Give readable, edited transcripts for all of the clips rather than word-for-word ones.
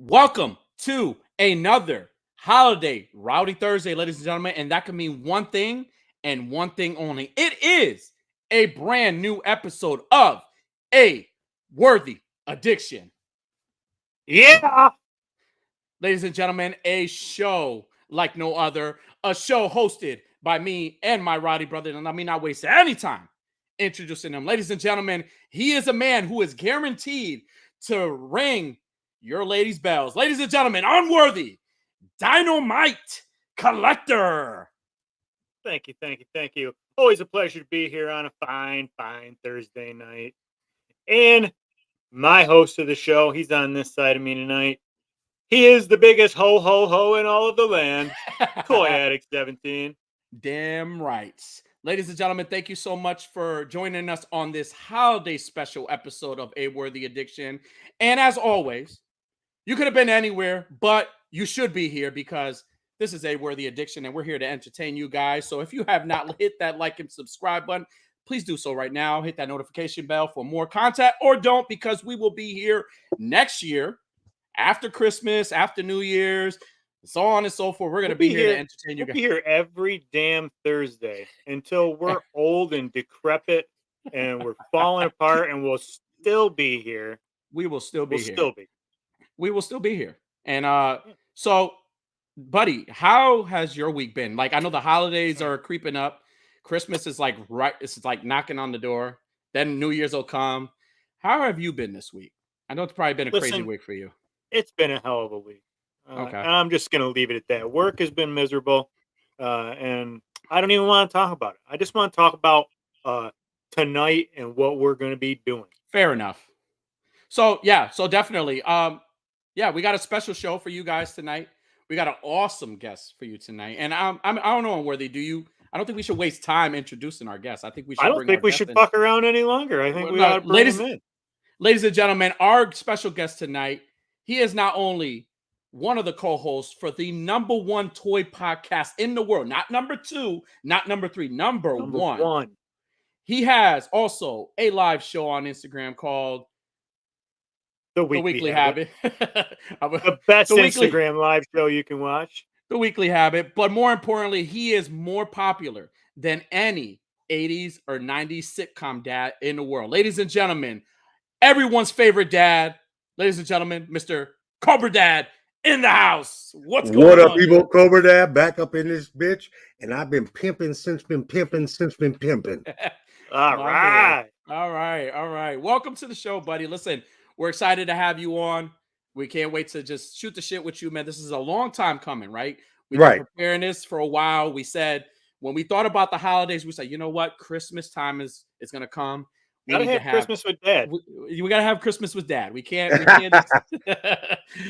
Welcome to another holiday Rowdy Thursday, ladies and gentlemen, and that can mean one thing and one thing only. It is a brand new episode of A Worthy Addiction. Yeah. Ladies and gentlemen, a show like no other, a show hosted by me and my Rowdy brother, and let me not waste any time introducing him. Ladies and gentlemen, he is a man who is guaranteed to ring your ladies' bells. Ladies and gentlemen, Unworthy Dynamite Collector. Thank you. Always a pleasure to be here on a fine Thursday night. And my host of the show, he's on this side of me tonight. He is the biggest ho in all of the land. Toy Addict 17. Damn right. Ladies and gentlemen, thank you so much for joining us on this holiday special episode of A Worthy Addiction. And as always, you could have been anywhere, but you should be here because this is A Worthy Addiction and we're here to entertain you guys. So if you have not hit that like and subscribe button, please do so right now. Hit that notification bell for more content, or don't, because we will be here next year after Christmas, after New Year's, so on and so forth. We're going to be here to entertain you guys. We'll be here every damn Thursday until we're old and decrepit and we're falling apart, and we'll still be here. We will still be here. We will still be here. And so, buddy, how has your week been? Like, I know the holidays are creeping up. Christmas is like it's like knocking on the door. Then New Year's will come. How have you been this week? I know it's probably been a crazy week for you. It's been a hell of a week. Okay. I'm just going to leave it at that. Work has been miserable, and I don't even want to talk about it. I just want to talk about tonight and what we're going to be doing. Fair enough. So, yeah, so definitely. Yeah, we got a special show for you guys tonight. We got an awesome guest for you tonight. And I don't know, Worthy, I don't think we should waste time introducing our guests. I think we should. I don't think we should fuck around any longer. I think we ought to bring him in. Ladies and gentlemen, our special guest tonight, he is not only one of the co-hosts for the #1 toy podcast in the world, not number 2, not number 3, number one. He has also a live show on Instagram called The Weekly Habit. The best Instagram live show you can watch. The Weekly Habit. But more importantly, he is more popular than any 80s or 90s sitcom dad in the world. Ladies and gentlemen, everyone's favorite dad, ladies and gentlemen, Mr. Cobra Dad in the house. What's going on? What up, people? Cobra Dad back up in this bitch. And I've been pimping since been pimping. All right. Welcome to the show, buddy. Listen, we're excited to have you on. We can't wait to just shoot the shit with you, man. This is a long time coming, right? We've been preparing this for a while. We said, when we thought about the holidays, we said, you know what? Christmas time is going to come. We gotta have Christmas with Dad. We gotta have Christmas with Dad. We can't.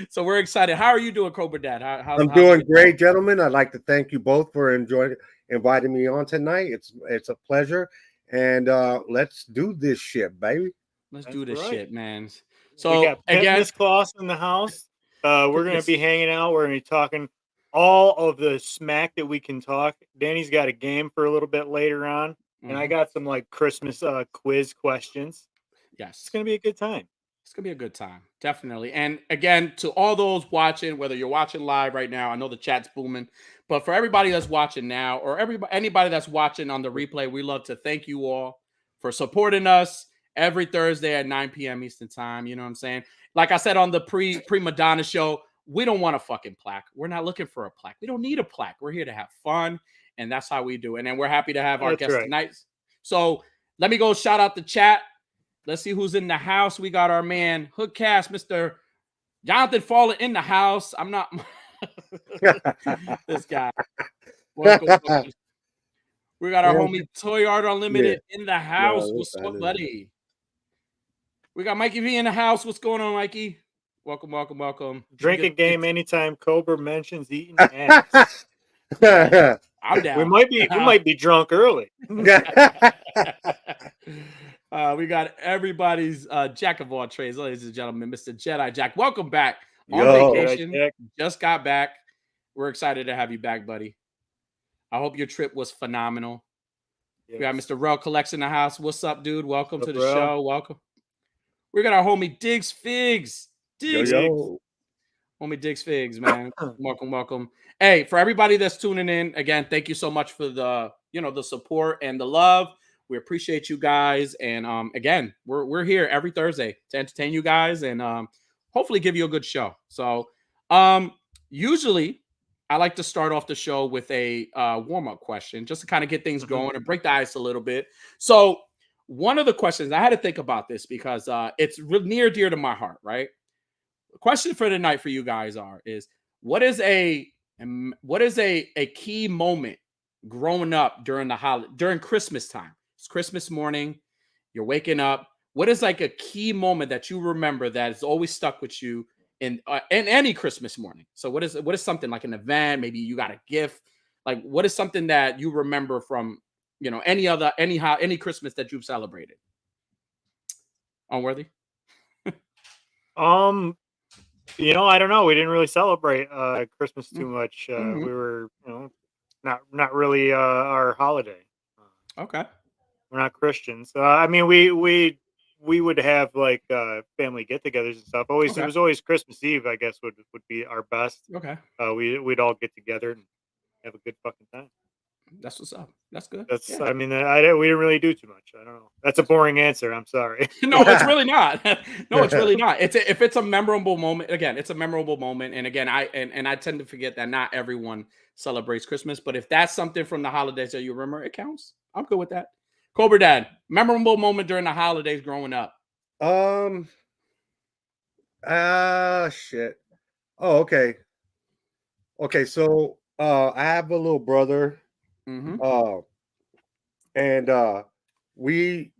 So we're excited. How are you doing, Cobra Dad? I'm doing great, gentlemen. I'd like to thank you both for inviting me on tonight. It's a pleasure, and let's do this shit, baby. Let's do this shit, man. So we got Miss Claus in the house. We're gonna be hanging out. We're gonna be talking all of the smack that we can talk. Danny's got a game for a little bit later on. And I got some like Christmas quiz questions. Yes. It's going to be a good time. It's going to be a good time. Definitely. And again, to all those watching, whether you're watching live right now, I know the chat's booming, but for everybody that's watching now, or anybody that's watching on the replay, we love to thank you all for supporting us every Thursday at 9 p.m. Eastern time. You know what I'm saying? Like I said on the pre-Madonna show, we don't want a fucking plaque. We're not looking for a plaque. We don't need a plaque. We're here to have fun. And that's how we do. And then we're happy to have our guest tonight. So let me go shout out the chat. Let's see who's in the house. We got our man Hoodcast, Mr. Jonathan Fallen in the house. I'm not this guy. Welcome. We got our homie Toy Art Unlimited in the house. What's up, buddy? We got Mikey V in the house. What's going on, Mikey? Welcome. Drinking game anytime Cobra mentions eating ass. I'm down. We might be drunk early. We got everybody's jack of all trades, ladies and gentlemen, Mr. Jedi Jack. Welcome back on vacation. Just got back. We're excited to have you back, buddy. I hope your trip was phenomenal. Yes. We got Mr. Rel Collects in the house. What's up, dude? Welcome to the show. Welcome. We got our homie Diggs Figs. Diggs. Homie Diggs Figs, man. Welcome, welcome. Hey, for everybody that's tuning in, again, thank you so much for the, the support and the love. We appreciate you guys. And again, we're here every Thursday to entertain you guys and hopefully give you a good show. So usually I like to start off the show with a warm-up question just to kind of get things going and break the ice a little bit. So one of the questions, I had to think about this because it's near dear to my heart, right? The question for the night for you guys is what is a key moment growing up during Christmas time? It's Christmas morning, you're waking up. What is like a key moment that you remember that has always stuck with you in any Christmas morning? So what is something like an event? Maybe you got a gift. Like what is something that you remember from any Christmas that you've celebrated? Unworthy? I don't know. We didn't really celebrate Christmas too much. Mhm. We were, not really our holiday. Okay. We're not Christians. I mean, we would have like family get-togethers and stuff. It Okay. was always Christmas Eve, I guess would be our best. Okay. We'd all get together and have a good fucking time. That's what's up. That's good. That's Yeah. I mean, we didn't really do too much. I don't know. That's a boring answer. I'm sorry. No, it's really not. No, it's really not. If it's a memorable moment, again, it's a memorable moment. And again, I tend to forget that not everyone celebrates Christmas, but if that's something from the holidays that you remember, it counts. I'm good with that. Cobra Dad, memorable moment during the holidays growing up. Shit. Oh, okay. Okay, so I have a little brother. Mm-hmm. And we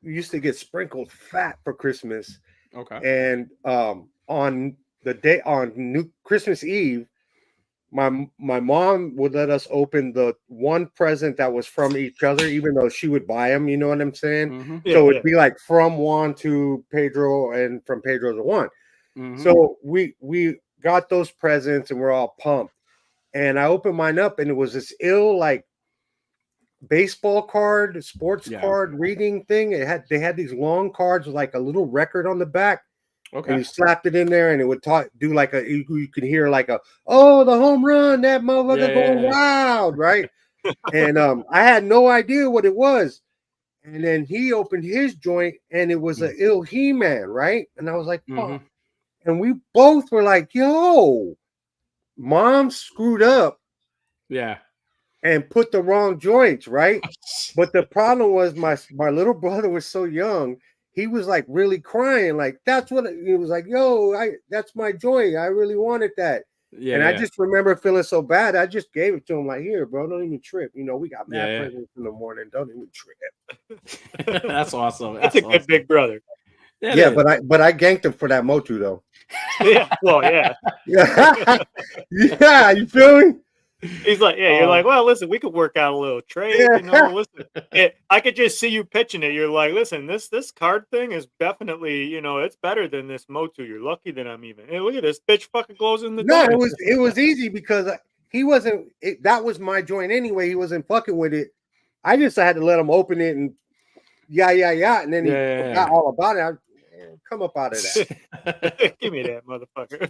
used to get sprinkled fat for Christmas. Okay. And on Christmas Eve, my mom would let us open the one present that was from each other, even though she would buy them. You know what I'm saying? Mm-hmm. So it'd be like from Juan to Pedro and from Pedro to Juan. Mm-hmm. So we got those presents and we're all pumped. And I opened mine up and it was this like baseball card, sports card reading thing. They had these long cards with like a little record on the back. Okay. And you slapped it in there and it would do like you could hear like the home run, that motherfucker going wild, right? And I had no idea what it was. And then he opened his joint and it was an ill He-Man, right? And I was like, oh. And we both were like, yo, mom screwed up. Yeah. And put the wrong joints, right? But the problem was my little brother was so young, he was like really crying, like that's what he was like, yo, that's my joint. I really wanted that. Yeah. And I just remember feeling so bad. I just gave it to him, like, here, bro, don't even trip. We got mad presents in the morning. Don't even trip. That's awesome. That's a good big brother. Yeah, but I ganked him for that Motu though. Yeah, well, yeah. Yeah, you feel me? He's like, you're like, well, listen, we could work out a little trade. Listen, I could just see you pitching it. You're like, listen, this card thing is definitely, it's better than this Motu. You're lucky that I'm even. Hey, look at this bitch fucking glows in the dark. No, it was easy because he wasn't. That was my joint anyway. He wasn't fucking with it. I just had to let him open it and and then he forgot all about it. Come up out of that. Give me that, motherfucker.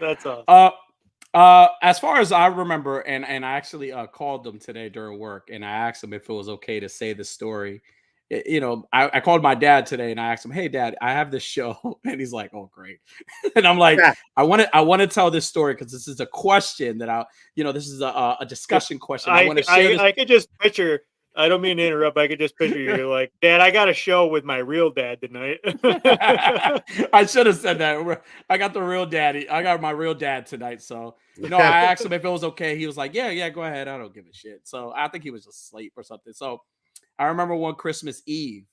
That's awesome. As far as I remember, and I actually called them today during work, and I asked him if it was okay to say the story. I called my dad today, and I asked him, "Hey, Dad, I have this show," and he's like, "Oh, great." And I'm like, I want to tell this story because this is a question that this is a discussion question. I want to share. I could just picture. I don't mean to interrupt. I could just picture you like, Dad, I got a show with my real dad tonight. I should have said that. I got the real daddy. I got my real dad tonight. So, I asked him if it was okay. He was like, yeah, go ahead. I don't give a shit. So I think he was asleep or something. So I remember one Christmas Eve,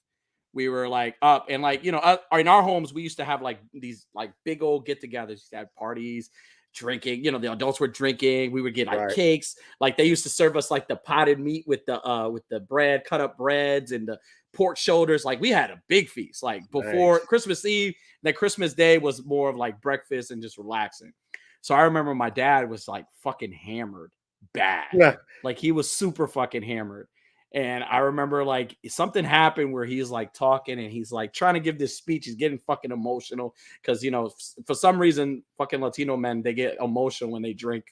we were like up and like, in our homes, we used to have like these like big old get-togethers. We used to have parties. Drinking, the adults were drinking. We would get like cakes. Like they used to serve us like the potted meat with the bread, cut up breads and the pork shoulders. Like we had a big feast. Like before Christmas Eve, then Christmas Day was more of like breakfast and just relaxing. So I remember my dad was like fucking hammered bad. Yeah. Like he was super fucking hammered. And I remember like something happened where he's like talking and he's like trying to give this speech. He's getting fucking emotional because, you know, for some reason, fucking Latino men, they get emotional when they drink.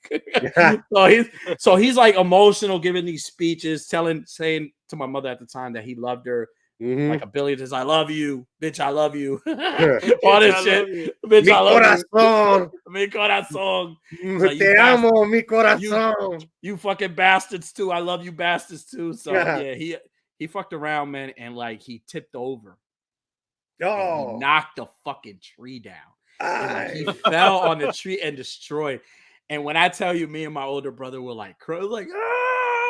so he's like emotional, giving these speeches, saying to my mother at the time that he loved her. Like a billion times, I love you, bitch, I love you. All this shit, bitch, I love you. Mi corazón. Like, Te amo, mi corazón. You fucking bastards too. I love you bastards too. So yeah, he fucked around, man, and like he tipped over. Oh, he knocked the fucking tree down. And like he fell on the tree and destroyed. And when I tell you, me and my older brother were like, like,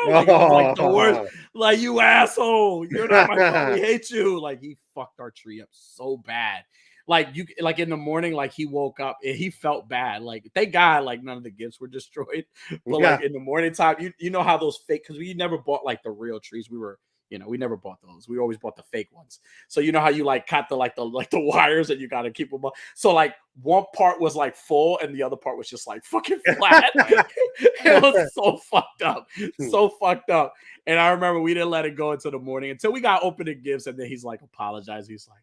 like, it was like the worst. Like, you asshole, you're not my friend. We hate you. Like, he fucked our tree up so bad. Like, like in the morning, like he woke up and he felt bad. Like, thank God, like none of the gifts were destroyed. But like in the morning time, you know how those fake, because we never bought like the real trees. We never bought those. We always bought the fake ones. So you know how you like cut the wires and you got to keep them up. So like one part was like full and the other part was just like fucking flat. It was so fucked up. So fucked up. And I remember we didn't let it go until the morning until we got opening gifts. And then he's like apologized. He's like,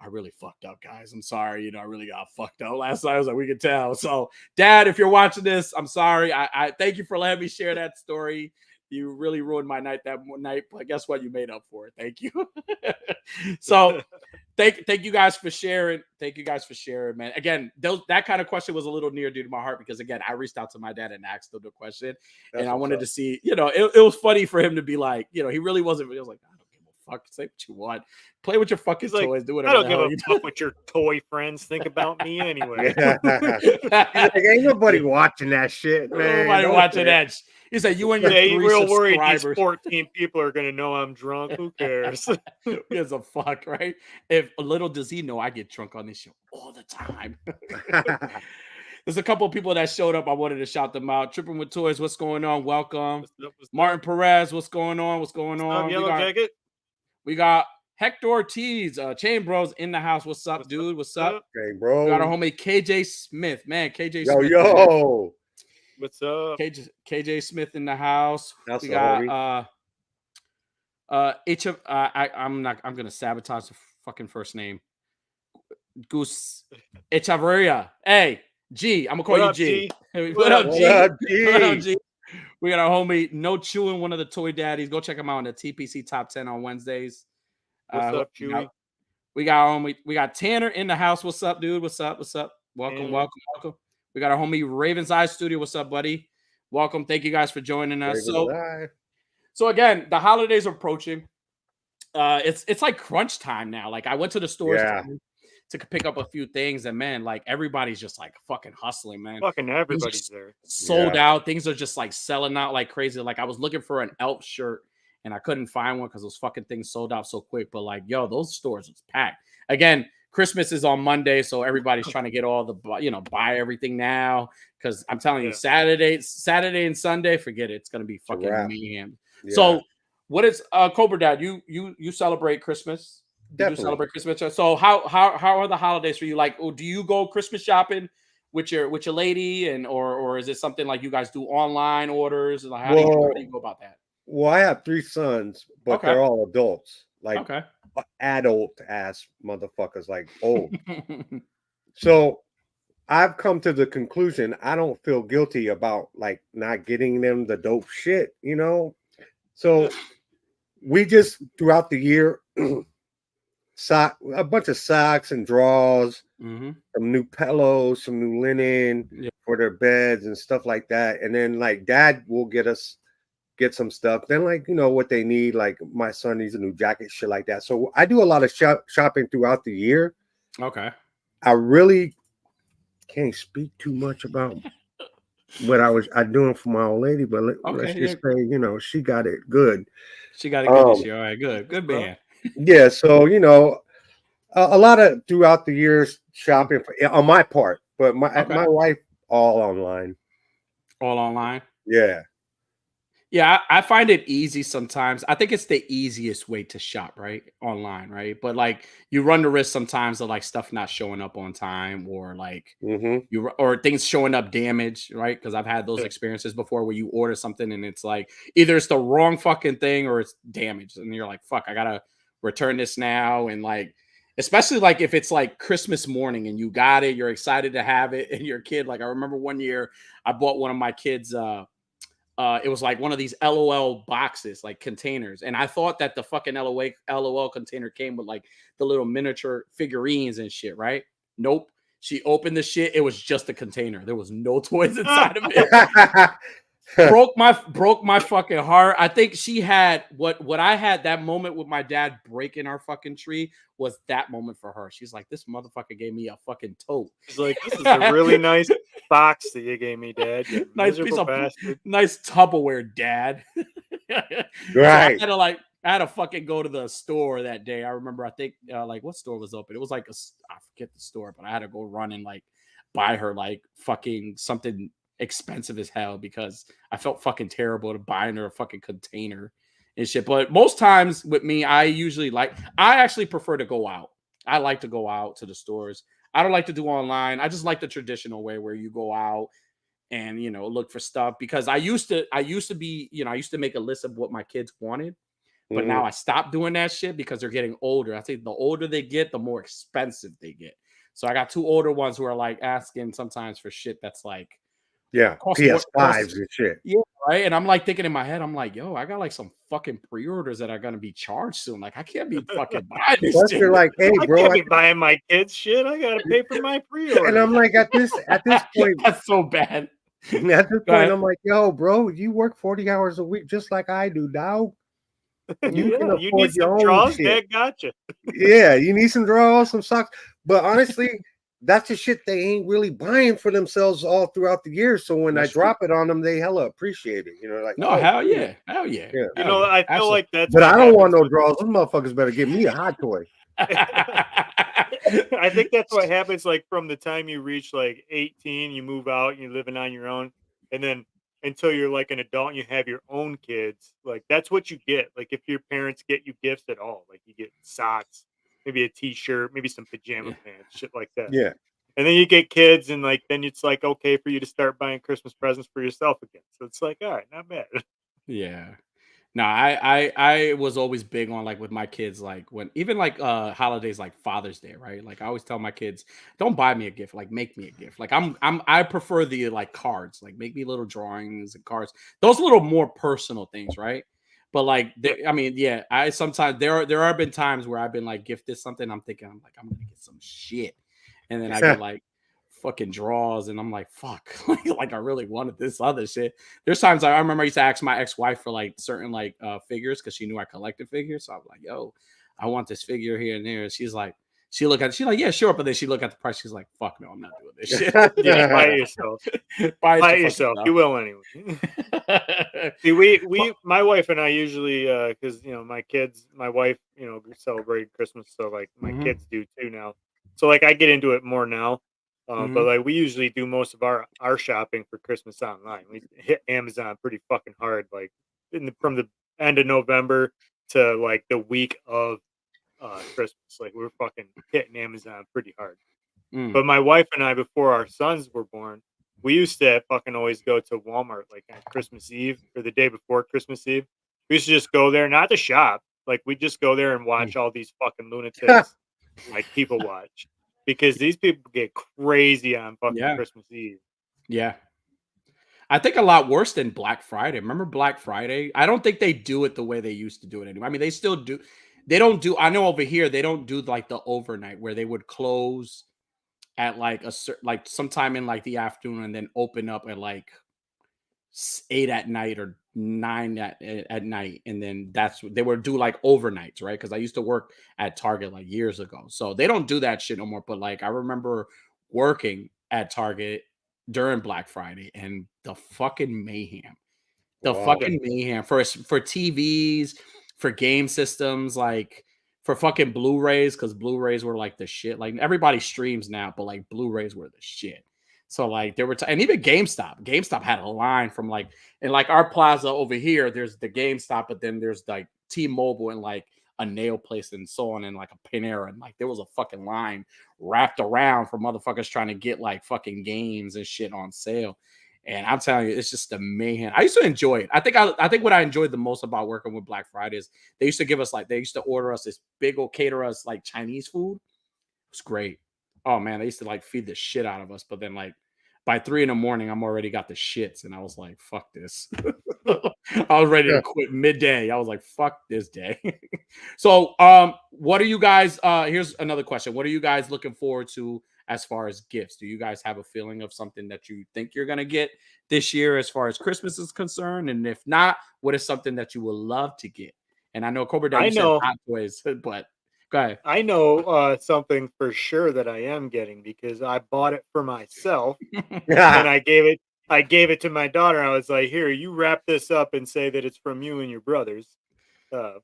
I really fucked up, guys. I'm sorry. I really got fucked up last night. I was like, we could tell. So Dad, if you're watching this, I'm sorry. I thank you for letting me share that story. You really ruined my night that night, but guess what? You made up for it. Thank you. So thank you guys for sharing. Thank you guys for sharing, man. Again, that kind of question was a little near dear to my heart because again, I reached out to my dad and asked him the question. And I wanted to see, it was funny for him to be like, he really wasn't. He was like, I don't give a fuck. Say what you want. Play with your fucking toys. Do whatever. I don't give a fuck what your toy friends think about me anyway. Like, ain't nobody watching that shit, man. Nobody watching that. He said, you and your 3 real worried subscribers. these 14 people are going to know I'm drunk. Who cares? Who gives a fuck, right? If little does he know I get drunk on this show all the time. There's a couple of people that showed up. I wanted to shout them out. Tripping with Toys, what's going on? Welcome. Martin Perez, what's going on? What's going on? Yellow Jacket. We got Hector Ortiz, Chain Bros in the house. What's up, dude? What's up? Chain Bros. We got our homie KJ Smith. Man, KJ Yo, Smith. Yo. What's up? KJ Smith in the house. That's we got I'm gonna sabotage the fucking first name. Goose Echavarria. Hey, G. I'm gonna call you G. What up, G? What up, G? We got our homie No Chewing, one of the toy daddies. Go check him out on the TPC Top 10 on Wednesdays. What's up, Chewy? We got our homie. We got Tanner in the house. What's up, dude? What's up? What's up? Welcome. We got our homie Raven's Eye Studio. What's up, buddy? Welcome. Thank you guys for joining us. So again, the holidays are approaching. It's like crunch time now. Like I went to the stores to pick up a few things, and man, like everybody's just like fucking hustling, man. Fucking everybody's there. Sold out. Things are just like selling out like crazy. Like I was looking for an elf shirt and I couldn't find one because those fucking things sold out so quick. But like, yo, those stores was packed. Again, Christmas is on Monday, so everybody's trying to get all the, buy everything now. Because I'm telling you, Saturday and Sunday, forget it. It's gonna be fucking mayhem. Yeah. So, what is Cobra Dad? You celebrate Christmas? Definitely. You celebrate Christmas. So how are the holidays for you? Like, do you go Christmas shopping with your lady, and or is it something like you guys do online orders? Like, how do you go about that? Well, I have 3 sons, but they're all adults. Like adult ass motherfuckers, like old. So I've come to the conclusion I don't feel guilty about like not getting them the dope shit, So we just throughout the year a bunch of socks and drawers, some new pillows, some new linen for their beds and stuff like that. And then like Dad will get some stuff. Then like, what they need, like my son needs a new jacket, shit like that. So I do a lot of shopping throughout the year. Okay. I really can't speak too much about what I doing for my old lady, but let's just say, she got it good. She got it good this year. All right, good man. Yeah, so a lot of throughout the years shopping on my part, but my wife all online. All online. Yeah. Yeah, I find it easy sometimes. I think it's the easiest way to shop, right? Online, right? But like you run the risk sometimes of like stuff not showing up on time or like Mm-hmm. or things showing up damaged, right? Because I've had those Yeah. experiences before where you order something and it's like either it's the wrong fucking thing or it's damaged. And you're like, fuck, I gotta return this now. And like, especially like if it's like Christmas morning and you got it, you're excited to have it, and your kid, like I remember one year I bought one of my kids it was like one of these LOL boxes, like containers. And I thought that the fucking LOL container came with like the little miniature figurines and shit, right? Nope. She opened the shit. It was just a container. There was no toys inside of it. Broke my fucking heart. I think she had what I had that moment with my dad breaking our fucking tree was that moment for her. She's like, this motherfucker gave me a fucking tote. He's like, this is a really nice box that you gave me, Dad. You Nice piece miserable of bastard. nice Tupperware, Dad. So Right. I had to fucking go to the store that day. I remember, I think like what store was open? It was like I forget the store, but I had to go run and like buy her like fucking something expensive as hell because I felt fucking terrible to buying her a fucking container and shit. But most times with me, I actually prefer to go out. I like to go out to the stores. I don't like to do online. I just like the traditional way where you go out and look for stuff because I used to make a list of what my kids wanted, but Mm-hmm. now I stopped doing that shit because they're getting older. I think the older they get, the more expensive they get. So I got two older ones who are like asking sometimes for shit that's like Yeah. cost more PS5s and shit. yeah, right. And I'm like thinking in my head, I'm like, yo, I got like some fucking pre-orders that are gonna be charged soon. Like I can't be fucking buying this Plus, shit. they're like, hey, I bro. can't be buying my kids shit. I gotta pay for my pre-order. And I'm like, at this point, That's so bad. at this Go point, ahead. I'm like, yo, bro, you work 40 hours a week just like I do, dog. You can Yeah, you need afford your some own draws. shit. Dad gotcha. Yeah, you need some drawers, some socks. But honestly, that's the shit they ain't really buying for themselves all throughout the year. So when I That's true. drop it on them, they hella appreciate it. Like, No, oh, hell cool. yeah. Hell yeah. Yeah. You Hell know, yeah. I feel Absolutely. like that's But what I don't want happens no with- drawers. Those motherfuckers better give me a hot toy. I think that's what happens like from the time you reach like 18, you move out, you're living on your own, and then until you're like an adult and you have your own kids, like that's what you get. Like if your parents get you gifts at all, like you get socks, maybe a t-shirt, maybe some pajama Yeah. pants, shit like that. Yeah. And then you get kids and like then it's like okay for you to start buying Christmas presents for yourself again. So it's like, all right, not bad. Yeah. No, I was always big on like with my kids, like when even like holidays like Father's Day, right? Like I always tell my kids, don't buy me a gift, like make me a gift. Like I prefer the like cards, like make me little drawings and cards. Those little more personal things, right? But like I mean, yeah, I sometimes there have been times where I've been like gifted something, I'm thinking I'm like I'm gonna get some shit. And then I get like fucking draws and I'm like, fuck, like I really wanted this other shit. There's times I remember I used to ask my ex-wife for like certain like figures because she knew I collected figures. So I was like, yo, I want this figure here and there. And she's like, she's like, yeah, sure. But then she look at the price, she's like, fuck no, I'm not doing this shit. Yeah, buy it yourself. Buy Buy your it yourself. fucking You will anyway. stuff. See, we my wife and I usually because my kids, my wife, celebrate Christmas, so like my Mhm. kids do too now. So like I get into it more now. But like we usually do most of our shopping for Christmas online. We hit Amazon pretty fucking hard, like from the end of November to like the week of Christmas. Like we're fucking hitting Amazon pretty hard. Mm. But my wife and I, before our sons were born, we used to fucking always go to Walmart like on Christmas Eve or the day before Christmas Eve. We used to just go there, not to shop. Like we just go there and watch all these fucking lunatics, like people watch, because these people get crazy on fucking Yeah. Christmas Eve. Yeah. I think a lot worse than Black Friday. Remember Black Friday? I don't think they do it the way they used to do it anymore. I mean, they still do. They don't do. I know over here they don't do like the overnight where they would close at like like sometime in like the afternoon and then open up at like 8 at night or 9 at night, and then that's what they would do like overnights, right? Because I used to work at Target like years ago, so they don't do that shit no more. But like I remember working at Target during Black Friday and the fucking mayhem, Wow. for TVs, for game systems, like for fucking Blu-rays, because Blu-rays were like the shit. Like everybody streams now, but like Blu-rays were the shit. So like there were, and even GameStop had a line from like, in like our plaza over here, there's the GameStop, but then there's like T-Mobile and like a nail place and so on, and like a Panera, and like there was a fucking line wrapped around for motherfuckers trying to get like fucking games and shit on sale. And I'm telling you, it's just a mayhem. I used to enjoy it. I think what I enjoyed the most about working with Black Friday is they used to give us like, they used to order us this big old, cater us like Chinese food. It was great. Oh man, they used to like feed the shit out of us. But then like by 3 a.m, I'm already got the shits, and I was like, fuck this. I was ready to quit midday. I was like, fuck this day. So what are you guys? Here's another question. What are you guys looking forward to as far as gifts? Do you guys have a feeling of something that you think you're gonna get this year as far as Christmas is concerned? And if not, what is something that you would love to get? And I know Cobra Dad, you said hot toys, but go ahead. I know something for sure that I am getting, because I bought it for myself and I gave it to my daughter. I was like, here, you wrap this up and say that it's from you and your brothers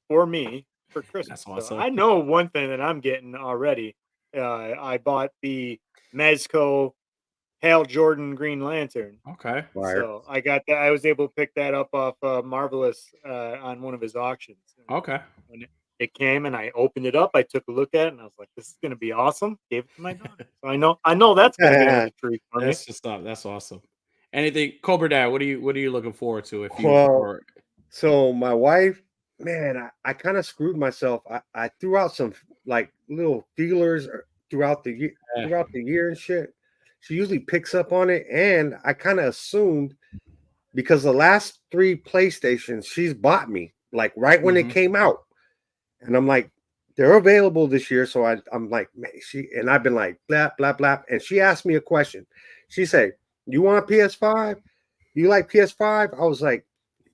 for me for Christmas. That's awesome. So I know one thing that I'm getting already. I bought the Mezco Hal Jordan Green Lantern. Okay. So I got that. I was able to pick that up off Marvelous on one of his auctions. Okay. When it came and I opened it up, I took a look at it and I was like, this is going to be awesome. Gave it to my daughter. So I know that's going to be a treat for me. That's just stuff. That's awesome. Anything, Cobra Dad, what are you looking forward to? If you so my wife, man, I kind of screwed myself. I threw out some like little feelers throughout the year and shit. She usually picks up on it, and I kind of assumed, because the last 3 PlayStations she's bought me like right when it came out, and I'm like, they're available this year. So I'm like, man, I've been like blah blah blah, and she asked me a question. She said, "You want a PS5? You like PS5?" I was like,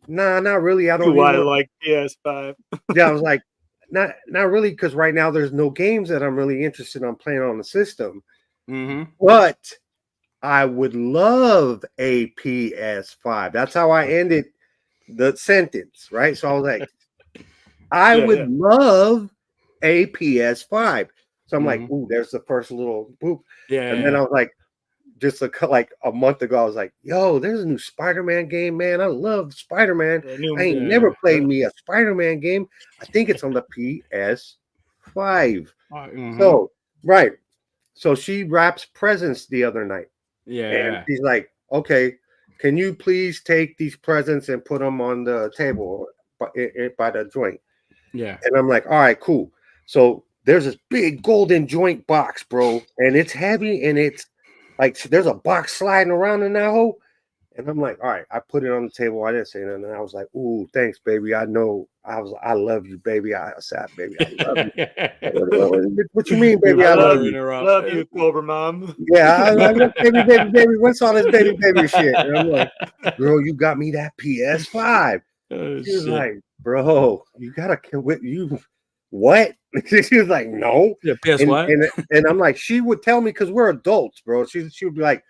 "Nah, not really. I don't want to like PS5." Yeah, I was like, not really, because right now there's no games that I'm really interested in playing on the system. But I would love a PS5. That's how I ended the sentence, right? So I was like, I would love a PS5. So I'm like, ooh, there's the first little boop. And then I was like, just like a month ago, I was like, yo, there's a new Spider-Man game, man. I love Spider-Man. I ain't never played me a Spider-Man game. I think it's on the PS5. So, right. So she wraps presents the other night. And she's like, okay, can you please take these presents and put them on the table by the joint? Yeah. And I'm like, all right, cool. So there's this big golden joint box, bro. And it's heavy, and it's like there's a box sliding around in that hole. And I'm like, all right, I put it on the table. I didn't say nothing. And I was like, ooh, thanks, baby. I know. I love you, baby. I said, baby, I love you. What you mean, baby? I love you. Love you, Cobra Mom. Yeah, I like, baby. What's all this baby shit? And I'm like, girl, you got me that PS5. She was like, bro, you gotta quit. You what? She was like, no. Yeah, PS5. And I'm like, she would tell me, because we're adults, bro. She would be like,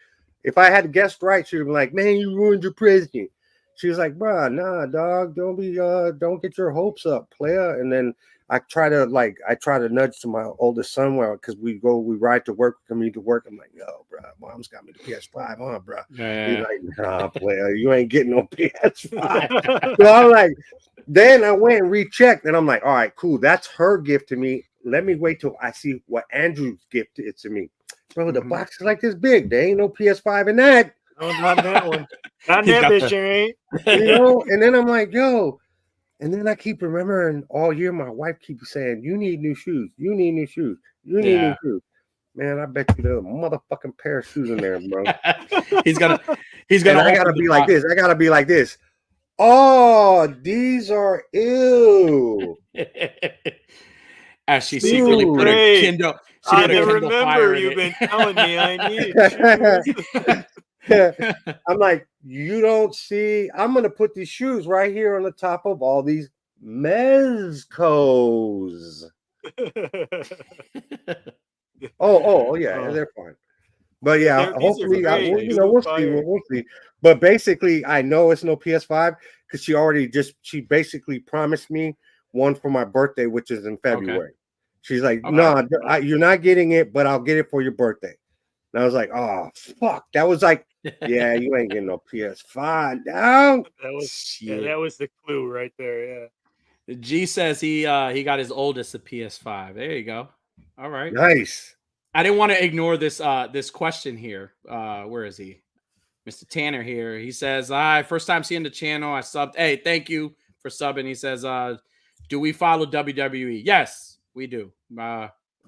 if I had guessed right, she would be like, man, you ruined your present. She was like, bro, nah, dog, don't get your hopes up, player. And then I try to nudge to my oldest son, because we ride to work, commute to work. I'm like, yo, bro, mom's got me the PS5, huh, bro? He's like, nah, player, you ain't getting no PS5. So I'm like, then I went and rechecked, and I'm like, all right, cool, that's her gift to me. Let me wait till I see what Andrew's gift is to me. Bro, the box is like this big. There ain't no PS5 in that. Oh, not that one. Not that bitch, ain't. You know, and then I'm like, yo. And then I keep remembering all year, my wife keeps saying, you need new shoes. You need new shoes. You need new shoes. Man, I bet you there's a motherfucking pair of shoes in there, bro. He's gonna. I gotta be like this. I gotta be like this. Oh, these are ew. As she secretly put a Kindle. I remember you've been telling me I need. I'm like, you don't see. I'm gonna put these shoes right here on the top of all these Mezcos. oh yeah, they're fine. But yeah, hopefully, we'll see. But basically, I know it's no PS5 because she basically promised me one for my birthday, which is in February. Okay. She's like, no, you're not getting it, but I'll get it for your birthday. And I was like, oh fuck. That was like, yeah, you ain't getting no PS5 now. That was the clue right there. Yeah. G says he got his oldest a PS5. There you go. All right. Nice. I didn't want to ignore this this question here. Where is he? Mr. Tanner here. He says, "Hi, first time seeing the channel. I subbed. Hey, thank you for subbing." He says, "Do we follow WWE?" Yes, we do.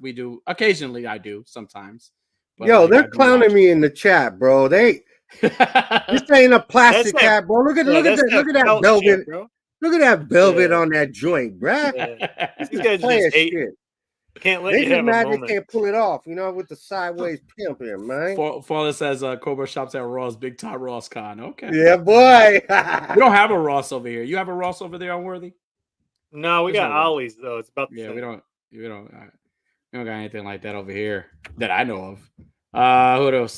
We do. Occasionally, I do. Sometimes. But Yo, like, they're clowning me in the chat, bro. This ain't a plastic cat, bro. Look at that velvet. Shit, bro. Look at that velvet on that joint, bruh. Yeah. These guys just hate. Shit. Can't let They you just have a mad they moment. can't pull it off, you know, with the sideways pimp here, man. Fowler says Cobra shops at Ross, Big Top Ross Con. Okay. Yeah, boy. We don't have a Ross over here. You have a Ross over there, Unworthy? No, we got Ollie's though. It's about the Yeah, same. we don't got anything like that over here that I know of. What else?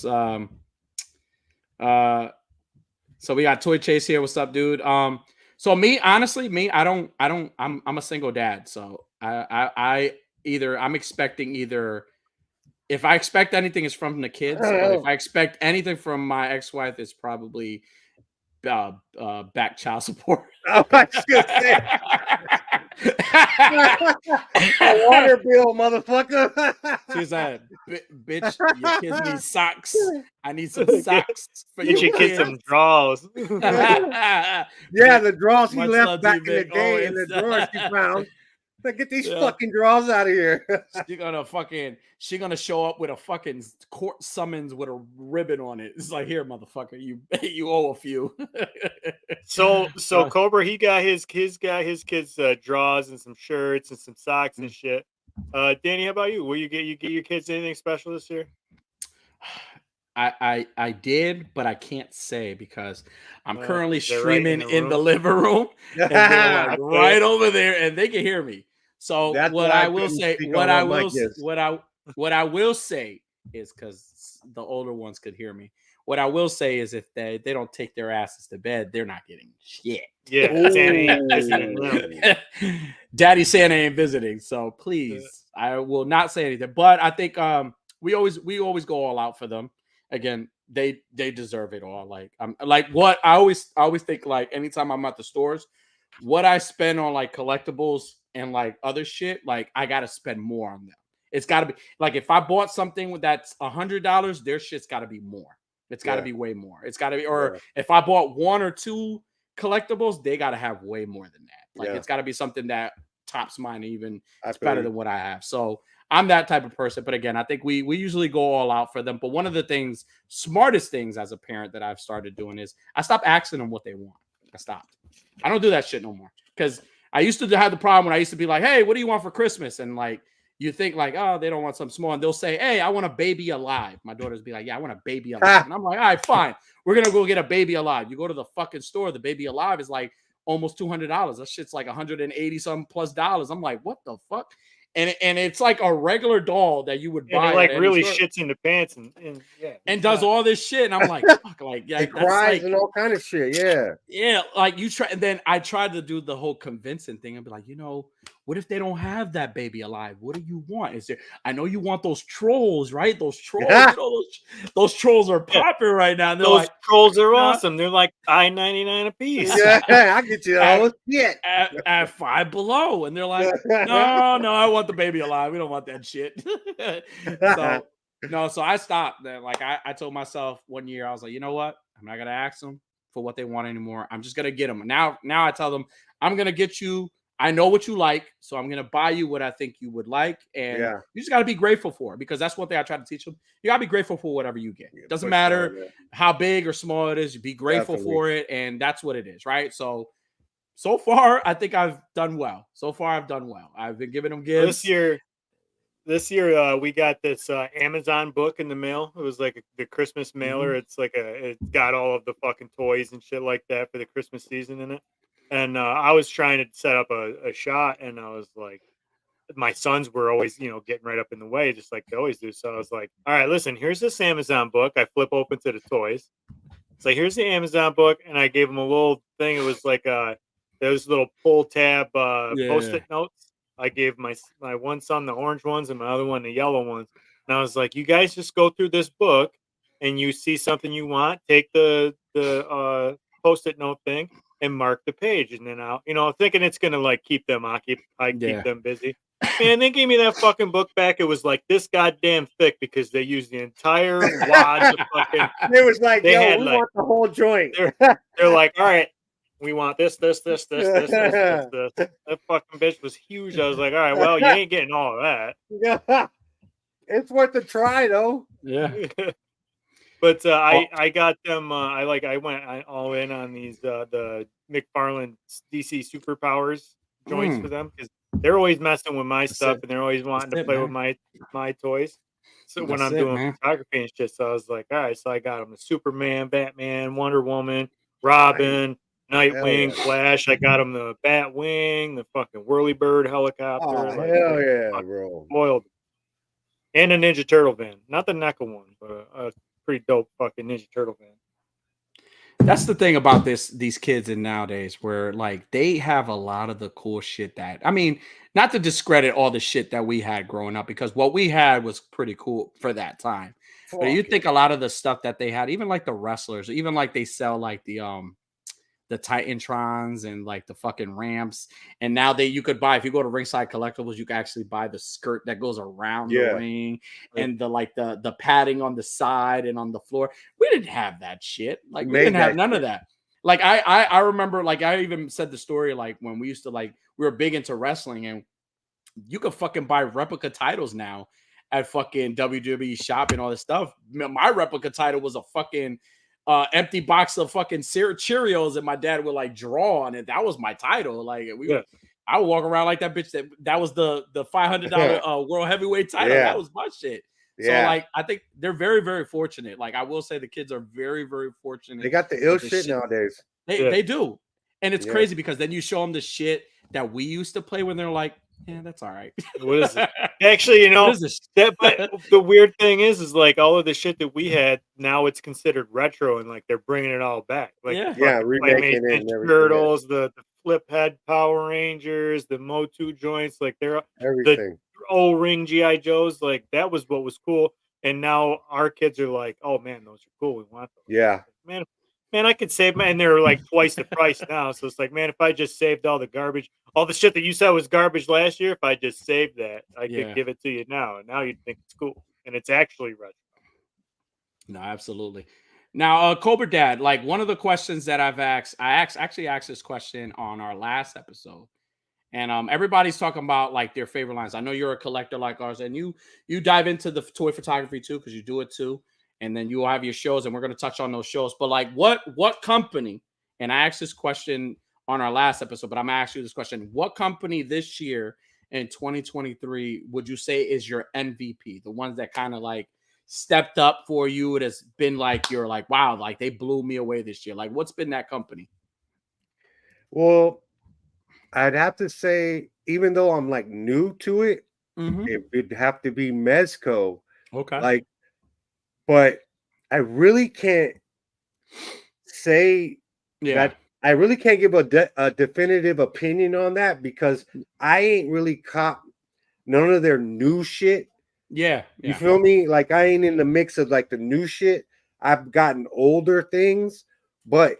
So we got Toy Chase here. What's up, dude? So honestly, I'm a single dad. So I'm expecting either if I expect anything is from the kids, but if I expect anything from my ex-wife, it's probably back child support. I was gonna say. A water bill, motherfucker. She's like, bitch, your kids need socks. I need some socks for Get your kids some draws. Yeah, the draws he left back in the day in the drawers she found. Like, get these fucking draws out of here. She's gonna show up with a fucking court summons with a ribbon on it. It's like, here, motherfucker, you owe a few. So Cobra, he got his kids draws and some shirts and some socks and shit. Danny, how about you? Will you get your kids anything special this year? I did, but I can't say because I'm currently streaming in the living room and they're like right over there and they can hear me. So what I will say is because the older ones could hear me. What I will say is if they don't take their asses to bed, they're not getting shit. Yeah, Santa ain't visiting. Daddy Santa ain't visiting. So please, I will not say anything. But I think we always go all out for them. Again, they deserve it all. Like what I always think, like anytime I'm at the stores, what I spend on like collectibles and like other shit, like I gotta spend more on them. It's gotta be like if I bought something that's $100, their shit's gotta be more. It's gotta be way more. It's gotta be, or if I bought one or two collectibles, they gotta have way more than that. Like it's gotta be something that tops mine even. It's better than what I have. So I'm that type of person. But again, I think we usually go all out for them. But one of the smartest things as a parent that I've started doing is I stopped asking them what they want. I stopped. I don't do that shit no more. Because I used to have the problem when I used to be like, hey, what do you want for Christmas? And like, you think like, oh, they don't want something small. And they'll say, hey, I want a baby alive. My daughters be like, yeah, I want a baby alive. And I'm like, all right, fine. We're going to go get a baby alive. You go to the fucking store. The baby alive is like almost $200. That shit's like 180 something plus dollars. I'm like, what the fuck? And it's like a regular doll that you would buy. Like really shits in the pants and does all this shit. And I'm like, fuck, like, yeah, it cries and all kind of shit. Yeah. Yeah. Like you try. And then I tried to do the whole convincing thing and be like, what if they don't have that baby alive? What do you want? I know you want those trolls, right? Those trolls, those trolls are popping right now. And those trolls are awesome. They're like $9.99 a piece. Yeah, I get you. At Five Below. And they're like, no, I want the baby alive. We don't want that shit. So I stopped. Like I told myself one year, I was like, you know what? I'm not gonna ask them for what they want anymore. I'm just gonna get them. Now I tell them, I'm gonna get you. I know what you like, so I'm gonna buy you what I think you would like, and you just gotta be grateful for it because that's one thing I try to teach them. You gotta be grateful for whatever you get. It doesn't matter how big or small it is. You be grateful for it, and that's what it is, right? So far, I think I've done well. I've been giving them gifts This year, we got this Amazon book in the mail. It was like the Christmas mailer. Mm-hmm. It's like it's got all of the fucking toys and shit like that for the Christmas season in it. And I was trying to set up a shot, and I was like, my sons were always, getting right up in the way, just like they always do. So I was like, all right, listen, here's this Amazon book. I flip open to the toys. It's like, here's the Amazon book, and I gave them a little thing. It was like those little pull tab Post-it notes. I gave my one son the orange ones and my other one the yellow ones. And I was like, you guys just go through this book, and you see something you want, take the post-it note thing and mark the page, and then I'll, thinking it's gonna like keep them occupied, keep them busy. Man, they gave me that fucking book back. It was like this goddamn thick because they used the entire wads of fucking. It was like, They yo, had, we like- want the whole joint. They're like, all right, we want this. That fucking bitch was huge. I was like, all right, well, you ain't getting all of that. It's worth a try, though. Yeah. But I got them. I went all in on these the McFarlane DC Superpowers joints for them because they're always messing with my stuff and they're always wanting to play with my toys. So when I'm doing photography and shit, so I was like, all right, so I got them: the Superman, Batman, Wonder Woman, Robin, Nightwing, Flash. I got them the Batwing, the fucking Whirlybird helicopter. Oh, hell yeah, bro! Spoiled. And a Ninja Turtle van, not the NECA one, but a pretty dope fucking Ninja Turtle van. That's the thing about these kids in nowadays, where like they have a lot of the cool shit that, I mean, not to discredit all the shit that we had growing up, because what we had was pretty cool for that time. But you think a lot of the stuff that they had, even like the wrestlers, even like they sell like the Titantrons and like the fucking ramps, and now you could buy, if you go to Ringside Collectibles, you can actually buy the skirt that goes around the ring and the padding on the side and on the floor. We didn't have that shit. Like we didn't have none of that. Like I remember, like I even said the story, like when we used to, like, we were big into wrestling, and you could fucking buy replica titles now at fucking WWE shop and all this stuff. My replica title was a fucking empty box of fucking Cheerios, and my dad would like draw on it. That was my title. Like I would walk around like that bitch. That was the $500 world heavyweight title. That was my shit. So like I think they're very, very fortunate. Like I will say the kids are very, very fortunate. They got the ill shit nowadays. They do. And it's crazy because then you show them the shit that we used to play when they're like, yeah, that's all right. What is it? Actually, but the weird thing is like all of the shit that we had, now it's considered retro, and like they're bringing it all back. Like remaking it and Turtles, the flip head Power Rangers, the Motu joints, like they're everything. The O-ring GI Joes, like that was what was cool. And now our kids are like, oh man, those are cool. We want those. Yeah. Man, I could save, and they're like twice the price now. So it's like, man, if I just saved all the garbage, all the shit that you said was garbage last year, if I just saved that, I could give it to you now. And now you'd think it's cool. And it's actually retro. No, absolutely. Now, Cobra Dad, like one of the questions that I actually asked this question on our last episode. And everybody's talking about like their favorite lines. I know you're a collector like ours, and you dive into the toy photography too, because you do it too. And then you will have your shows, and we're going to touch on those shows. But like what company, and I asked this question on our last episode, but I'm going to ask you this question. What company this year in 2023 would you say is your MVP? The ones that kind of like stepped up for you. It has been like, you're like, wow, like they blew me away this year. Like what's been that company? Well, I'd have to say, even though I'm like new to it, it would have to be Mezco. Okay. Like, but I really can't say that. I really can't give a definitive opinion on that because I ain't really caught none of their new shit. Yeah. You feel me? Like I ain't in the mix of like the new shit. I've gotten older things, but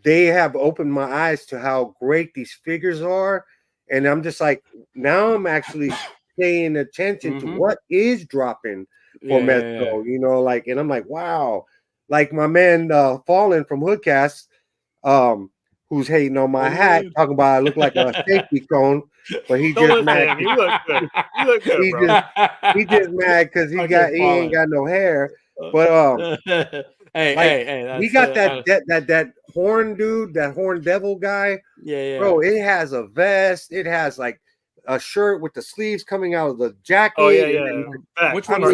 they have opened my eyes to how great these figures are. And I'm just like, now I'm actually paying attention to what is dropping for Mezco, you know, like, and I'm like, wow, like my man Fallen from Hoodcast, who's hating on my hat, talking about I look like a safety cone, but he just mad. You look good. You look good, bro. He just mad because he ain't got no hair. But he got that horn dude, that horn devil guy. Bro, it has a vest. It has like a shirt with the sleeves coming out of the jacket. Oh yeah. Which one is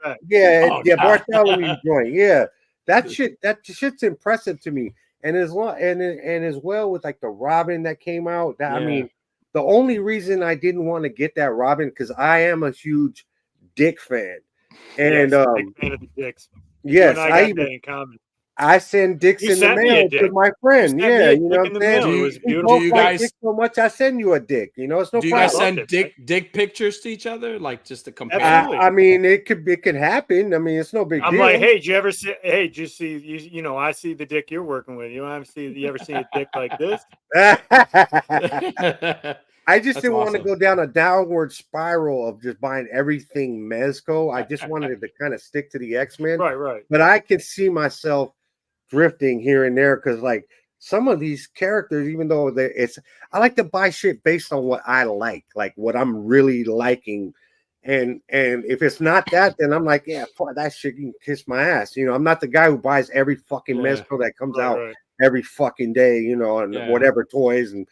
that? Bartholomew joint. Yeah, that shit's impressive to me. And as well with like the Robin that came out. I mean, the only reason I didn't want to get that Robin because I am a huge Dick fan, and big fan of the Dicks. Yes, I got that in common. I send dicks You in the sent me a mail to dick. my You friend. sent me Yeah, a you know dick what in I'm the saying? mail. It was We do both beautiful. you like guys dick so much. I send you a dick. You know, it's no do you guys problem. loved send it, man. dick pictures to each other, like just to compare? Absolutely. I mean, it could happen. I mean, it's no big I'm deal. like, hey, did you ever see? Hey, did you see? You know, I see the dick you're working with. You ever see a dick like this? I just That's didn't want to awesome. go down a downward spiral of just buying everything Mezco. I just wanted to kind of stick to the X-Men. Right. But I could see myself drifting here and there because, like, some of these characters, even though I like to buy shit based on what I like what I'm really liking. And if it's not that, then I'm like, yeah, fuck that shit. You can kiss my ass. You know, I'm not the guy who buys every fucking Yeah, Mezco that comes out Right. every fucking day, you know, and yeah. whatever toys and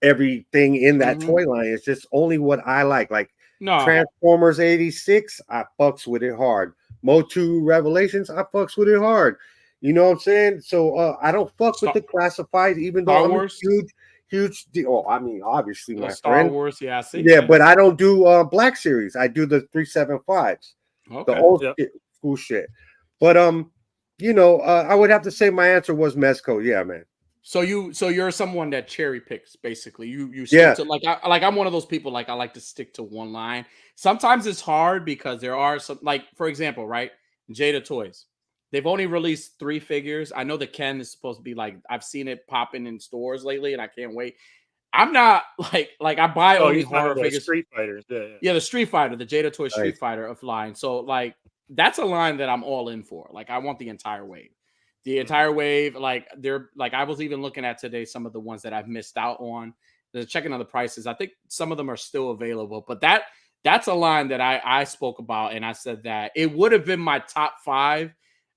everything in that Mhm. toy line. It's just only what I like. Like No, Transformers 86, I fucks with it hard. Motu Revelations, I fucks with it hard. You know what I'm saying? So I don't fuck with Star, the classifieds, even though Star I'm a Wars. huge deal. I mean, obviously, my Star friend. Wars. Yeah, I see. Yeah, but I don't do Black Series. I do the 375s, the Okay. old Yep. school shit. But you know, I would have to say my answer was Mezco. Yeah, man. So you're someone that cherry picks basically. You stick Yeah, to I'm one of those people, like I like to stick to one line. Sometimes it's hard because there are some, like for example, right? Jada Toys. They've only released 3 figures. I know the Ken is supposed to be like, I've seen it popping in stores lately and I can't wait. I'm not like I buy Oh, only you're talking horror about figures. Street Fighters. Yeah. Yeah, the Street Fighter, the Jada Toy Street nice. Fighter of line. So like that's a line that I'm all in for. Like I want the entire wave. The entire wave, like they're like I was even looking at today some of the ones that I've missed out on. They're checking on the prices. I think some of them are still available, but that's a line that I spoke about and I said that it would have been my top 5,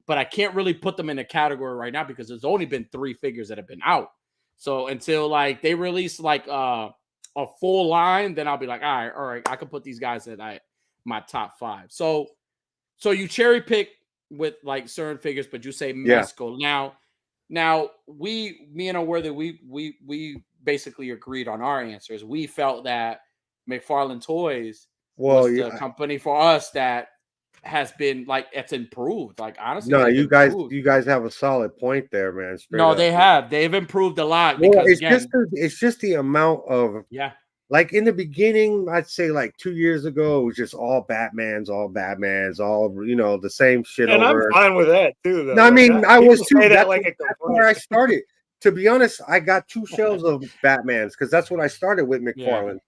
but I can't really put them in a category right now because there's only been 3 figures that have been out. So until like they release like a full line, then I'll be like, all right, I can put these guys at my top 5. So you cherry pick with like certain figures, but you say Yeah. Mesco. Now me and O'Worthy, we basically agreed on our answers. We felt that McFarlane Toys Well, was the company for us that has been like it's improved. Like honestly, no, they've improved. you guys have a solid point there, man. Straight No, up. they have. They've improved a lot Well, because again, it's just the amount of yeah. like in the beginning, I'd say like 2 years ago, it was just all Batmans, all you know, the same shit And I'm over. fine with that too, though. No, I mean, I was People too. say that like a That's where I complaint. started. To be honest, I got 2 shelves of Batmans because that's what I started with Yeah. McFarlane.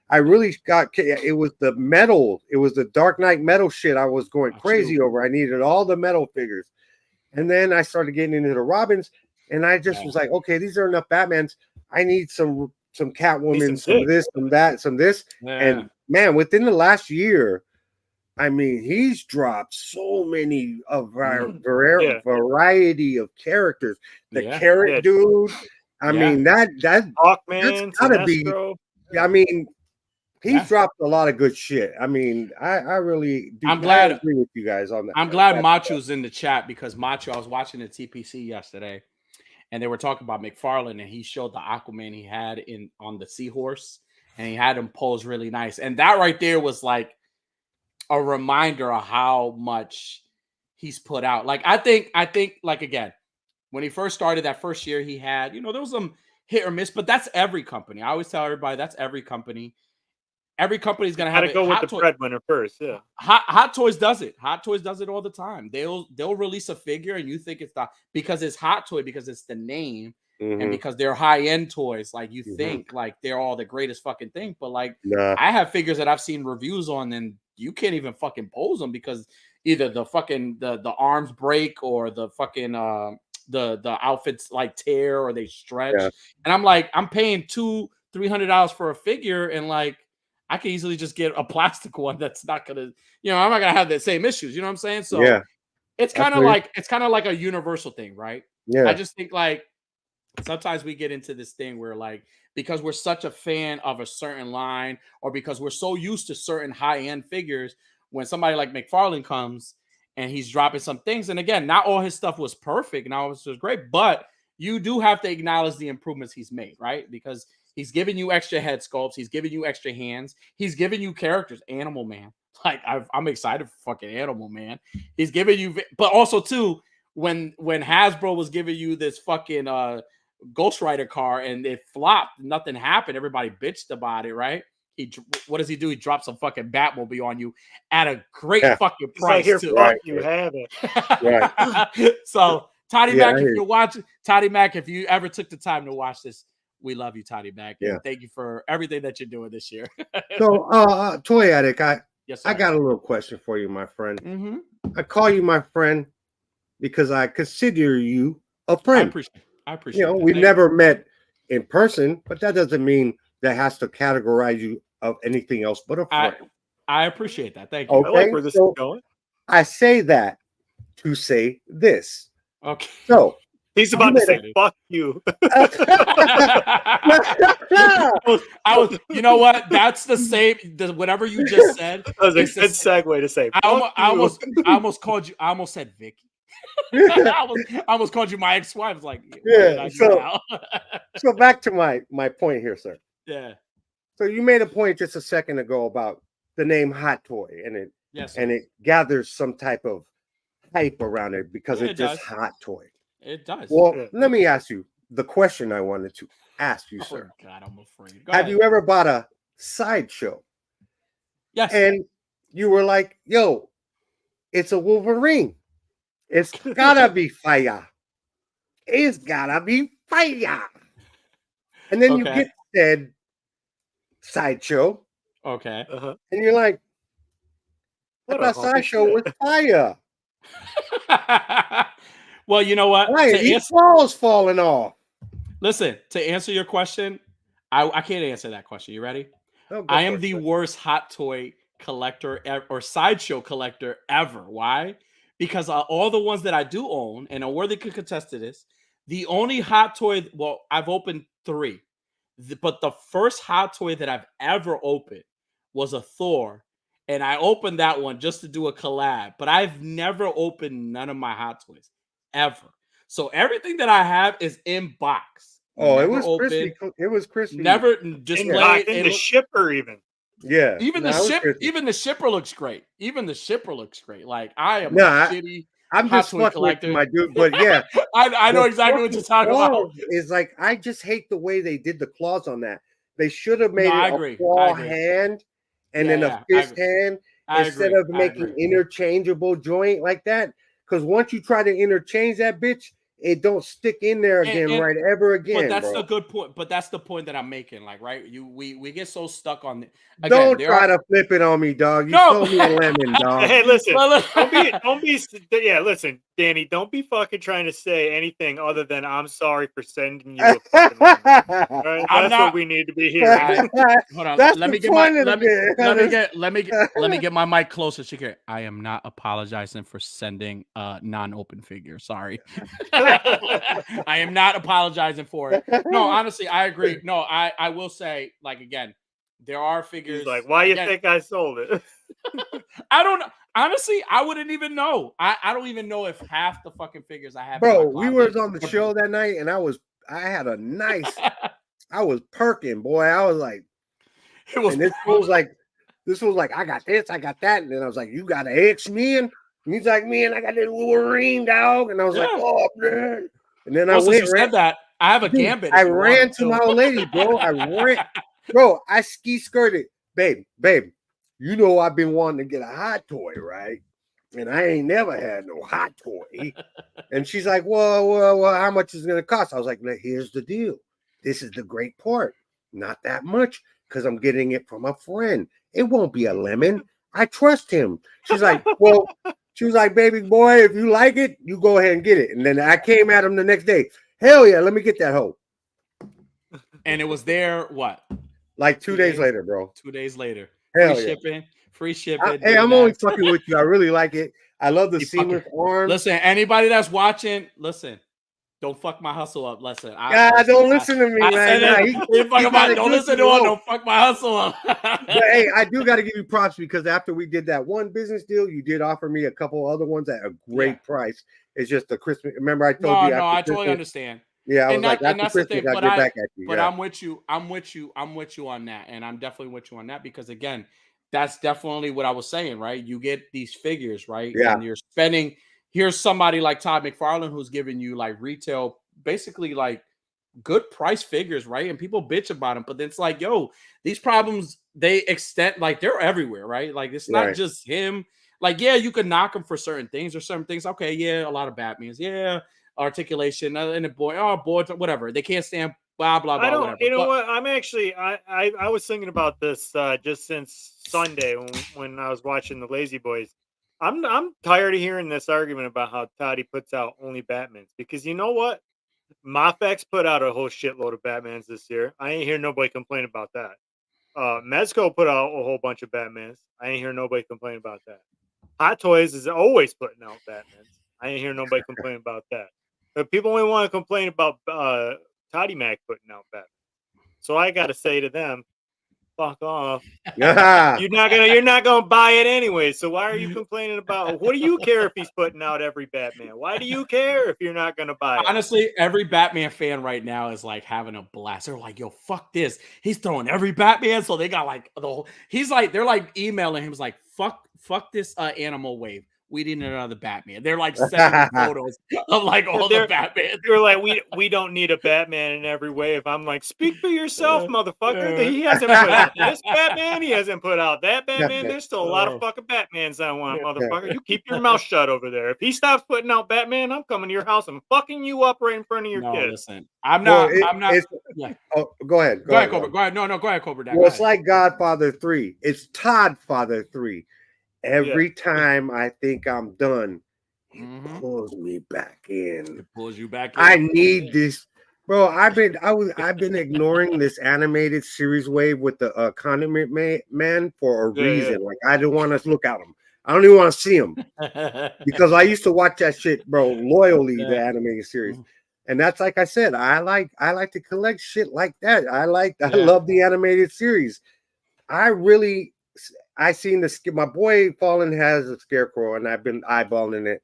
I really got it was the metal, it was the Dark Knight metal shit I was going crazy over. I needed all the metal figures. And then I started getting into the Robins, and I just was like, okay, these are enough Batmans. I need some Catwoman, some dick. this, some that, some this. Yeah. And man, within the last year, I mean, he's dropped so many of our Yeah. variety of characters. The Yeah. carrot Yeah. dude. I Yeah. mean, that's Hawkman, gotta be. Sinestro. I mean, he's Yeah. dropped a lot of good shit. I mean, I really do. I'm glad- I agree with you guys on that. I'm glad Macho's in the chat because Macho, I was watching the TPC yesterday and they were talking about McFarlane and he showed the Aquaman he had on the seahorse and he had him pose really nice. And that right there was like a reminder of how much he's put out. Like I think like again, when he first started that first year he had, there was some hit or miss, but that's every company. I always tell everybody that's every company. Every company's gonna have Gotta go with the breadwinner first. Yeah. Hot Toys does it. Hot Toys does it all the time. They'll release a figure and you think it's because it's Hot Toy, because it's the name, and because they're high-end toys. Like you think like they're all the greatest fucking thing. But like I have figures that I've seen reviews on and you can't even fucking pose them because either the fucking the arms break or the fucking the outfits like tear or they stretch. Yeah. And I'm like, I'm paying $200-$300 for a figure and like I can easily just get a plastic one that's not gonna, I'm not gonna have the same issues. You know what I'm saying? So Yeah. it's kind of like a universal thing, right? Yeah. I just think like sometimes we get into this thing where like because we're such a fan of a certain line or because we're so used to certain high-end figures, when somebody like McFarlane comes and he's dropping some things, and again, not all his stuff was perfect, not all his stuff was great, but you do have to acknowledge the improvements he's made, right? Because he's giving you extra head sculpts. He's giving you extra hands. He's giving you characters. Animal Man. Like, I'm excited for fucking Animal Man. He's giving you, but also, too, when Hasbro was giving you this fucking Ghost Rider car and it flopped, nothing happened. Everybody bitched about it, right? What does he do? He drops a fucking Batmobile on you at a great fucking He's like, price here, too. fuck you, have it. Right. So Toddy Yeah, Mac, I if hear you're watching, Toddy Mac, if you ever took the time to watch this, we love you, Toddy Mac. And Yeah. thank you for everything that you're doing this year. So, Toy Addict, Yes, I sir. got a little question for you, my friend. Mm-hmm. I call you my friend because I consider you a I friend. appreciate You know, that. we've Thank never met in person, but that doesn't mean that has to categorize you of anything else but a friend. I appreciate that. Thank you. Okay, I like where this is going. I say that to say this. Okay. So He's about to say, fuck you. I was, you know what? That's the same. Whatever you just said. That was a good segue to say. I almost called you. I almost said Vicky. I almost called you my ex-wife. I was like, yeah. So back to my point here, sir. Yeah. So you made a point just a second ago about the name Hot Toy, and it gathers some type of hype around it because it's just Hot Toy. It does. Well, let me ask you the question I wanted to ask you, sir. God, I'm afraid. Have you ever bought a sideshow? Yes. And you were like, yo, it's a Wolverine. It's gotta be fire. It's gotta be fire. And then you get said sideshow. Okay. Uh-huh. And you're like, I thought sideshow was fire. Well, you know what? These walls falling off. Listen, to answer your question, I can't answer that question. You ready? I am the worst hot toy collector or sideshow collector ever. Why? Because all the ones that I do own, and Unworthy could contest to this, the only hot toy, well, I've opened 3. But the first hot toy that I've ever opened was a Thor. And I opened that one just to do a collab. But I've never opened none of my hot toys. Ever. So everything that I have is in box. Oh, never it was opened, crispy. It was crispy. Never displayed. In the shipper, even. Yeah. Even the shipper looks great. Like I am a shitty. I'm just fucking with my dude, but yeah, I know exactly what you're talking about. Is like I just hate the way they did the claws on that. They should have made a claw hand and then a fist hand instead of making interchangeable joint like that. Because once you try to interchange that bitch, it don't stick in there again ever again. But that's a good point. But that's the point that I'm making. Like, right? We get so stuck on. Don't try to flip it on me, dog. You sold me a lemon, dog. Hey, listen. don't be. Yeah, listen, Danny. Don't be fucking trying to say anything other than I'm sorry for sending you a fucking lemon. Right? That's what we need to be hearing. Hold on. That's let me get my mic closer. Shakir. I am not apologizing for sending non-open figure. Sorry. I am not apologizing for it. No, honestly, I agree. No, I will say, like, again, there are figures. He's like, why you think I sold it? I don't know. Honestly, I wouldn't even know. I don't even know if half the fucking figures I have. Bro, we were on the show that night, and I had a nice. I was perking, boy. I was like, and this was like, I got this, I got that, and then I was like, you got an X-Men? And he's like, man, I got this Wolverine, dog, and I was like, oh man. And then I said that. I have a Gambit. I ran to my old lady, bro. I ran. Bro, I ski skirted. Babe, you know I've been wanting to get a hot toy, right? And I ain't never had no hot toy. And she's like, well, how much is it going to cost? I was like, here's the deal. This is the great part. Not that much because I'm getting it from a friend. It won't be a lemon. I trust him. She's like, well, she was like, baby boy, if you like it, you go ahead and get it. And then I came at him the next day. Hell yeah, let me get that hoe. And it was there, what? Like 2 days later, bro. 2 days later. Hell Free shipping. Hey, I'm only fucking with you. I really like it. I love the seamless arms. Listen, anybody that's watching, listen. Don't fuck my hustle up. Listen. Don't listen to me, man. Don't listen to him. Don't fuck my hustle up. But hey, I do got to give you props because after we did that one business deal, you did offer me a couple other ones at a great price. It's just the Christmas. Remember, I told you. No, I totally understand. Yeah, I was like, that's the thing. But I'm with you. I'm with you on that, and I'm definitely with you on that because again, that's definitely what I was saying, right? You get these figures, right? Yeah. And you're spending, here's somebody like Todd McFarlane who's giving you like retail, basically like good price figures, right? And people bitch about them, but it's like, yo, these problems they extend, like they're everywhere, right? Like it's not Right. just him. Like, yeah, you can knock him for certain things or certain things. Okay, yeah, a lot of Batmans, yeah, articulation, and the boy, whatever. They can't stand blah blah I blah, don't. whatever. You know But what? I'm actually. I was thinking about this just since Sunday when I was watching the Lazy Boys. I'm tired of hearing this argument about how Toddy puts out only Batmans because you know what? Mafex put out a whole shitload of Batmans this year. I ain't hear nobody complain about that. Mezco put out a whole bunch of Batmans. I ain't hear nobody complain about that. Hot Toys is always putting out Batmans. I ain't hear nobody complain about that. But people only want to complain about Toddy Mac putting out Batman. So I got to say to them, fuck off. Yeah. You're not gonna buy it anyway. So why are you complaining about? What do you care if he's putting out every Batman? Why do you care if you're not gonna buy it? honestly, every Batman fan right now is like having a blast. They're like, yo, fuck this. He's throwing every Batman. So they got like the whole, he's like, they're like emailing him. It's like, fuck this animal wave. We need another Batman. They're like sending me photos of like all the Batman. They're like, we don't need a Batman in every wave. I'm like, speak for yourself, motherfucker. He hasn't put out this Batman. He hasn't put out that Batman. There's still a lot of fucking Batmans I want, motherfucker. You keep your mouth shut over there. If he stops putting out Batman, I'm coming to your house and fucking you up right in front of your kids. Listen, I'm not. Yeah. Oh, go ahead. Go ahead, Cobra. Go ahead. No, go ahead, Cobra Dad. Well, it's like Godfather 3. It's Todd Father 3. Every time I think I'm done, it pulls me back in. It pulls you back in. I need this, bro. I've been ignoring this animated series wave with the Condiment Man for a reason. Like I don't want to look at them. I don't even want to see them because I used to watch that shit, bro, loyally. The animated series, and that's like I said, I like to collect shit like that. I love the animated series. I seen my boy Fallen has a Scarecrow, and I've been eyeballing it,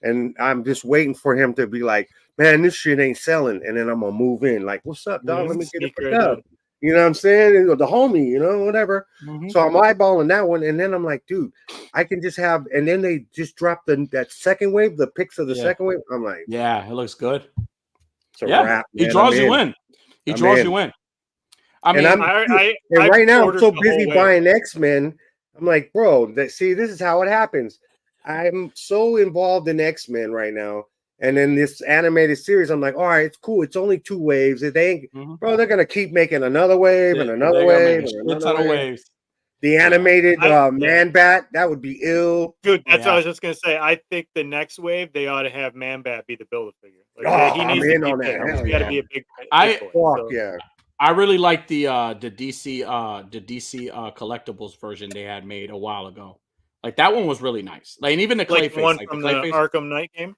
and I'm just waiting for him to be like, man, this shit ain't selling, and then I'm gonna move in. Like, what's up, dog? Let me get it picked up. You know what I'm saying? The homie, whatever. So I'm eyeballing that one, and then I'm like, dude, I can just have. And then they just dropped that second wave, the pics of the second wave. I'm like, yeah, it looks good. It's a wrap. He draws you in. He draws you in. I mean, and right now I'm so busy buying X-Men. I'm like, bro, this is how it happens. I'm so involved in X-Men right now. And then this animated series, I'm like, all right, it's cool. It's only 2 waves. They ain't, bro, they're going to keep making another wave and another wave and another wave. The animated Man-Bat, that would be ill. Dude, that's what I was just going to say. I think the next wave, they ought to have Man-Bat be the Build-A-Figure. Like, he needs to on that. He's got to be a big boy. Yeah. I really like the DC collectibles version they had made a while ago. Like that one was really nice. Like, and even the Clayface, one from the Arkham Knight game.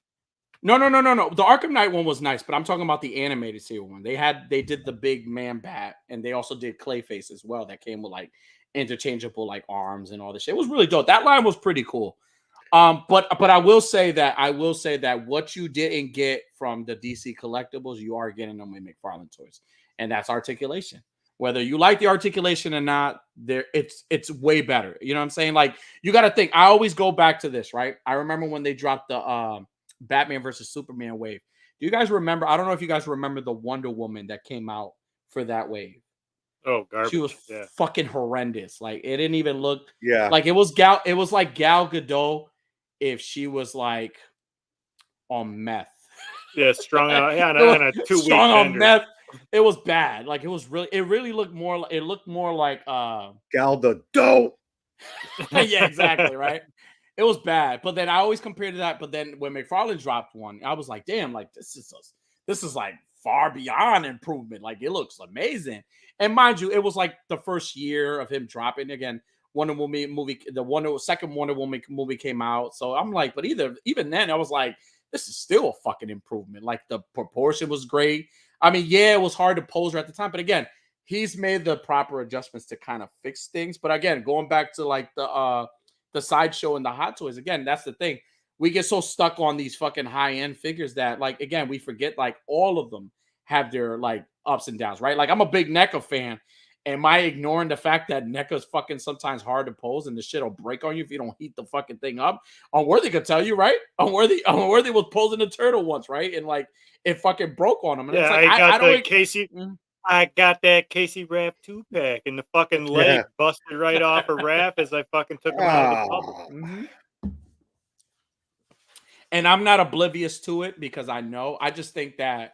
No. The Arkham Knight one was nice, but I'm talking about the animated series one. They did the big Man-Bat, and they also did Clayface as well. That came with like interchangeable like arms and all this shit. It was really dope. That line was pretty cool. But I will say that what you didn't get from the DC collectibles, you are getting them with McFarlane toys, and that's articulation. Whether you like the articulation or not, it's way better. You know what I'm saying? Like, you got to think. I always go back to this, right? I remember when they dropped the Batman versus Superman wave. Do you guys remember? I don't know if you guys remember the Wonder Woman that came out for that wave. Oh, garbage. She was fucking horrendous. Like, it didn't even look like it was like Gal Gadot if she was like on meth. Yeah, strung out. Yeah, on a 2-week strung on meth. It was bad. Like, it really looked more like Gal Gadot. Yeah, exactly, right? It was bad. But then I always compared to that. But then when McFarlane dropped one, I was like, damn, like this is like far beyond improvement. Like, it looks amazing. And mind you, it was like the first year of him dropping again. Wonder Woman movie, second Wonder Woman movie came out. So I'm like, but even then, I was like, this is still a fucking improvement. Like, the proportion was great. I mean, yeah, it was hard to pose her at the time, but again, he's made the proper adjustments to kind of fix things. But again, going back to like the Sideshow and the Hot Toys, again, that's the thing. We get so stuck on these fucking high-end figures that, like, again, we forget like all of them have their like ups and downs, right? Like, I'm a big NECA fan, Am I ignoring the fact that NECA's fucking sometimes hard to pose and the shit will break on you if you don't heat the fucking thing up? Unworthy could tell you, right? Unworthy was posing a turtle once, right? And like it fucking broke on him. And Yeah, it's like I got the don't. Casey. I got that Casey Raff 2-pack, and the fucking leg busted right off of Raff as I fucking took him out of the public. And I'm not oblivious to it because I know. I just think that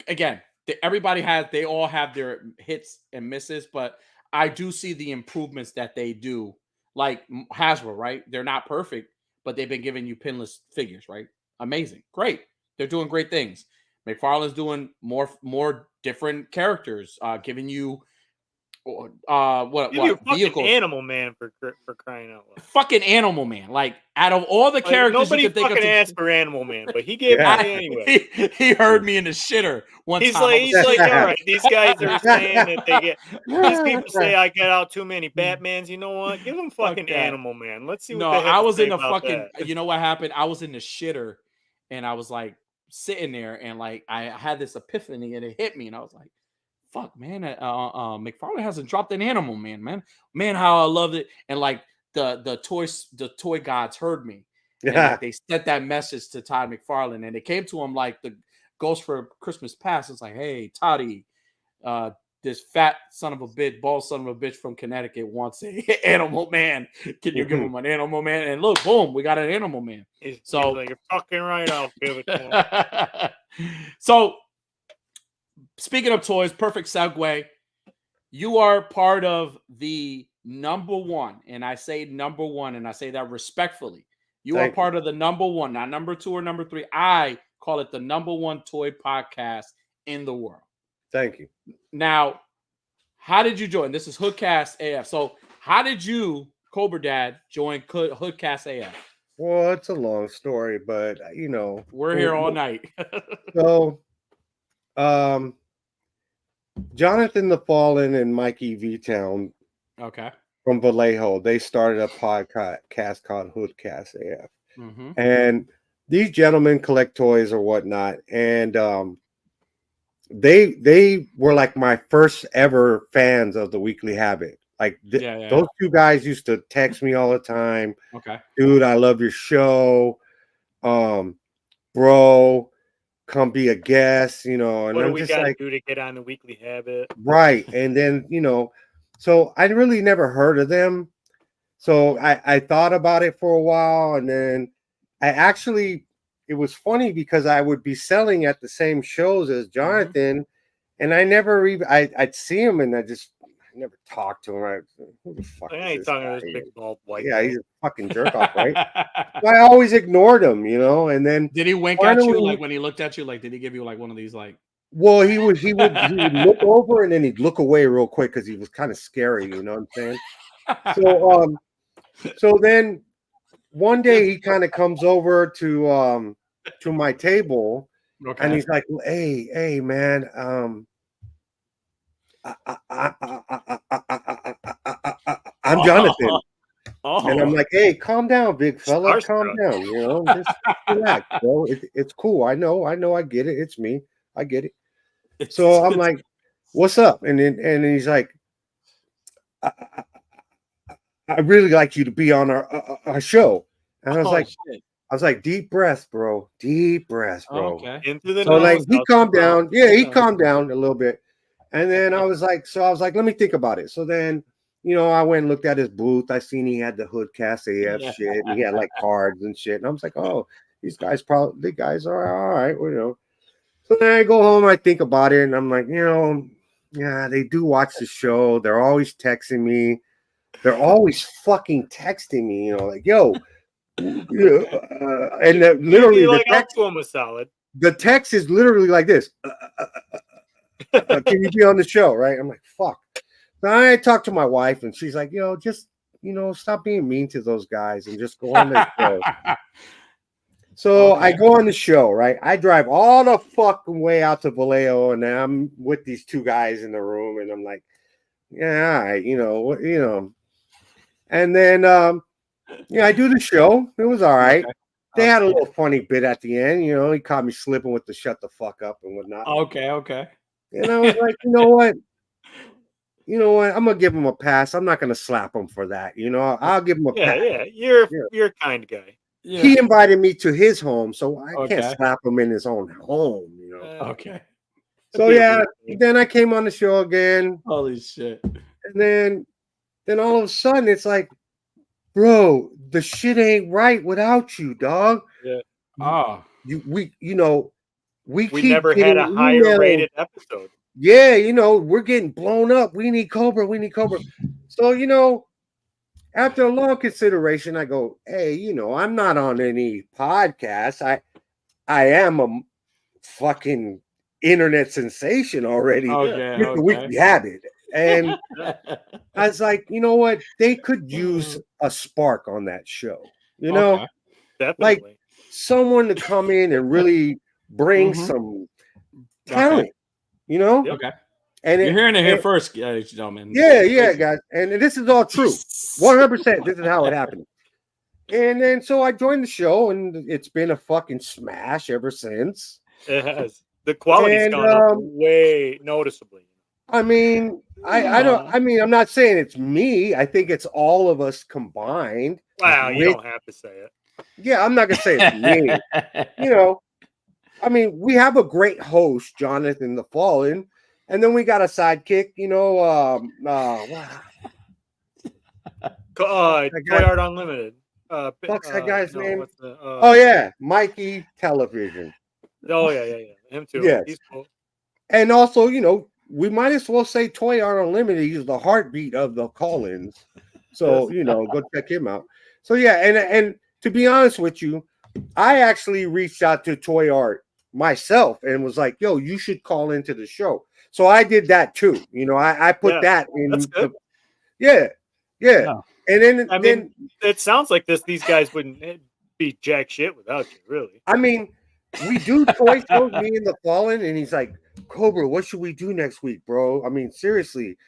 again, they all have their hits and misses, but I do see the improvements that they do. Like Hasbro, right? They're not perfect, but they've been giving you pinless figures, right? Amazing, great. They're doing great things. McFarlane's doing more different characters, giving you what vehicles? Animal Man for crying out loud! Fucking Animal Man! Like out of all the characters, nobody you can fucking asked for Animal Man, but he gave it anyway. He heard me in the shitter one time. He's like, all right, these guys are saying that they get. These people say I get out too many Batmans. You know what? Give them fucking Animal Man. Let's see. No, what they I was in the fucking. You know what happened? I was in the shitter, and I was like sitting there, and like I had this epiphany, and it hit me, and I was like, fuck, man, McFarlane hasn't dropped an Animal Man, man, how I loved it. And like the toy gods heard me. And like, they sent that message to Todd McFarlane, and it came to him like the Ghost for Christmas Past. It's like, hey, Toddy, this fat son of a bitch, bald son of a bitch from Connecticut wants an Animal Man. Can you give him an Animal Man? And look, boom, we got an Animal Man. He's like, you're fucking right, I'll give it to him. So speaking of toys, perfect segue. You are part of the number one, and I say number one, and I say that respectfully. You are part of the number one, not number two or number three. I call it the number one toy podcast in the world. Thank you. Now, how did you join? This is Hoodcast AF. So, how did you, Cobra Dad, join Hoodcast AF? Well, it's a long story, but you know, we're here all night. So, Jonathan the Fallen and Mikey V-Town, okay, from Vallejo, they started a podcast called Hoodcast AF, and these gentlemen collect toys or whatnot, and they were like my first ever fans of the Weekly Habit. Like those two guys used to text me all the time. Okay, dude, I love your show, bro. Come be a guest, you know. And what I'm do we just gotta like, do to get on the Weekly Habit? Right. And then, you know, so I really never heard of them. So I thought about it for a while, and then it was funny because I would be selling at the same shows as Jonathan, and I never even I'd see him, and I never talked to him. Who the fuck is this guy? This big bald white guy. He's a fucking jerk off, right? So I always ignored him, you know. And then did he wink at you like when he looked at you? Like, did he give you like one of these like? Well, he would look over and then he'd look away real quick because he was kind of scary, you know what I'm saying? So then one day he kind of comes over to my table, and he's like, "Hey, man, I'm Jonathan." And I'm like, "Hey, calm down, big fella, calm down. You know, just relax, bro. It's cool. I know. I get it. It's me. I get it." So I'm like, "What's up?" And he's like, "I really like you to be on our show." And I was like, "Deep breath, bro. Deep breath, bro." Okay. Into the so like he calmed down. Yeah, he calmed down a little bit. And then I was like, let me think about it. So then, you know, I went and looked at his booth. I seen he had the Hoodcast AF shit, and he had like cards and shit. And I was like, oh, the guys are all right, you know. So then I go home, I think about it, and I'm like, you know, yeah, they do watch the show. They're always texting me. They're always fucking texting me, you know, like, yo, and literally like, the text is literally like this. Can you be on the show? Right? I'm like, fuck. So I talked to my wife, and she's like, just, stop being mean to those guys and just go on the show. So I go on the show, right? I drive all the fucking way out to Vallejo, and I'm with these two guys in the room, and I'm like, yeah, all right, And then, I do the show. It was all right. Okay. They had a little funny bit at the end, he caught me slipping with the shut the fuck up and whatnot. Okay. And I was like, you know what? you know what? I'm gonna give him a pass. I'm not gonna slap him for that. You know, I'll give him a pass. Yeah. You're a kind guy. Yeah. He invited me to his home, so I can't Okay. slap him in his own home. You know. Okay. So yeah, then I came on the show again, Holy shit. and then all of a sudden it's like, bro, the shit ain't right without you, dog. Yeah. Oh. We We keep never had a getting higher emails. rated episode. Yeah, you know, we're getting blown up. We need Cobra. We need Cobra. So, you know, after a long consideration, I go, hey, you know, I'm not on any podcast. I am a fucking internet sensation already Okay. with the Weekly Habit. And I was like, you know what? They could use a spark on that show. You know, Okay. Definitely. like someone to come in and really bring some talent. You know? Yep. Okay. And You're hearing it here first, gentlemen. Yeah, guys. And this is all true. 100%. This is how it happened. And then so I joined the show, and it's been a fucking smash ever since. It has. The quality's gone up way noticeably. I mean, I'm not saying it's me. I think it's all of us combined. Wow, you don't have to say it. Yeah, I'm not gonna say it's me. You know, I mean, we have a great host, Jonathan the Fallen, and then we got a sidekick, you know, Toy Art Unlimited. What's that guy's name? Oh yeah, Mikey Television. Oh yeah. Him too. Yes. He's cool. And also, you know, we might as well say Toy Art Unlimited. He's the heartbeat of the call-ins. So, you know, go check him out. So yeah, and to be honest with you, I actually reached out to Toy Art myself and was like, yo, you should call into the show. So I did that too. You know, I put that in. That's good. Yeah. And then I mean, it sounds like these guys wouldn't be jack shit without you, really. I mean, we do toy shows, me and the Fallen, and he's like, Cobra, what should we do next week, bro? I mean, seriously.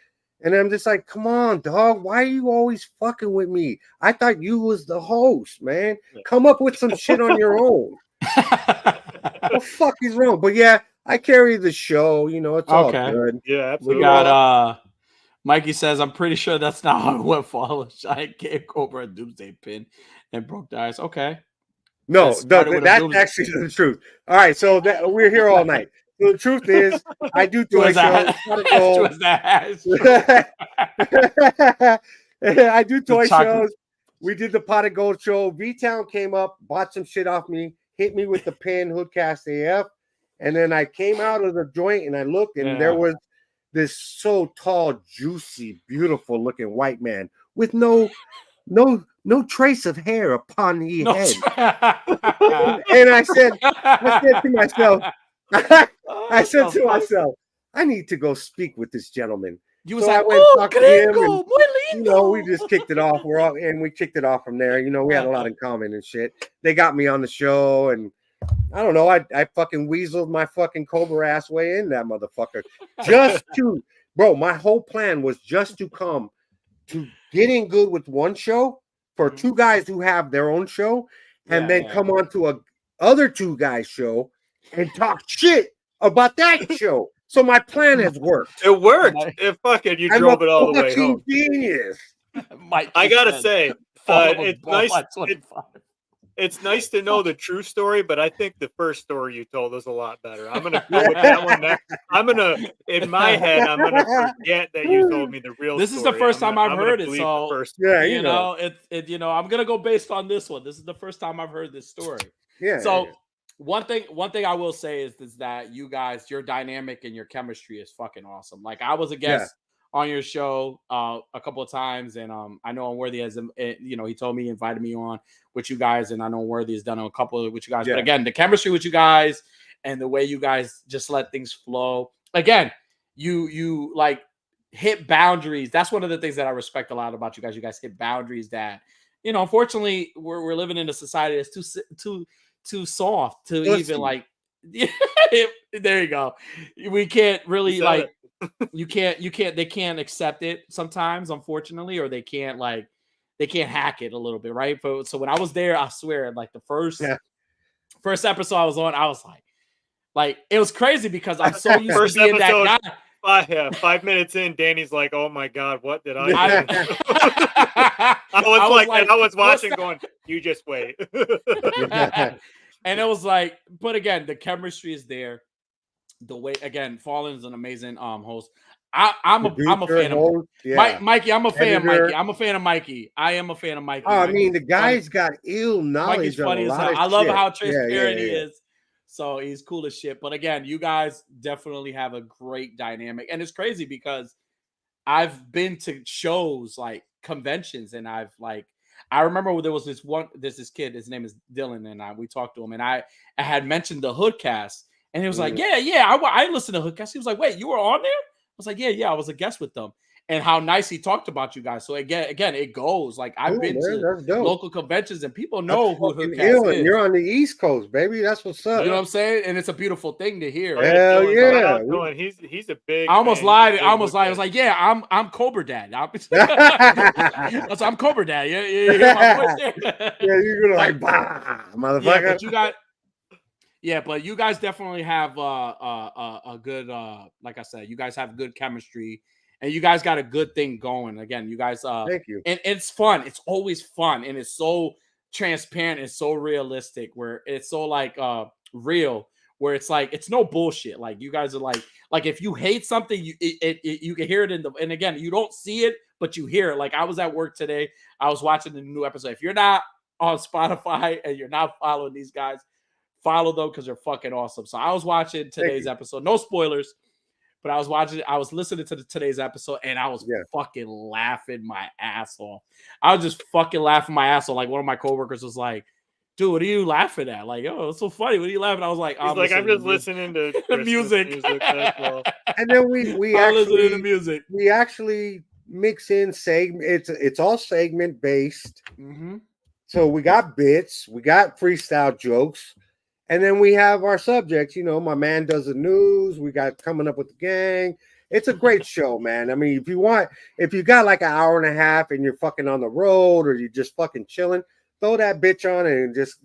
And I'm just like, come on, dog. Why are you always fucking with me? I thought you was the host, man. Come up with some shit on your own. What the fuck is wrong? But yeah, I carry the show. You know, it's all good. Yeah, absolutely. We got Mikey says, I'm pretty sure that's not how it went for all of Giant gave Cobra a doomsday pin and broke the ice. Okay. No, that's actually the truth. All right, so we're here all night. So the truth is, I do toy shows. I do toy shows. We did the Pot of Gold show. V-Town came up, bought some shit off me, hit me with the pin, Hoodcast AF, and then I came out of the joint and I looked, and there was this so tall, juicy, beautiful looking white man with no trace of hair upon the head. And I said to myself, I need to go speak with this gentleman. So I went and talked to him, and, you know, we just kicked it off. We kicked it off from there. You know, we had a lot in common and shit. They got me on the show, and I don't know. I fucking weaseled my fucking Cobra ass way in that motherfucker. Bro, my whole plan was just to come to getting good with one show for two guys who have their own show, and then come on to a other two guys show and talk shit about that show. So my plan has worked. It worked. You drove it all the way home. Genius. I gotta say, it's nice to know the true story, but I think the first story you told is a lot better. I'm gonna go with that one next. In my head, I'm gonna forget that you told me the real story. This is the first time I've heard it, so you know, I'm gonna go based on this one. This is the first time I've heard this story. Yeah. So one thing I will say is that you guys, your dynamic and your chemistry is fucking awesome. Like, I was a guest on your show a couple of times, and I know Unworthy has, you know, he told me, he invited me on with you guys, and I know Unworthy has done a couple with you guys. But again, the chemistry with you guys and the way you guys just let things flow. Again, you like hit boundaries. That's one of the things that I respect a lot about you guys. You guys hit boundaries that, you know, unfortunately we're living in a society that's too soft to even like. There you go. We can't really like. You can't. They can't accept it sometimes, unfortunately, or they can't hack it a little bit, right? So when I was there, I swear, like the first episode I was on, I was like it was crazy because I'm so used to being that guy. 5 minutes in, Danny's like, "Oh my god, what did I do?" I was "What's watching, that?" going, "You just wait." And it was like, but again, the chemistry is there. The way, again, Fallen is an amazing host. I'm a Producer, fan of host, yeah, Mikey. I'm a fan of Mikey. editor. I'm a fan of Mikey. I am a fan of Mikey. Oh, I mean, the Mikey's funny. guy's got ill Mikey's knowledge on a funny as lot hell. of I love shit. how Yeah, transparent he is. So he's cool as shit. But again, you guys definitely have a great dynamic. And it's crazy because I've been to shows like conventions, and I remember there was this kid, his name is Dylan, and we talked to him, and I had mentioned the Hoodcast, and he was like, yeah, I listened to Hoodcast. He was like, wait, you were on there? I was like, yeah, I was a guest with them. And how nice he talked about you guys. So again, it goes. Like, I've Cool, been man. to That's dope. local conventions, and people That's know who fucking Hoodcast ill, and is. you're on the East Coast, baby. That's what's up. You know what I'm saying? And it's a beautiful thing to hear. Oh, yeah, Hell Dylan, yeah. shout out Dylan. He's a big. I almost fan. lied. He's a I big almost lied. I was Hoodcast. like, yeah, I'm Cobra Dad. I'm Cobra Dad. Yeah, you hear my voice there? Yeah, you're gonna like, bah, motherfucker. Yeah, but you got. Yeah, but you guys definitely have a good, like I said, you guys have good chemistry, and you guys got a good thing going. Again, you guys, Thank you. and it's fun. It's always fun, and it's so transparent. It's so realistic, where it's so like real, where it's like it's no bullshit. Like you guys are like if you hate something, you can hear it in the. And again, you don't see it, but you hear it. Like I was at work today, I was watching the new episode. If you're not on Spotify and you're not following these guys, follow them because they're fucking awesome. So I was watching today's episode. No spoilers, but I was listening to today's episode, and I was fucking laughing my ass off. I was just fucking laughing my ass off. Like one of my coworkers was like, "Dude, what are you laughing at?" Like, "Oh, it's so funny. What are you laughing?" I was like, "I'm just listening to music." And then we listening to music. We actually mix in segment. It's all segment based. Mm-hmm. So we got bits, we got freestyle jokes, and then we have our subjects. You know, my man does the news. We got coming up with the gang. It's a great show, man. I mean, if you got like an hour and a half and you're fucking on the road or you're just fucking chilling, throw that bitch on and just,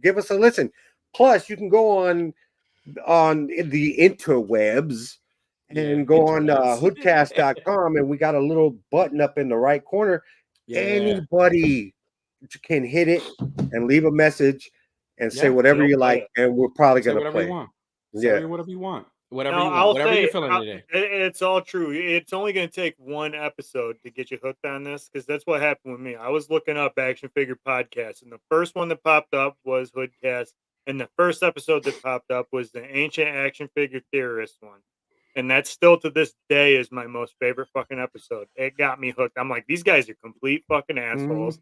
give us a listen. Plus, you can go on the interwebs and go on hoodcast.com, and we got a little button up in the right corner. Yeah. Anybody can hit it and leave a message and say whatever you like, and we're probably gonna play. Say whatever you want. Whatever you're feeling today. It's all true. It's only going to take one episode to get you hooked on this, because that's what happened with me. I was looking up action figure podcasts, and the first one that popped up was Hoodcast, and the first episode that popped up was the Ancient Action Figure Theorist one. And that still to this day is my most favorite fucking episode. It got me hooked. I'm like, these guys are complete fucking assholes.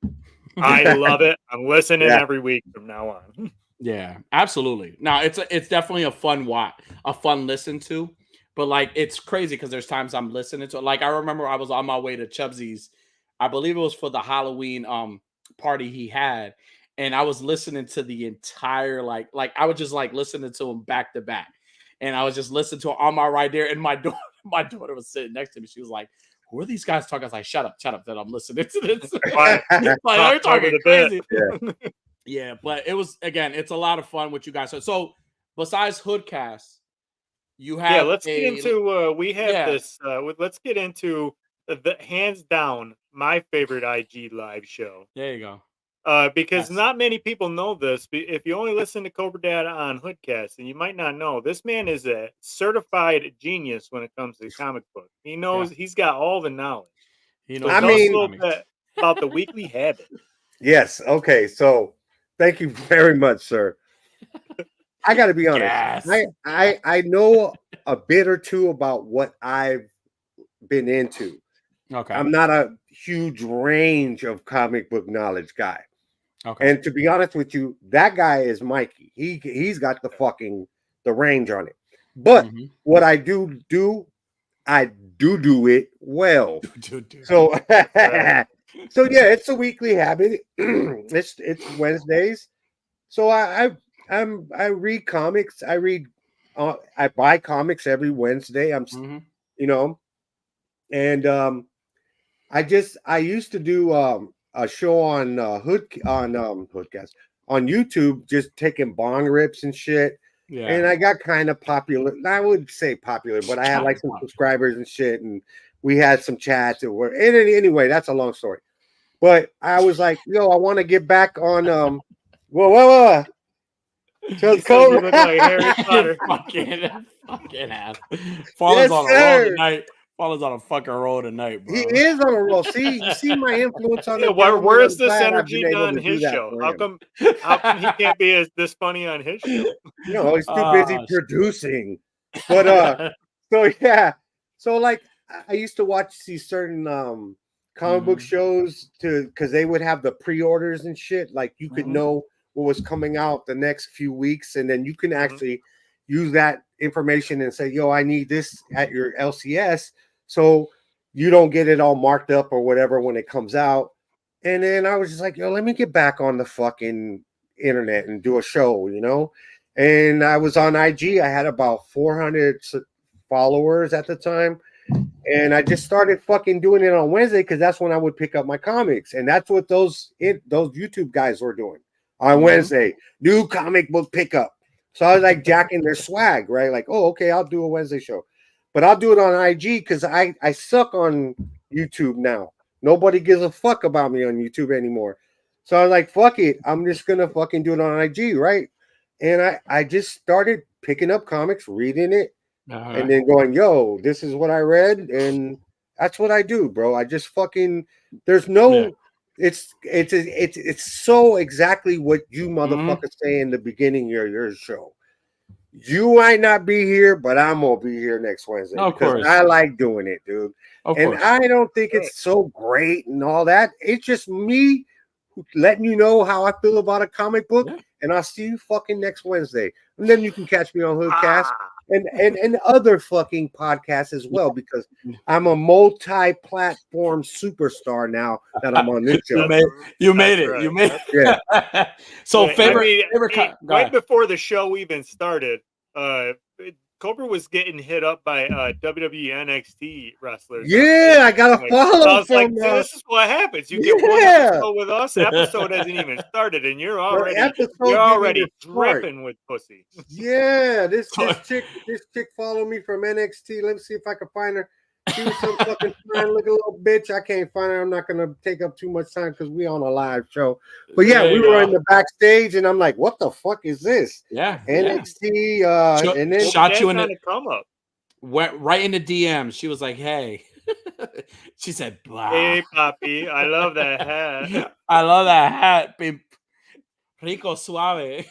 I love it. I'm listening every week from now on. Yeah, absolutely. Now it's definitely a fun listen to, but like it's crazy because there's times I'm listening to it. Like I remember I was on my way to Chubbsy's, I believe it was for the Halloween party he had, and I was listening to the entire like I was just like listening to him back to back, and I was just listening to it on my ride there, and my daughter was sitting next to me. She was like, "Who are these guys talking?" I was like, "Shut up, that I'm listening to this." Like they're talking crazy. Yeah, but it was, again, it's a lot of fun with you guys. So besides Hoodcast, you have let's get into let's get into the hands down my favorite IG live show. There you go. Because not many people know this. If you only listen to Cobra Dad on Hoodcast, and you might not know, this man is a certified genius when it comes to comic book. He knows he's got all the knowledge. He knows. I mean, a little bit about the Weekly Habit. Yes. Okay. So thank you very much, sir. I got to be honest. Yes. I know a bit or two about what I've been into. Okay. I'm not a huge range of comic book knowledge guy. Okay. And to be honest with you, that guy is Mikey. He's got the range on it. But what I do it well. So so yeah, it's a weekly habit. It's Wednesdays. So I read comics. I buy comics every Wednesday. And I used to do a show on Hoodcast on YouTube, just taking bong rips and shit. And I got kind of popular. I would say popular, but I had like some subscribers and shit, and we had some chats at work. And anyway, that's a long story. But I was like, yo, I want to get back on whoa. Just you look like Harry Potter. fucking ass. Fallen's on a roll tonight. Fallen's on a fucking roll tonight, bro. He is on a roll. See, you see my influence on the where is this energy on his show? How come he can't be this funny on his show? No, he's too busy producing. But so yeah. So like I used to watch these certain comic book shows because they would have the pre-orders and shit. Like you could know what was coming out the next few weeks, and then you can actually use that information and say, yo, I need this at your LCS, so you don't get it all marked up or whatever when it comes out. And then I was just like, yo, let me get back on the fucking internet and do a show, you know. And I was on IG. I had about 400 followers at the time. And I just started fucking doing it on Wednesday because that's when I would pick up my comics. And that's what those YouTube guys were doing on Wednesday. New comic book pickup. So I was like jacking their swag, right? Like, oh, okay, I'll do a Wednesday show. But I'll do it on IG because I suck on YouTube now. Nobody gives a fuck about me on YouTube anymore. So I was like, fuck it. I'm just going to fucking do it on IG, right? And I just started picking up comics, reading it, and then going, yo, this is what I read. And that's what I do, bro. I just fucking, there's no, it's so exactly what you motherfuckers say in the beginning of your show. You might not be here, but I'm going to be here next Wednesday. Of course. I like doing it, dude. And I don't think it's so great and all that. It's just me letting you know how I feel about a comic book. Yeah. And I'll see you fucking next Wednesday. And then you can catch me on Hoodcast and other fucking podcasts as well, because I'm a multi-platform superstar now that I'm on this show. You made it. You made it. Yeah. So right before the show even started, Cobra was getting hit up by WWE NXT wrestlers. Yeah, I got a follow. I was like, this is what happens. You get one episode with us. Episode hasn't even started, and you're already dripping with pussy. Yeah, this chick followed me from NXT. Let me see if I can find her. She was some fucking fine looking little bitch. I can't find her. I'm not gonna take up too much time because we on a live show. But yeah, we were in the backstage, and I'm like, "What the fuck is this?" Yeah, NXT. And then shot you in the come up. Went right in the DM. She was like, "Hey," she said, "Blah. Hey, papi, I love that hat. I love that hat, rico suave."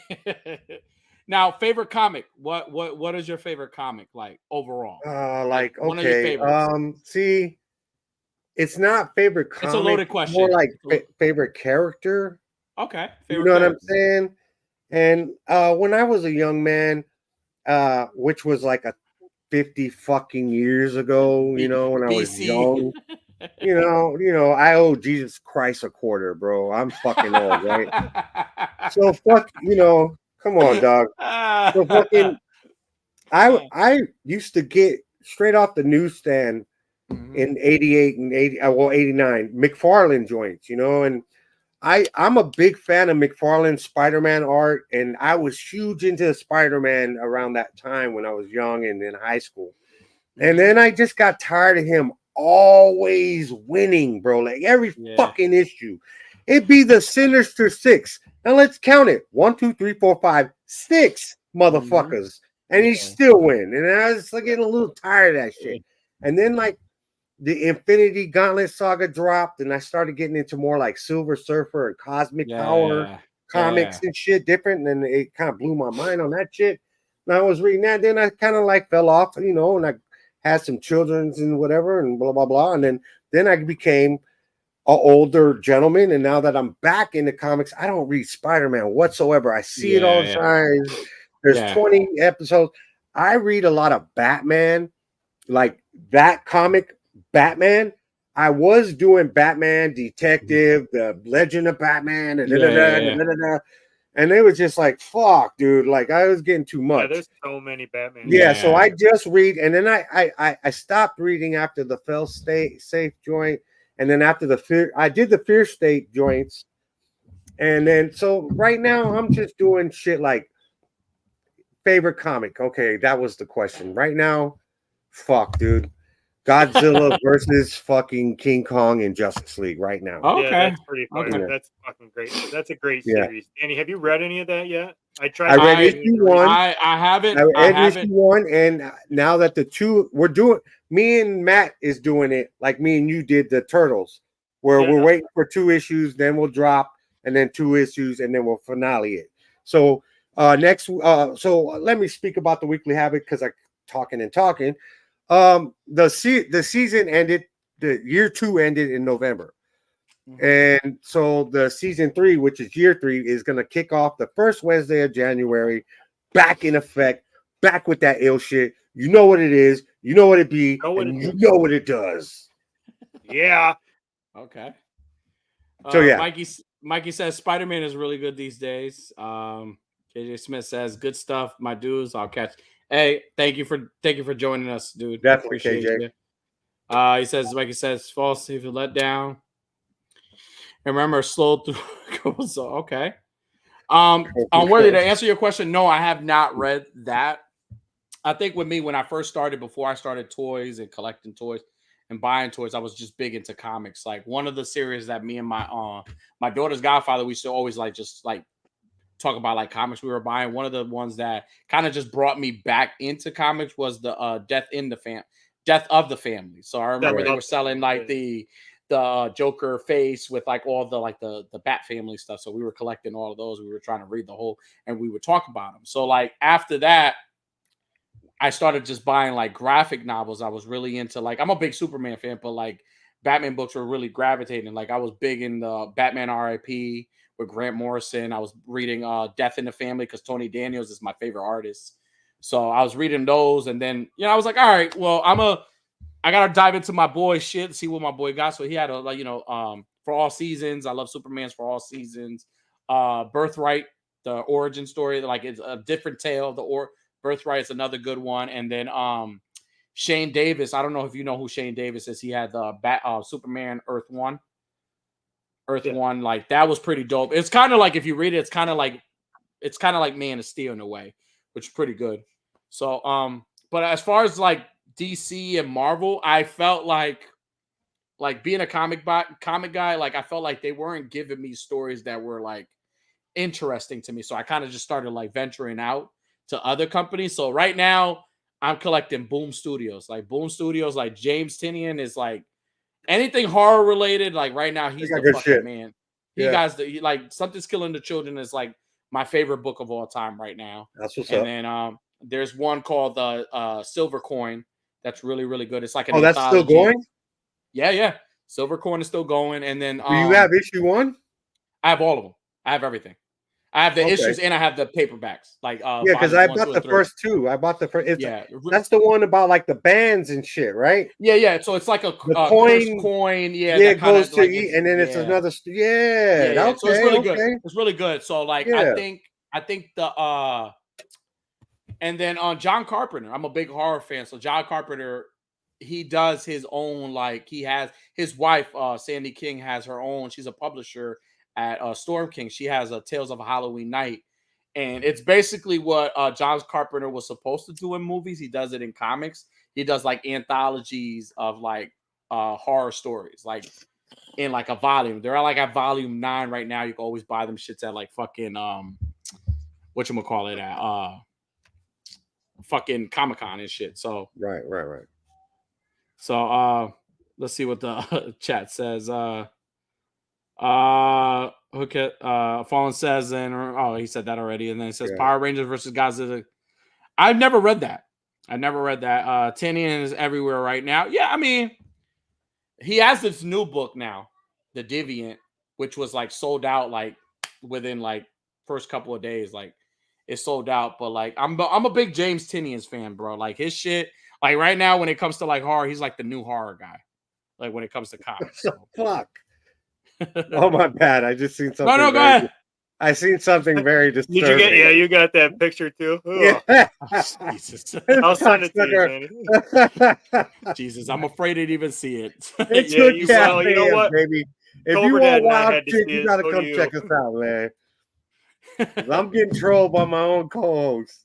Now, favorite comic. What is your favorite comic like overall? One of your favorites. See, it's not favorite comic. It's a loaded question. More like favorite character. Okay. You know what I'm saying? And when I was a young man, which was like 50 fucking years ago, you know, when I was young, you know, I owe Jesus Christ a quarter, bro. I'm fucking old, right? So fuck, you know. Come on, dog. So fucking, I used to get straight off the newsstand in 88 and 89 McFarlane joints, you know, and I'm a big fan of McFarlane Spider-Man art, and I was huge into Spider-Man around that time when I was young and in high school. And then I just got tired of him always winning, bro. Like every fucking issue. It'd be the Sinister Six. Now let's count it. 1, 2, 3, 4, 5, 6 motherfuckers. And he still win. And I was like getting a little tired of that shit. And then like the Infinity Gauntlet saga dropped, and I started getting into more like Silver Surfer and Cosmic Power comics and shit different. And then it kind of blew my mind on that shit. And I was reading that. Then I kind of like fell off, you know, and I had some children's and whatever and blah, blah, blah. And then I became an older gentleman, and now that I'm back in the comics, I don't read Spider-Man whatsoever. I see it all the time. There's 20 episodes. I read a lot of Batman, like that comic Batman. I was doing Batman Detective, the Legend of Batman, and and it was just like, fuck, dude. Like I was getting too much. Yeah, there's so many Batman. Yeah, so I just read, and then I stopped reading after the Fell State Safe joint. And then after I did the Fear State joints. And then, so right now I'm just doing shit like favorite comic. Okay, that was the question. Right now, fuck, dude. Godzilla versus fucking King Kong in Justice League right now. Oh, Yeah, okay. that's pretty fire. Okay. That's fucking great. That's a great Yeah. series. Danny, have you read any of that yet? I tried. I read I- issue one. I haven't. I I read issue haven't. one, and now that the two we're doing, me and Matt is doing it like me and you did the Turtles, where Yeah. we're waiting for 2 issues, then we'll drop, and then 2 issues, and then we'll finale it. So next, so let me speak about the Weekly Habit because I'm talking and talking. The season ended, the year 2 ended in November. And so the season 3, which is year 3, is going to kick off the first Wednesday of January, back in effect, back with that ill shit. You know what it is, you know what it be, and you know what it does. Yeah. Okay. So yeah, Mikey says Spider-Man is really good these days. KJ Smith says good stuff, my dudes. I'll catch. Hey, thank you for joining us, dude. definitely, Appreciate KJ. you. He says Mikey says false if you let down. Remember, slow through. So okay. Unworthy, to answer your question, no, I have not read that. I think with me, when I first started, before I started toys and collecting toys and buying toys, I was just big into comics. Like one of the series that me and my daughter's godfather, we used to always just talk about like comics we were buying. One of the ones that kind of just brought me back into comics was the Death of the Family. So I remember they were selling like the Joker face with like all the Bat Family stuff. So we were collecting all of those. We were trying to read the whole, and we would talk about them. So like after that, I started just buying like graphic novels. I was really into I'm a big Superman fan, but like Batman books were really gravitating. Like I was big in the Batman R.I.P. with Grant Morrison. I was reading Death in the Family because Tony Daniels is my favorite artist. So I was reading those, and then I was like, all right, well, I gotta dive into my boy shit, see what my boy got. So he had For All Seasons. I love Superman's For All Seasons. Birthright, the origin story, like it's a different tale. Birthright is another good one. And then Shane Davis. I don't know if you know who Shane Davis is. He had the Superman Earth One. One, like that was pretty dope. It's kind of like, if you read it, it's kind of like Man of Steel in a way, which is pretty good. So but as far as like DC and Marvel, I felt like being a comic guy, like I felt like they weren't giving me stories that were like interesting to me. So I kind of just started like venturing out to other companies. So right now I'm collecting Boom Studios. Like James Tinian is like anything horror related. Like right now he's the fucking shit, man. Like Something's Killing the Children is like my favorite book of all time right now. That's what's up. And then there's one called the Silver Coin that's really, really good. It's like an that's still going? Yeah. Silver Coin is still going. And then Do you have issue 1? I have all of them. I have everything. I have the issues and I have the paperbacks. Like because I bought the first 2. I bought the first. That's the one about like the bands and shit, right? Yeah. So it's like a coin. Yeah, it goes to eat, and then it's another. Okay, so it's really good. It's really good. So like I think the and then on John Carpenter, I'm a big horror fan. So John Carpenter, he does his own, like he has his wife, Sandy King, has her own. She's a publisher at Storm King. She has a Tales of a Halloween Night. And it's basically what John Carpenter was supposed to do in movies. He does it in comics. He does like anthologies of like horror stories, like in like a volume. They're like at volume 9 right now. You can always buy them shits at like fucking whatchamacallit at fucking Comic-Con and shit. So right. So let's see what the chat says. Fallen says, and he said that already, and then it says Power Rangers versus Godzilla. I've never read that. Tinian is everywhere right now. Yeah, I mean, he has this new book now, The Deviant, which was like sold out like within like first couple of days. Like it's sold out. But like I'm a big James Tinian's fan, bro. Like his shit. Like right now, when it comes to like horror, he's like the new horror guy. Like when it comes to comics. So. Fuck. Oh my bad. I just seen something. No, go ahead. I seen something very disturbing. Did you get? Yeah, you got that picture too. Yeah. Jesus. I'll send it to you. Jesus, I'm afraid to even see it. You know what, baby? If Cobra you Dad want wild shit, you gotta come check us out, man. I'm getting trolled by my own co-host.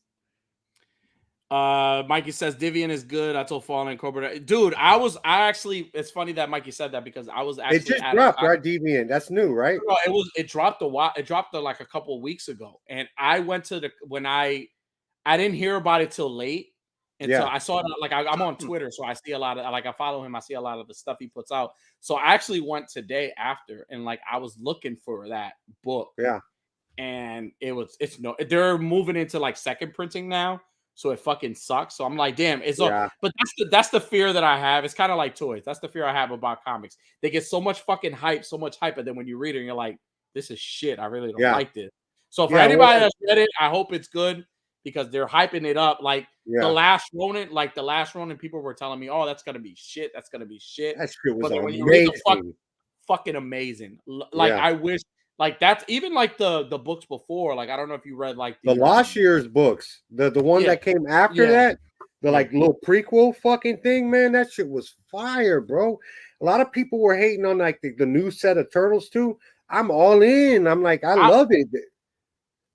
Mikey says Divian is good. I told Fallen and Cobra Dad. Dude, it's funny that Mikey said that because I was It actually just dropped, right? Deviant. That's new, right? no, it dropped like a couple of weeks ago. And I went to I didn't hear about it till late until Yeah. I saw it. Like I'm on Twitter, so I see a lot of I follow him. I see a lot of the stuff he puts out. So I actually went today after, and like I was looking for that book, Yeah. and they're moving into like second printing now, so it fucking sucks. So I'm like, damn, Yeah. but that's the fear that I have. It's kind of like toys. That's the fear I have about comics. They get so much fucking hype, and then when you read it, and you're like, this is shit. I really don't Yeah. like this. So for Yeah. anybody that's read it, I hope it's good because they're hyping it up. Like the Yeah. last Ronin, people were telling me, oh, that's gonna be shit. That's gonna be shit. That shit was But then when you read amazing. fucking amazing. Like Yeah. I wish, like that's even like the books before. Like I don't know if you read like The last year's books, the one Yeah. that came after Yeah. that, the like little prequel fucking thing, man, that shit was fire, bro. A lot of people were hating on like the new set of Turtles too. I'm all in. I'm like, I love it.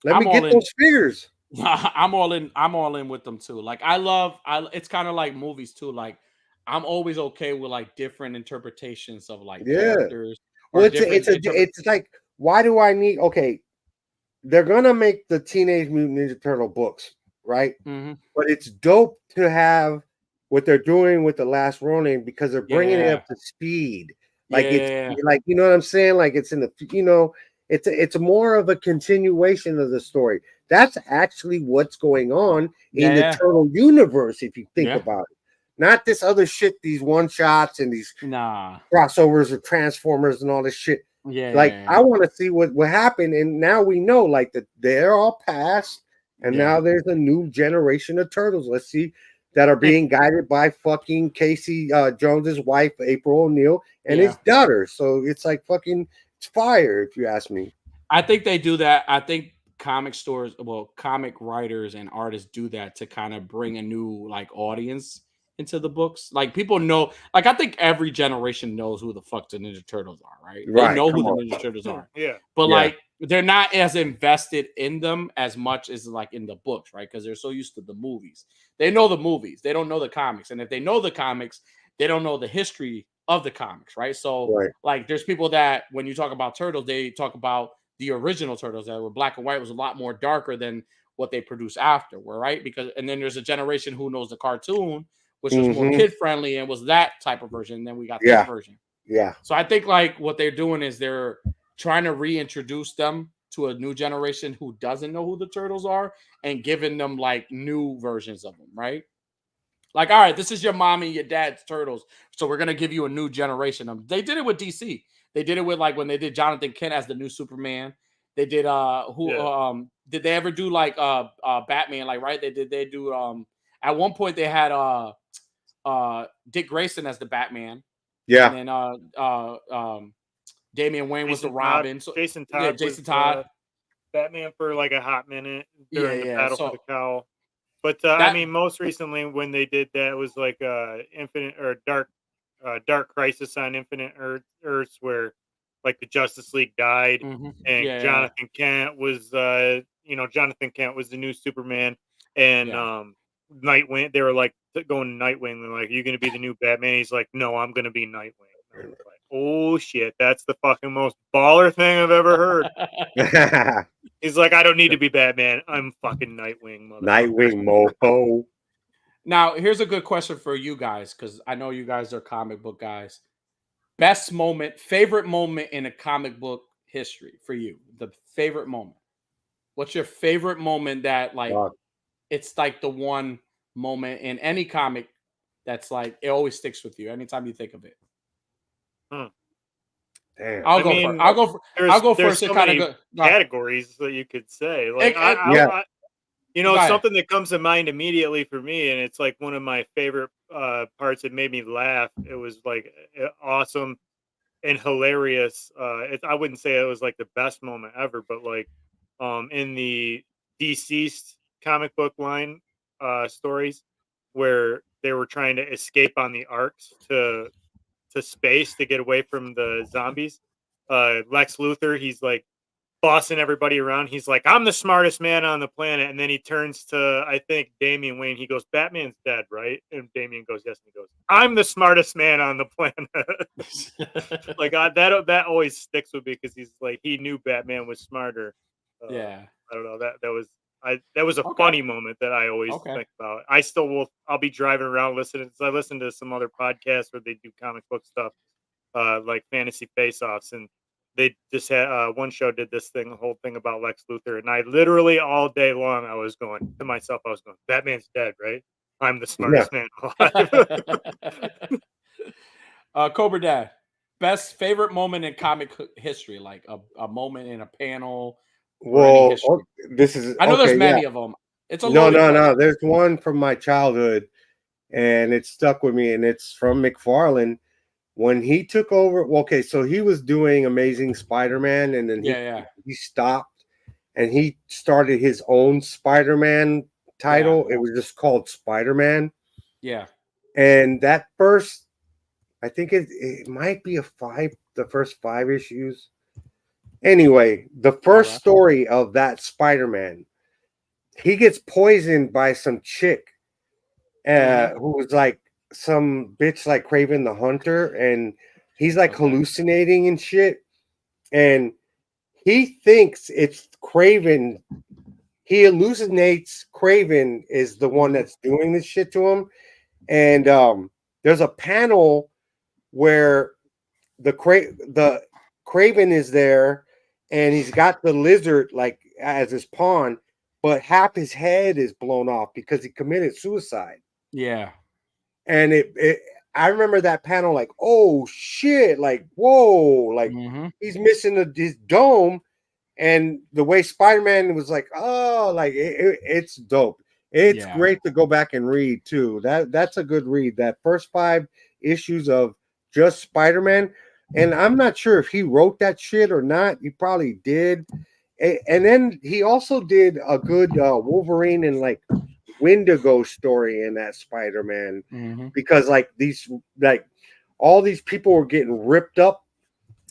Let me I'm get all in. those figures. I'm all in. I'm all in with them too. Like it's kind of like movies too. Like I'm always okay with like different interpretations of like Yeah. characters Well, or different. it's like, why do I need? Okay, they're gonna make the Teenage Mutant Ninja Turtle books, right? Mhm. But it's dope to have what they're doing with the Last Ronin because they're bringing it Yeah. up to speed. Like Yeah. it's like, you know what I'm saying? Like it's in the, you know, it's more of a continuation of the story. That's actually what's going on in the Yeah. Turtle universe, if you think Yeah. about it. Not this other shit, these one shots and these Nah. crossovers with Transformers and all this shit. Like Yeah. I want to see what happened, and now we know like that they're all past, and Yeah. now there's a new generation of turtles. Let's see that are being guided by fucking Casey Jones's wife, April O'Neil, and his daughter. So it's like fucking it's fire, if you ask me. I think they do that. I think comic writers and artists do that to kind of bring a new like audience into the books. Like people know, like I think every generation knows who the fuck the Ninja Turtles are, right? They Right, know who come the on. Ninja Turtles are. Yeah. But Yeah. like they're not as invested in them as much as like in the books, right? Because they're so used to the movies. They know the movies, they don't know the comics. And if they know the comics, they don't know the history of the comics, right? So Right. like there's people that when you talk about turtles, they talk about the original turtles that were black and white was a lot more darker than what they produced after, right? Because and then there's a generation who knows the cartoon, which was more kid friendly and was that type of version. And then we got this version. Yeah. So I think like what they're doing is they're trying to reintroduce them to a new generation who doesn't know who the turtles are and giving them like new versions of them, right? Like, all right, this is your mom and your dad's turtles. So we're gonna give you a new generation of them. They did it with DC. They did it with like when they did Jonathan Kent as the new Superman. They did did they ever do like Batman, like right? They do at one point they had Dick Grayson as the Batman. Yeah. And then Damian Wayne was the Robin. So Jason Todd yeah, Jason was, Todd. Batman for like a hot minute during the battle for the cowl. But I mean, most recently when they did that was like Infinite or Dark Crisis on Infinite Earths, where like the Justice League died, and Jonathan Kent was Jonathan Kent was the new Superman, and Nightwing. They were like going to Nightwing. They're like, "Are you going to be the new Batman?" He's like, "No, I'm going to be Nightwing." And I was like, "Oh shit, that's the fucking most baller thing I've ever heard." He's like, "I don't need to be Batman. I'm fucking Nightwing, Nightwing mofo." Now, here's a good question for you guys, because I know you guys are comic book guys. Best moment, favorite moment in a comic book history for you. The favorite moment. What's your favorite moment that like it's like the one moment in any comic that's like it always sticks with you anytime you think of it? Damn. I'll go first. So many categories that you could say. Like something that comes to mind immediately for me, and it's like one of my favorite parts. It made me laugh. It was like awesome and hilarious. I wouldn't say it was like the best moment ever, but like in the deceased comic book line stories where they were trying to escape on the arcs to space to get away from the zombies. Lex Luthor, he's like bossing everybody around. He's like, I'm the smartest man on the planet. And then he turns to, I think, Damian Wayne. He goes, Batman's dead, right? And Damian goes, yes. And he goes, I'm the smartest man on the planet. Like, that always sticks with me because he's like, he knew Batman was smarter. Yeah. I don't know. That was a Okay. funny moment that I always think about. I'll be driving around listening. I listen to some other podcasts where they do comic book stuff, like Fantasy Face-Offs, and they just had one show did this whole thing about Lex Luthor, and I literally all day long I was going to myself, Batman's dead, right? I'm the smartest man alive. Cobra Dad, best favorite moment in comic history, like a moment in a panel. Well, this is. I know there's many of them. It's a no. There's one from my childhood, and it stuck with me, and it's from McFarlane when he took over. Okay, so he was doing Amazing Spider-Man, and then he stopped, and he started his own Spider-Man title. It was just called Spider-Man. Yeah, and that first, I think it might be the first 5 issues. Anyway, the first story of that Spider-Man, he gets poisoned by some chick who was like some bitch like Kraven the Hunter, and he's like hallucinating and shit. And he thinks it's Kraven. He hallucinates Kraven is the one that's doing this shit to him. And there's a panel where the Kraven is there, and he's got the lizard like as his pawn, but half his head is blown off because he committed suicide. Yeah. And I remember that panel like, oh shit, like whoa, like he's missing his dome, and the way Spider-Man was like, oh, like it's dope. It's great to go back and read too. That's a good read. That first 5 issues of just Spider-Man. And I'm not sure if he wrote that shit or not. He probably did. And then he also did a good Wolverine and like Wendigo story in that Spider-Man, because like all these people were getting ripped up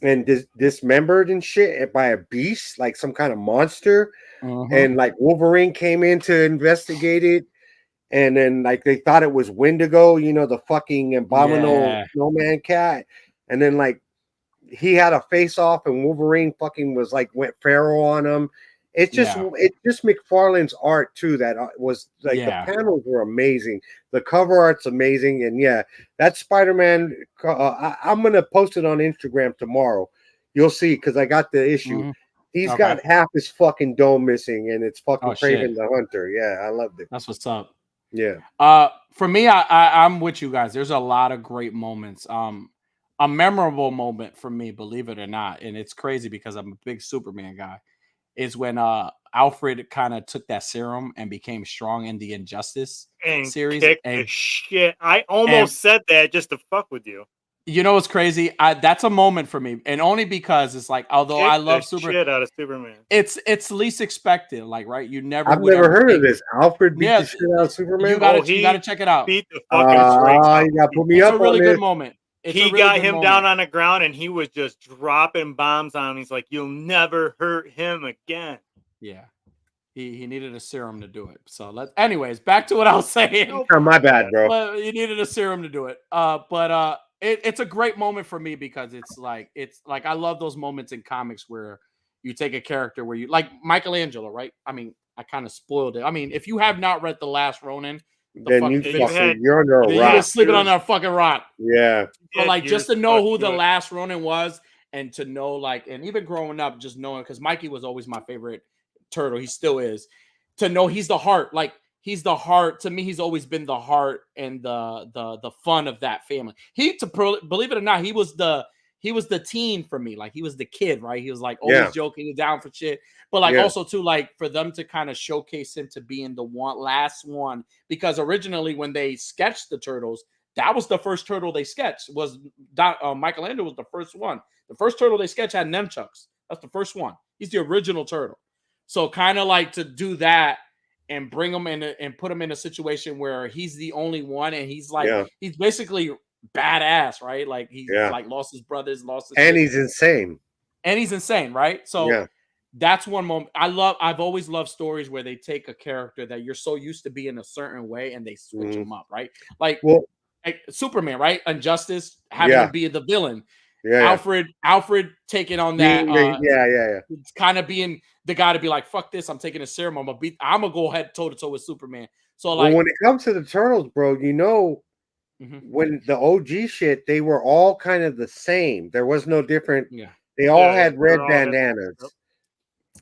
and dismembered and shit by a beast, like some kind of monster. And like Wolverine came in to investigate it. And then like they thought it was Wendigo, the fucking abominable snowman cat. And then like he had a face off, and Wolverine fucking was like went feral on him. It's just McFarlane's art too. That was like the panels were amazing. The cover art's amazing, and that Spider-Man. I'm gonna post it on Instagram tomorrow. You'll see because I got the issue. He's got half his fucking dome missing, and it's fucking Kraven the Hunter. Yeah, I loved it. That's what's up. Yeah. For me, I'm with you guys. There's a lot of great moments. A memorable moment for me, believe it or not, and it's crazy because I'm a big Superman guy, is when Alfred kind of took that serum and became strong in the Injustice series. And shit, I almost said that just to fuck with you. You know what's crazy? That's a moment for me, and only because it's like, although I love shit out of Superman, it's least expected. Like, right? I've never heard of this. Alfred beat the shit out of Superman. You gotta check it out. Beat the fucking you gotta put me up. It's a really good moment. He got him down on the ground, and he was just dropping bombs on him. He's like, "You'll never hurt him again." Yeah, he needed a serum to do it. So anyways, back to what I was saying. Oh, my bad, bro. But he needed a serum to do it. It's a great moment for me because it's like I love those moments in comics where you take a character where you like Michelangelo, right? I mean, I kind of spoiled it. I mean, if you have not read The Last Ronin, you're under a rock. You're sleeping on that fucking rock. Yeah. So like just to know who the Last Ronin was, and to know like, and even growing up, just knowing, because Mikey was always my favorite turtle. He still is. To know he's the heart, like he's the heart. To me, he's always been the heart and the fun of that family. Believe it or not, he was the teen for me. Like he was the kid, right? He was like always joking, down for shit. But like also too, like for them to kind of showcase him to being the last one, because originally when they sketched the turtles, that was the first turtle they sketched. Michelangelo was the first one. The first turtle they sketched had nunchucks. That's the first one. He's the original turtle. So kind of like to do that and bring him in and put him in a situation where he's the only one, and he's like he's basically badass, right? Like he's like lost his brothers, and he's insane. And he's insane, right? So that's one moment I've always loved stories where they take a character that you're so used to being a certain way and they switch Mhm. them up, right? Like, Well, Superman, right? Injustice, having yeah, him be the villain. yeah. Alfred taking on that Being the, yeah. it's kind of being the guy to be like, fuck this, I'm taking a serum, I'm gonna go head toe to toe with Superman. So Well, like, when it comes to the Turtles, bro, mhm, when the OG shit, they were all kind of the same. There was no different. yeah, They all Yeah, had they're red all had. bandanas,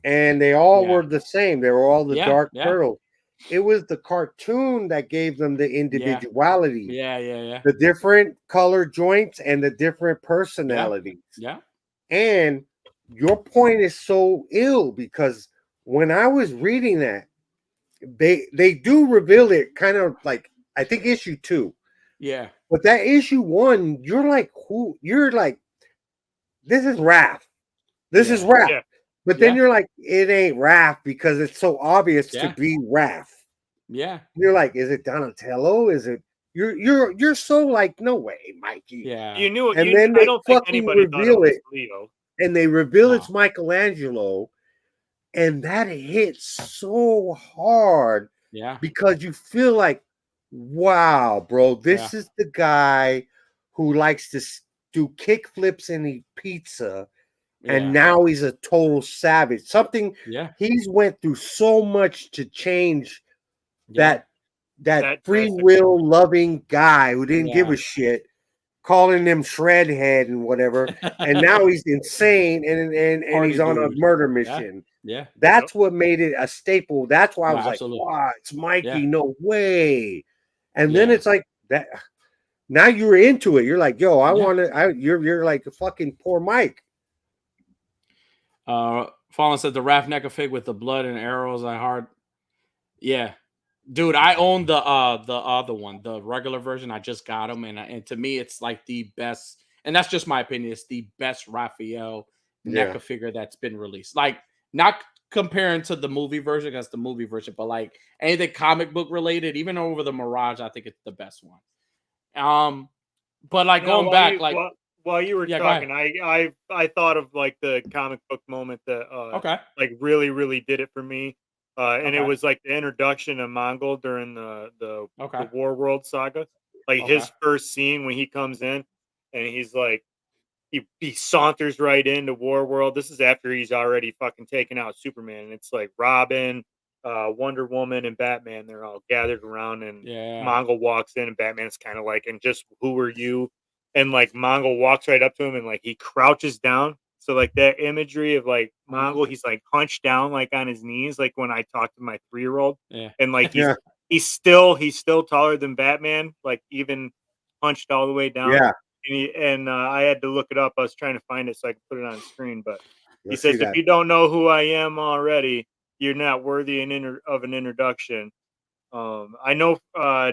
and they all yeah, were the same. They were all the yeah, Dark yeah, Turtles. It was the cartoon that gave them the yeah, individuality, yeah, the different color joints, and the different yeah, personalities. yeah, And your point is so ill because when I was reading that, they do reveal it kind of like I think issue 2. yeah, But that issue 1, you're like, who? You're like, this is Raph. This is yeah, Raph. Yeah, But then yeah, you're like, it ain't Raph because it's so obvious to yeah, be Raph. yeah, You're like, is it Donatello? Is it you're so like, no way, Mikey. yeah. you knew And you. then I they don't think fucking anybody thought it reveal was it, Leo. and they reveal No, it's Michelangelo, and that hits so hard yeah, because you feel like, wow, bro, yeah, this is the guy who likes to do kick flips and eat pizza, and yeah, now he's a total savage. Something yeah, he's went through so much to change yeah, that That free drastic. will loving guy who didn't give yeah. a shit, calling him shredhead and whatever, and now he's insane and Party he's on a dude. murder Yeah, mission. yeah, Yep. That's what made it a staple. That's why I no, was like, absolutely. wow, it's Yeah, Mikey, no way. And then yeah. it's like that. Now you're into it. You're like, yo, I Yeah. want to. You're like a fucking poor Mike. Fallen said the Raph Necker fig with the blood and arrows. I hard. Yeah, dude, I own the other one, the regular version. I just got them, and to me, it's like the best. And that's just my opinion. It's the best Raphael Yeah, NECA figure that's been released. Like, not comparing to the movie version, because the movie version, but like anything comic book related, even over the Mirage, I think it's the best one. Um, but like Now, going back, like, while you were yeah, go ahead. talking, I thought of like the comic book moment that Okay, like really did it for me. And it okay, was like the introduction of Mongol during the okay, War World saga. Like okay. his first scene when he comes in and he's like he saunters right into War World. This is after he's already fucking taken out Superman. And it's like Robin, Wonder Woman, and Batman. They're all gathered around, and Yeah, Mongol walks in, and Batman's kind of like, and just who are you? And like Mongol walks right up to him, and like he crouches down. So like that imagery of like mhm, Mongol, he's like hunched down, like on his knees, like when I talk to my 3-year-old, yeah, and like yeah, he's still taller than Batman, like even hunched all the way down. yeah. And I had to look it up. I was trying to find it so I could put it on screen. But he Let's see says, if that. you don't know who I am already, you're not worthy of an introduction. I know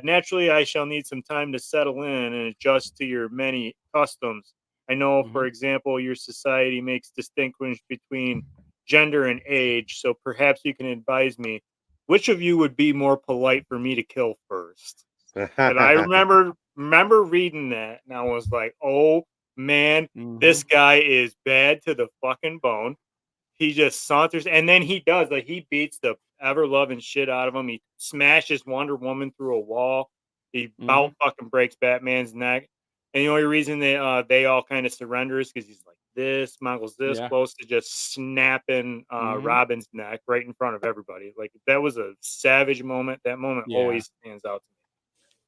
naturally I shall need some time to settle in and adjust to your many customs. I know, for mhm. example, your society makes distinction between gender and age, so perhaps you can advise me which of you would be more polite for me to kill first. And I remember reading that, and I was like, "Oh man, this Mhm. guy is bad to the fucking bone." He just saunters, and then he does like he beats the ever loving shit out of him. He smashes Wonder Woman through a wall. He about Mhm. fucking breaks Batman's neck. And the only reason they all kind of surrender is because he's like this, Mongol's this Yeah. close to just snapping Mhm. Robin's neck right in front of everybody. Like that was a savage moment. That moment Yeah. always stands out to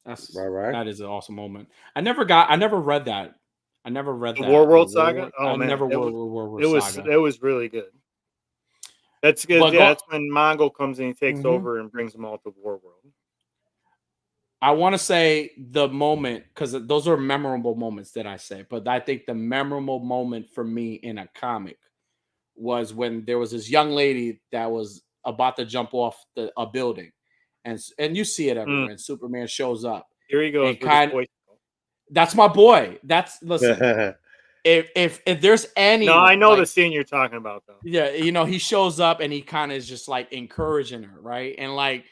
That's All right. that is an awesome moment. I never read that. I never read me. The War that. The World Saga. War. Oh I man, never it War was War War, War it was Saga. it was really good. That's good. But Yeah, go. that's when Mongol comes in, he takes Mhm. over and brings them all to War World. I want to say the moment, because those are memorable moments that I say. But I think the memorable moment for me in a comic was when there was this young lady that was about to jump off a building, and you see it Mm, everywhere. And Superman shows up here he goes and with his kind. voice. That's my boy. That's listen. If there's No, I anyone know the like, scene you're talking about though. yeah, he shows up and he kind of is just like encouraging her, right? And like,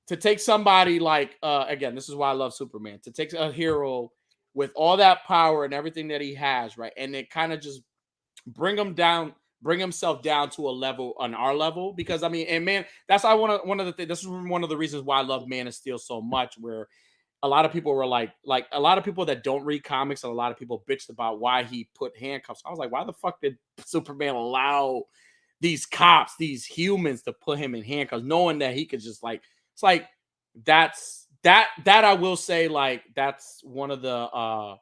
to take somebody like, again, this is why I love Superman, to take a hero with all that power and everything that he has, right? And it kind of just bring him down, bring himself down to a level on our level, because I mean, and man, that's one of the things. This is one of the reasons why I love Man of Steel so much, where a lot of people were like a lot of people that don't read comics, and a lot of people bitched about why he put handcuffs. I was like, why the fuck did Superman allow these cops, these humans, to put him in handcuffs, knowing that he could just like, it's like that I will say, like, that's one of the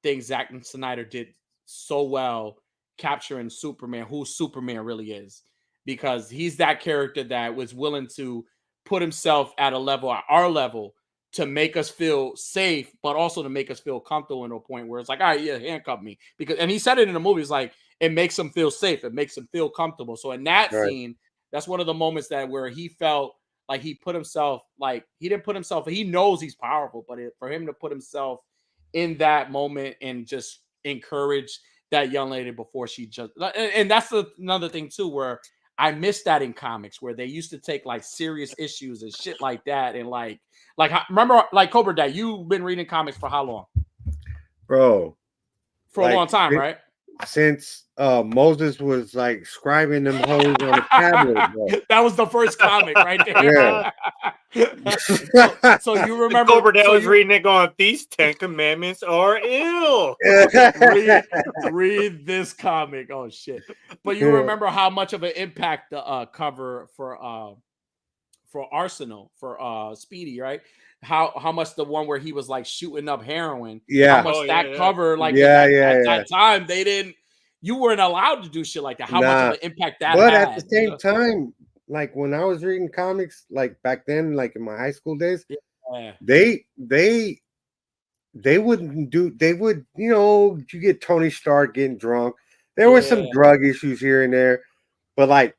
things Zack Snyder did so well, capturing Superman, who Superman really is, because he's that character that was willing to put himself at a level, at our level, to make us feel safe, but also to make us feel comfortable in a point where it's like, all right, yeah, handcuff me. Because, and he said it in the movie, it's like, it makes him feel safe, it makes him feel comfortable. So in that scene, that's one of the moments that where he felt like he put himself, like, he didn't put himself, he knows he's powerful, but for him to put himself in that moment and just encourage that young lady before she just, and that's another thing too, where I miss that in comics, where they used to take like serious issues and shit like that, and like remember, like, Cobra Dad, you've been reading comics for how long, bro? For a long time, right? Since Moses was like scribing them hoes on a tablet, bro. That was the first comic right there. Yeah. so you remember Cobra Dad was reading it going, these 10 commandments are ill. read this comic. Oh shit. But you remember how much of an impact the cover for Arsenal, for Speedy, right? How much the one where he was like shooting up heroin, how much cover, like, at that time they didn't, you weren't allowed to do shit like that. How much of an impact that but had, at the same time, like when I was reading comics, like back then, like in my high school days, they wouldn't do, they would, you know, you get Tony Stark getting drunk, there was some drug issues here and there, but like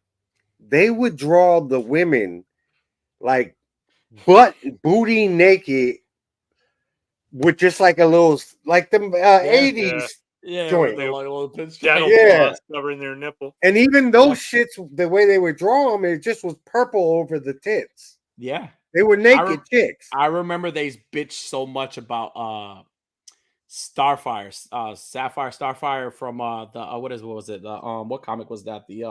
they would draw the women like butt booty naked with just like a little, like the 80s joint, covering their nipple, and even those shits, the way they would draw them, it just was purple over the tits. Yeah, they were naked chicks. I remember they bitched so much about Sapphire Starfire from what was it, what comic was that, the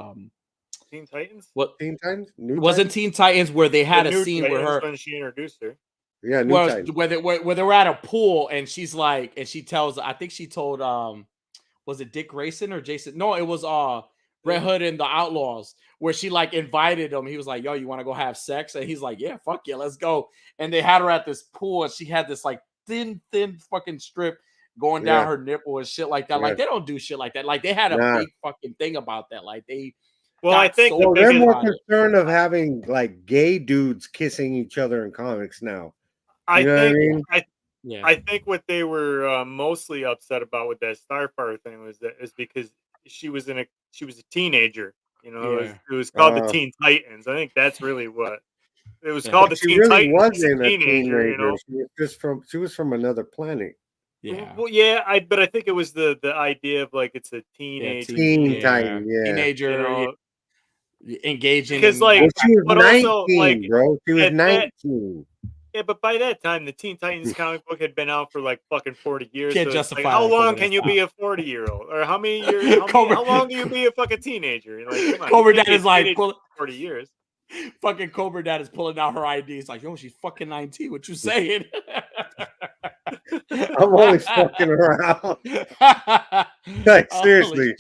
Teen Titans? What Teen Titans? Wasn't Teen Titans where they had a scene where her, when she introduced her. Yeah, where they were at a pool, and she's like, and she tells, I think she told was it Dick Grayson or Jason? No, it was Red Hood and the Outlaws, where she like invited him. He was like, yo, you want to go have sex? And he's like, yeah, fuck yeah, let's go. And they had her at this pool, and she had this like thin fucking strip going down her nipple and shit like that. Like, they don't do shit like that. Like, they had a big fucking thing about that. Like, they, well, I think they're more concerned of having like gay dudes kissing each other in comics now. I think what they were mostly upset about with that Starfire thing is because she was a teenager. You know, it was called the Teen Titans. I think that's really what it was called. The Teen Titans. Wasn't a teenager. You know, she was from another planet. Yeah. Well, yeah, but I think it was the idea of like it's a Titan, teenager, you know, engaging, because like, well, she was 19, also, like, bro. She was 19. Yeah, but by that time, the Teen Titans comic book had been out for like fucking 40 years. Can't justify like, how long can you be a 40-year-old? Or how many years? How long do you be a fucking teenager? Like, come on, Cobra Dad is like 40 years. Fucking Cobra Dad is pulling out her ID. It's like, yo, she's fucking 19. What you saying? I'm only fucking around. Like, seriously.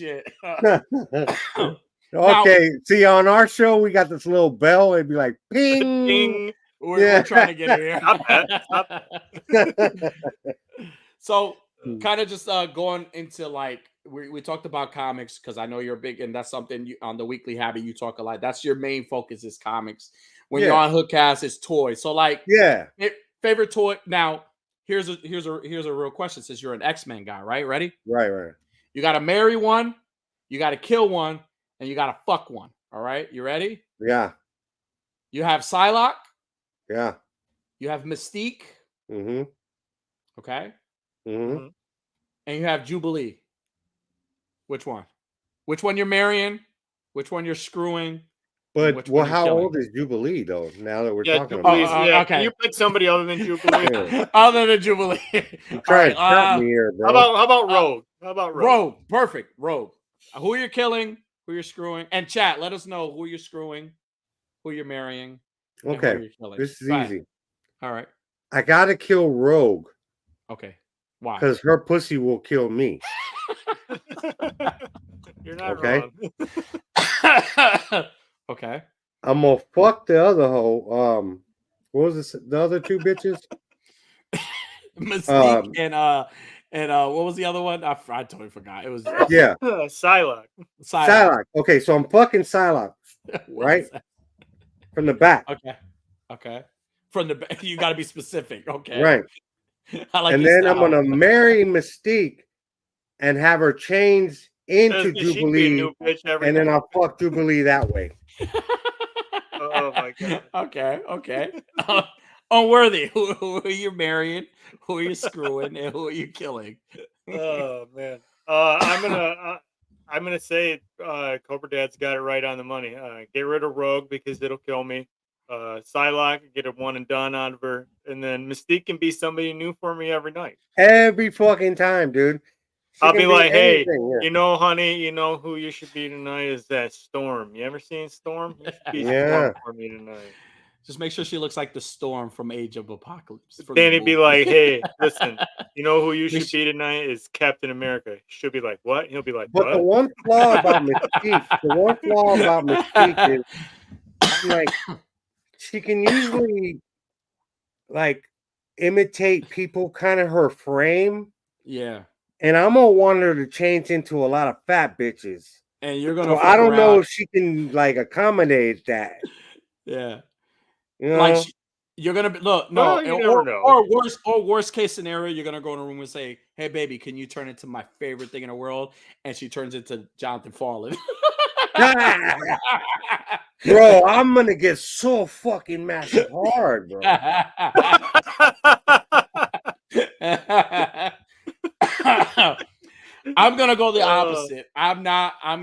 Okay, see, on our show, we got this little bell. It'd be like, ping. Ping. We're trying to get here. So, kind of just going into like, we talked about comics because I know you're big, and that's something on the Weekly Habit you talk a lot. That's your main focus is comics. When you're on Hookcast, it's toys. So, like, favorite toy. Now, here's a real question. Since you're an X-Men guy, right? Ready? Right. You got to marry one, you got to kill one, and you got to fuck one. All right, you ready? Yeah. You have Psylocke. Yeah. You have Mystique. Mm-hmm. Okay. Mm-hmm. And you have Jubilee. Which one? Which one you're marrying? Which one you're screwing? But how old is Jubilee though? Now that we're talking about okay. Can you pick somebody other than Jubilee? Other than Jubilee. Try to trap me here, bro. How about Rogue? Rogue. Perfect. Rogue. Who you're killing? who you're screwing, and chat. Let us know who you're screwing, who you're marrying, and who Okay, you're killing. this is Go ahead. easy. All right. I gotta kill Rogue Okay. Why? because her pussy will kill me. You're not Okay. wrong. Okay. I'm gonna fuck the other hoe. What was this? The other two bitches? Mystique and what was the other one? I totally forgot. It was Yeah, Psylocke. Psylocke. Okay, so I'm fucking Psylocke, What right? is that? From the back, Okay. From the back, you got to be specific. Okay. right? I like And your then I'm style. gonna marry Mystique and have her change into She can be a Jubilee, new bitch every and then night. I'll fuck Jubilee that way. Oh my god. Okay. Unworthy. Who are you marrying? Who are you screwing? And who are you killing? Oh man. I'm gonna say Cobra Dad's got it right on the money. Get rid of Rogue because it'll kill me. Psylocke, get a one and done out of her, and then Mystique can be somebody new for me every night. Every fucking time, dude. She I'll can be like, hey, anything, yeah. you know, honey, you know who you should be tonight is that Storm. You ever seen Storm? You should be Yeah. Storm for me tonight. Just make sure she looks like the Storm from Age of Apocalypse. from Then the he'd be movie. like, hey, listen, you know who you We should be tonight is Captain America. She'll be like, what? He'll be like, But what? the one flaw about Mystique is, I'm like, she can usually like imitate people, kind of her frame, Yeah. and I'm gonna want her to change into a lot of fat bitches. And you're gonna So fuck I don't know around. if she can like accommodate that. Yeah. You know, Like you're gonna be look, no, Well, you never know. or worst case scenario, you're gonna go in a room and say, "Hey, baby, can you turn into my favorite thing in the world?" And she turns into Jonathan Farland. bro, I'm gonna get so fucking massive hard, bro. I'm gonna go the opposite. I'm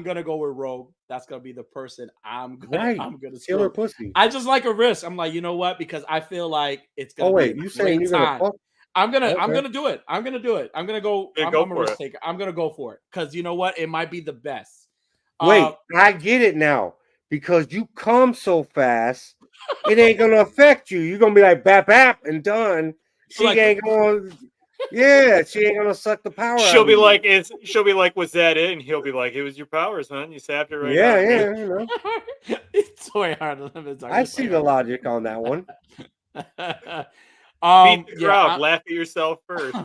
gonna go with Rogue. That's gonna be the person I'm gonna Kill her screw. pussy. I just like a risk. I'm like, you know what? Because I feel like it's gonna Oh wait, be a you saying great you're time. gonna fuck? I'm gonna Okay. do it. I'm gonna do it. I'm gonna go. Yeah, I'm go a for risk it. taker. I'm gonna go for it because you know what? It might be the best. Wait, I get it now. Because you come so fast, it ain't gonna affect you. You're gonna be like bap bap and done. She Like- ain't gonna she ain't gonna suck the power out She'll of be you. like, was that it? And he'll be like, it was your powers, son. You sapped it right Yeah, out. yeah, you know. It's way harder than it's I see the logic on that one. Beat the crowd. Laugh at yourself first.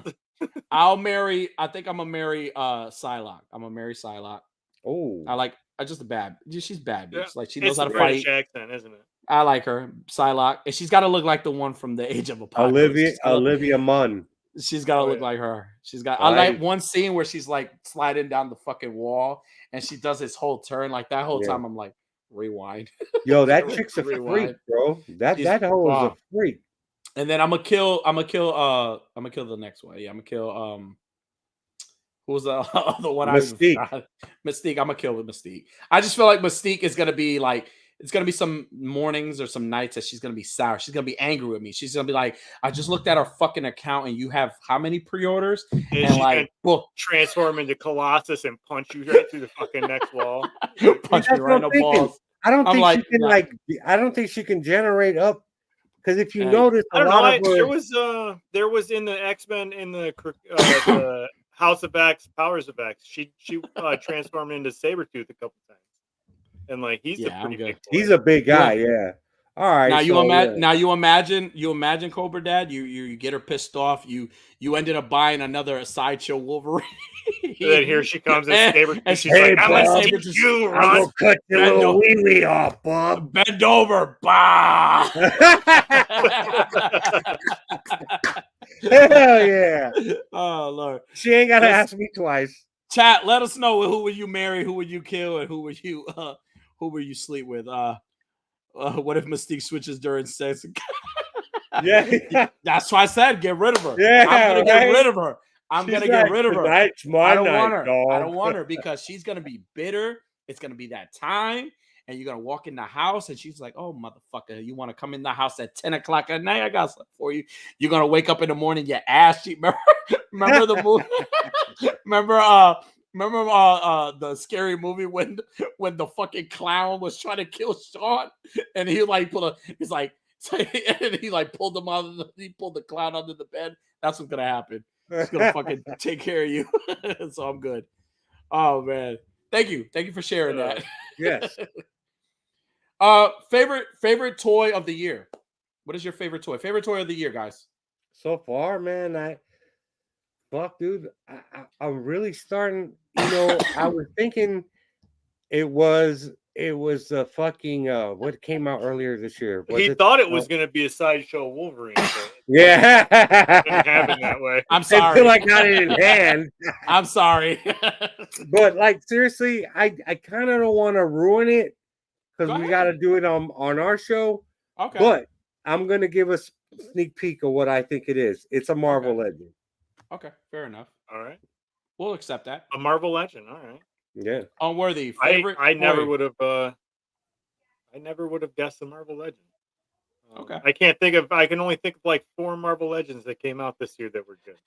I'll marry. I think I'm gonna marry Psylocke. I'm gonna marry Psylocke. Oh, I just a bad. She's bad bitch. Yeah, Like she it's knows how the to British fight. accent, isn't it? I like her, Psylocke, and she's got to look like the one from the Age of Apocalypse. Olivia Munn. She's got to look like her. She's got. I like one scene where she's like sliding down the fucking wall, and she does this whole turn. Like that whole time, I'm like, rewind. Yo, that chick's a freak, bro. That hoe is a freak. And then I'm gonna kill the next one. Yeah, I'm gonna kill who was the other one? Mystique. Mystique. I'm gonna kill with Mystique. I just feel like Mystique is gonna be like, it's gonna be some mornings or some nights that she's gonna be sour. She's gonna be angry with me. She's gonna be like, I just looked at our fucking account and you have how many pre-orders? And like, transform into Colossus and punch you right through the fucking next wall. Punch me right in the balls. I don't think she can I don't think she can generate up. Because if you notice, there was in the X-Men in the House of X, Powers of X, she transformed into Sabretooth a couple times, and like he's a pretty big boy. He's a big guy, yeah. All right. Now you imagine Cobra Dad. You get her pissed off. You ended up buying another sideshow Wolverine. And then here she comes as Sabretooth, and she's hey, like, "I'm gonna teach you, Ron. I'm gonna cut your little wee off, bub. Bend over, bah." Hell yeah! Oh Lord, she ain't gotta ask me twice. Chat, let us know who would you marry, who would you kill, and who would you sleep with? What if Mystique switches during sex? Yeah, that's why I said get rid of her. Yeah, I'm gonna get rid of her. I'm gonna get rid of her. I don't want her. Dog. I don't want her because she's gonna be bitter. It's gonna be that time, and you're gonna walk in the house, and she's like, "Oh, motherfucker, you want to come in the house at 10 o'clock at night? I got something for you." You're gonna wake up in the morning, your ass cheek. Remember the movie? Remember Remember the scary movie when the fucking clown was trying to kill Sean and he like he's like and he like pulled him out of he pulled the clown under the bed. That's what's gonna happen. He's gonna fucking take care of you. So I'm good. Oh man. Thank you for sharing that. Yes. Favorite toy of the year. What is your favorite toy? Favorite toy of the year, guys? So far, man, dude, I'm really starting. You know, I was thinking it was the fucking what came out earlier this year. Was He thought it was going to be a sideshow Wolverine. Yeah, It didn't happen that way. I'm sorry. Until I got it in hand. I'm sorry. But like seriously, I kind of don't want to ruin it because we got to do it on our show. Okay. But I'm gonna give a sneak peek of what I think it is. It's a Marvel Legend. Okay, fair enough. All right, we'll accept that. A Marvel Legend. All right. Yeah. Unworthy favorite. I never would have. I never would have guessed a Marvel Legend. Okay. I can't think of. I can only think of like 4 Marvel Legends that came out this year that were good.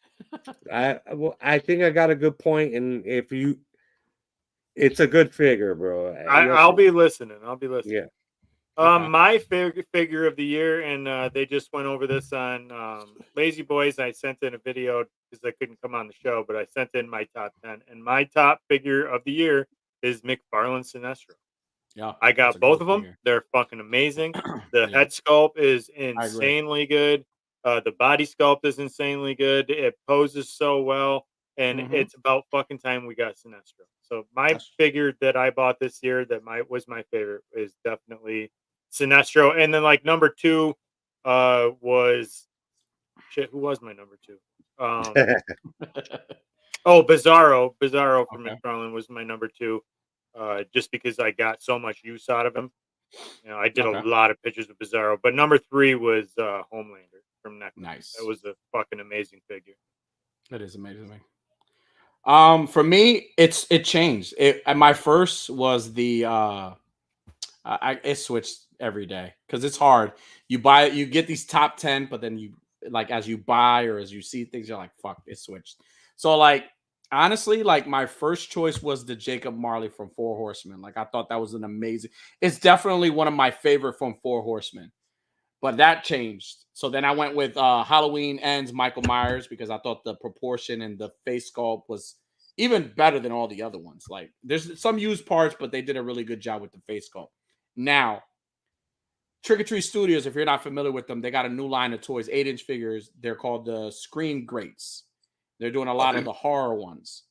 I think I got a good point, and it's a good figure, bro. I'll be listening. Yeah. My favorite figure of the year, and they just went over this on Lazy Boys. I sent in a video because I couldn't come on the show, but I sent in my top 10, and my top figure of the year is McFarlane Sinestro. Yeah, I got both of them. Figure. They're fucking amazing. The head sculpt is insanely good. The body sculpt is insanely good. It poses so well, and it's about fucking time we got Sinestro. So my figure that I bought this year that was my favorite is definitely Sinestro. And then like number 2 was who was my number 2? Bizarro. Bizarro from McFarlane was my number 2. Just because I got so much use out of him. You know, I did a lot of pictures of Bizarro. But number 3 was Homelander from Necklace. Nice. That was a fucking amazing figure. That is amazing. For me, it changed. My first was the it switched every day because it's hard. You get these top 10, but then you like as you buy or as you see things, you're like, fuck, it switched. So like honestly, like my first choice was the Jacob Marley from 4 Horsemen. Like I thought that was an amazing. It's definitely one of my favorite from 4 Horsemen. But that changed. So then I went with Halloween Ends Michael Myers because I thought the proportion and the face sculpt was even better than all the other ones. Like there's some used parts, but they did a really good job with the face sculpt. Now, Trick-or-Treat Studios, if you're not familiar with them, they got a new line of toys, 8-inch figures. They're called the Screen Greats. They're doing a lot of the horror ones.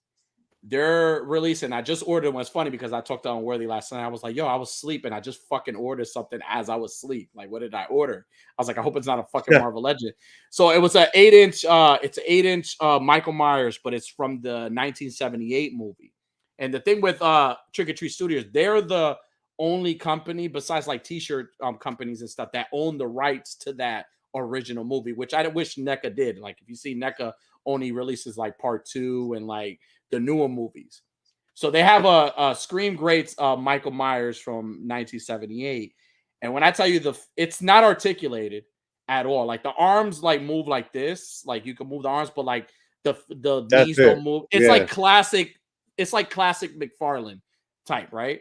They're releasing. I just ordered one. It's funny because I talked to Unworthy last night. I was like, yo, I was sleeping. I just fucking ordered something as I was asleep. Like, what did I order? I was like, I hope it's not a fucking Marvel Legend. So it was an 8-inch, it's an 8-inch Michael Myers, but it's from the 1978 movie. And the thing with Trick-or-Treat Studios, they're the only company besides like t-shirt companies and stuff that own the rights to that original movie, which I wish NECA did. Like if you see NECA only releases like part 2 and like the newer movies. So they have a Scream Greats Michael Myers from 1978. And when I tell you it's not articulated at all. Like the arms like move like this, like you can move the arms, but like the knees don't move. It's like classic. It's like classic McFarlane type, right?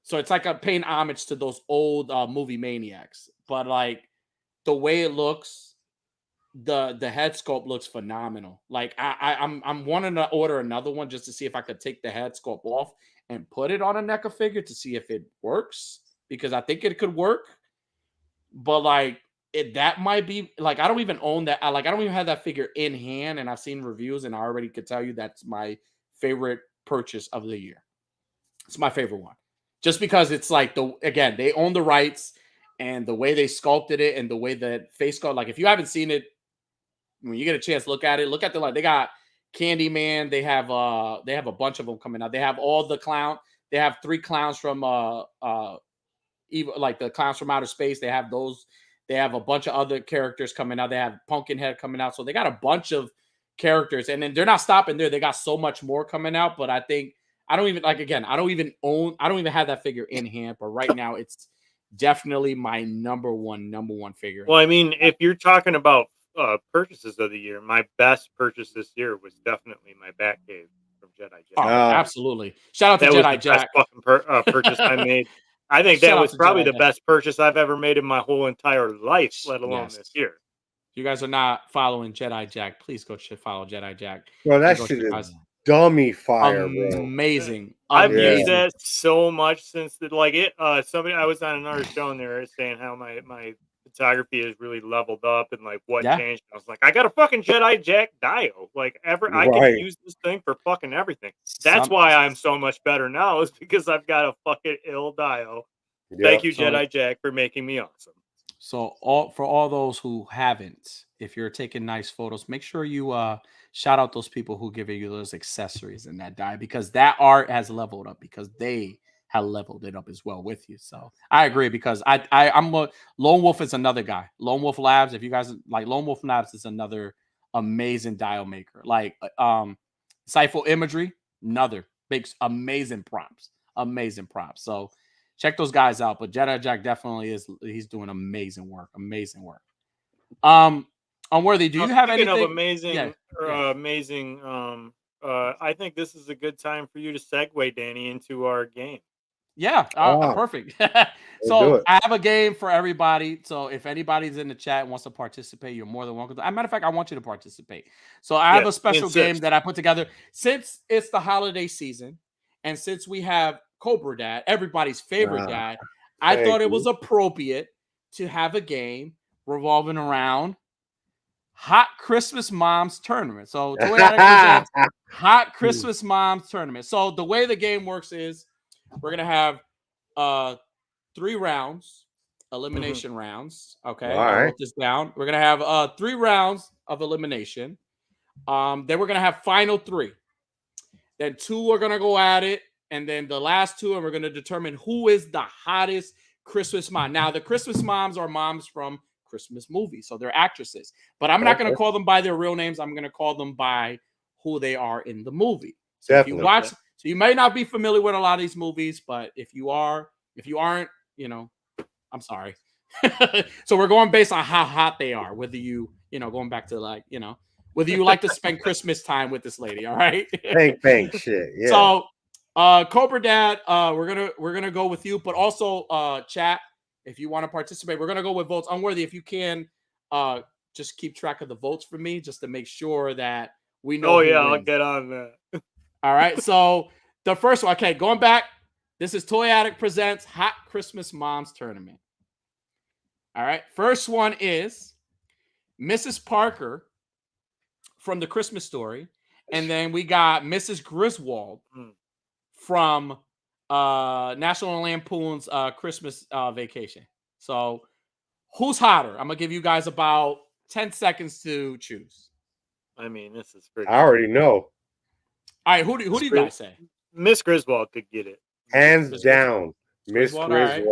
So it's like a paying homage to those old movie maniacs. But like the way it looks, the head sculpt looks phenomenal. Like I'm wanting to order another one just to see if I could take the head sculpt off and put it on a NECA figure to see if it works, because I think it could work. But like that might be like I don't even own that. I don't even have that figure in hand, and I've seen reviews, and I already could tell you that's my favorite purchase of the year. It's my favorite one, just because it's like they own the rights, and the way they sculpted it, and the way that face sculpt. Like if you haven't seen it, when you get a chance, look at it. Look at they got Candyman. They have a bunch of them coming out. They have all the clown. They have 3 clowns from even like the clowns from outer space. They have those. They have a bunch of other characters coming out. They have Pumpkinhead coming out. So they got a bunch of characters, and then they're not stopping there. They got so much more coming out. But I think I don't even have that figure in hand. But right now, it's definitely my number one figure. Well, I mean, if you're talking about purchases of the year, my best purchase this year was definitely my Batcave from Jedi Jack. Oh, absolutely. Shout out to That was Jedi the Jack. best fucking purchase I made. I think Shout that out was to probably Jedi the Jack. best purchase I've ever made in my whole entire life, let alone Yes. this year. If you guys are not following Jedi Jack, please go follow Jedi Jack. Bro, that And go shit check is out- dummy fire, bro. amazing. I've used Amazing. that so much since somebody I was on another show and they were saying how my photography has really leveled up and like what Yeah. changed. I was like, I got a fucking Jedi Jack dio. Like I can Right. use this thing for fucking everything. That's why I'm so much better now, is because I've got a fucking ill dio. Thank you, Jedi Jack, for making me awesome. So for all those who haven't, if you're taking nice photos, make sure you shout out those people who give you those accessories in that die, because that art has leveled up, because they have leveled it up as well with you. So I agree, because I'm a Lone Wolf is another guy. Lone Wolf Labs, if you guys like, Lone Wolf Labs is another amazing dial maker. Like Cypher Imagery, another big amazing prompts. So check those guys out. But Jedi Jack definitely he's doing amazing work. Unworthy, do you have Speaking anything? of amazing, amazing, I think this is a good time for you to segue, Danny, into our game. Yeah, perfect. So I have a game for everybody. So if anybody's in the chat and wants to participate, you're more than welcome. As a matter of fact, I want you to participate. So I have a special game that I put together since it's the holiday season, and since we have Cobra Dad, everybody's favorite dad. I thought it was appropriate to have a game revolving around Hot Christmas Moms Tournament. So Toy Addict presents Hot Christmas Moms Tournament. So the way the game works is we're gonna have 3 rounds, elimination rounds. Okay, I wrote this down. We're gonna have 3 rounds of elimination. Then we're gonna have final 3. Then 2 are gonna go at it, and then the last 2, and we're gonna determine who is the hottest Christmas mom. Now, the Christmas moms are moms from Christmas movies, so they're actresses. But I'm not gonna call them by their real names. I'm gonna call them by who they are in the movie. So if you watch, so you may not be familiar with a lot of these movies, but if you aren't, I'm sorry. So we're going based on how hot they are, whether going back to whether you like to spend Christmas time with this lady. All right. Bang shit. Yeah. So Cobra Dad, we're gonna go with you, but also chat, if you want to participate, we're gonna go with votes. Unworthy, if you can just keep track of the votes for me, just to make sure that we know. Oh yeah, I'll get on that. All right. So the first one, okay, going back. This is Toy Addict presents Hot Christmas Moms Tournament. All right. First one is Mrs. Parker from The Christmas Story. And then we got Mrs. Griswold from National Lampoon's Christmas Vacation. So who's hotter? I'm going to give you guys about 10 seconds to choose. I mean, this is pretty. I already know. All right. Who do you guys say? Miss Griswold could get it. Hands down. Miss Griswold. Right.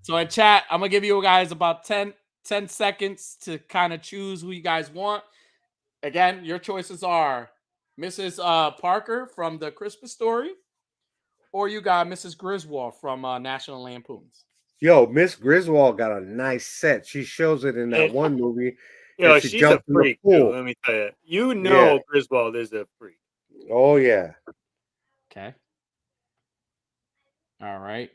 So in chat, I'm going to give you guys about 10 seconds to kind of choose who you guys want. Again, your choices are Mrs. Parker from The Christmas Story, or you got Mrs. Griswold from National Lampoons. Yo, Miss Griswold got a nice set. She shows it in that one movie. Yo, she's a freak, too, let me tell you. Griswold is a freak. Oh, yeah. Okay. All right.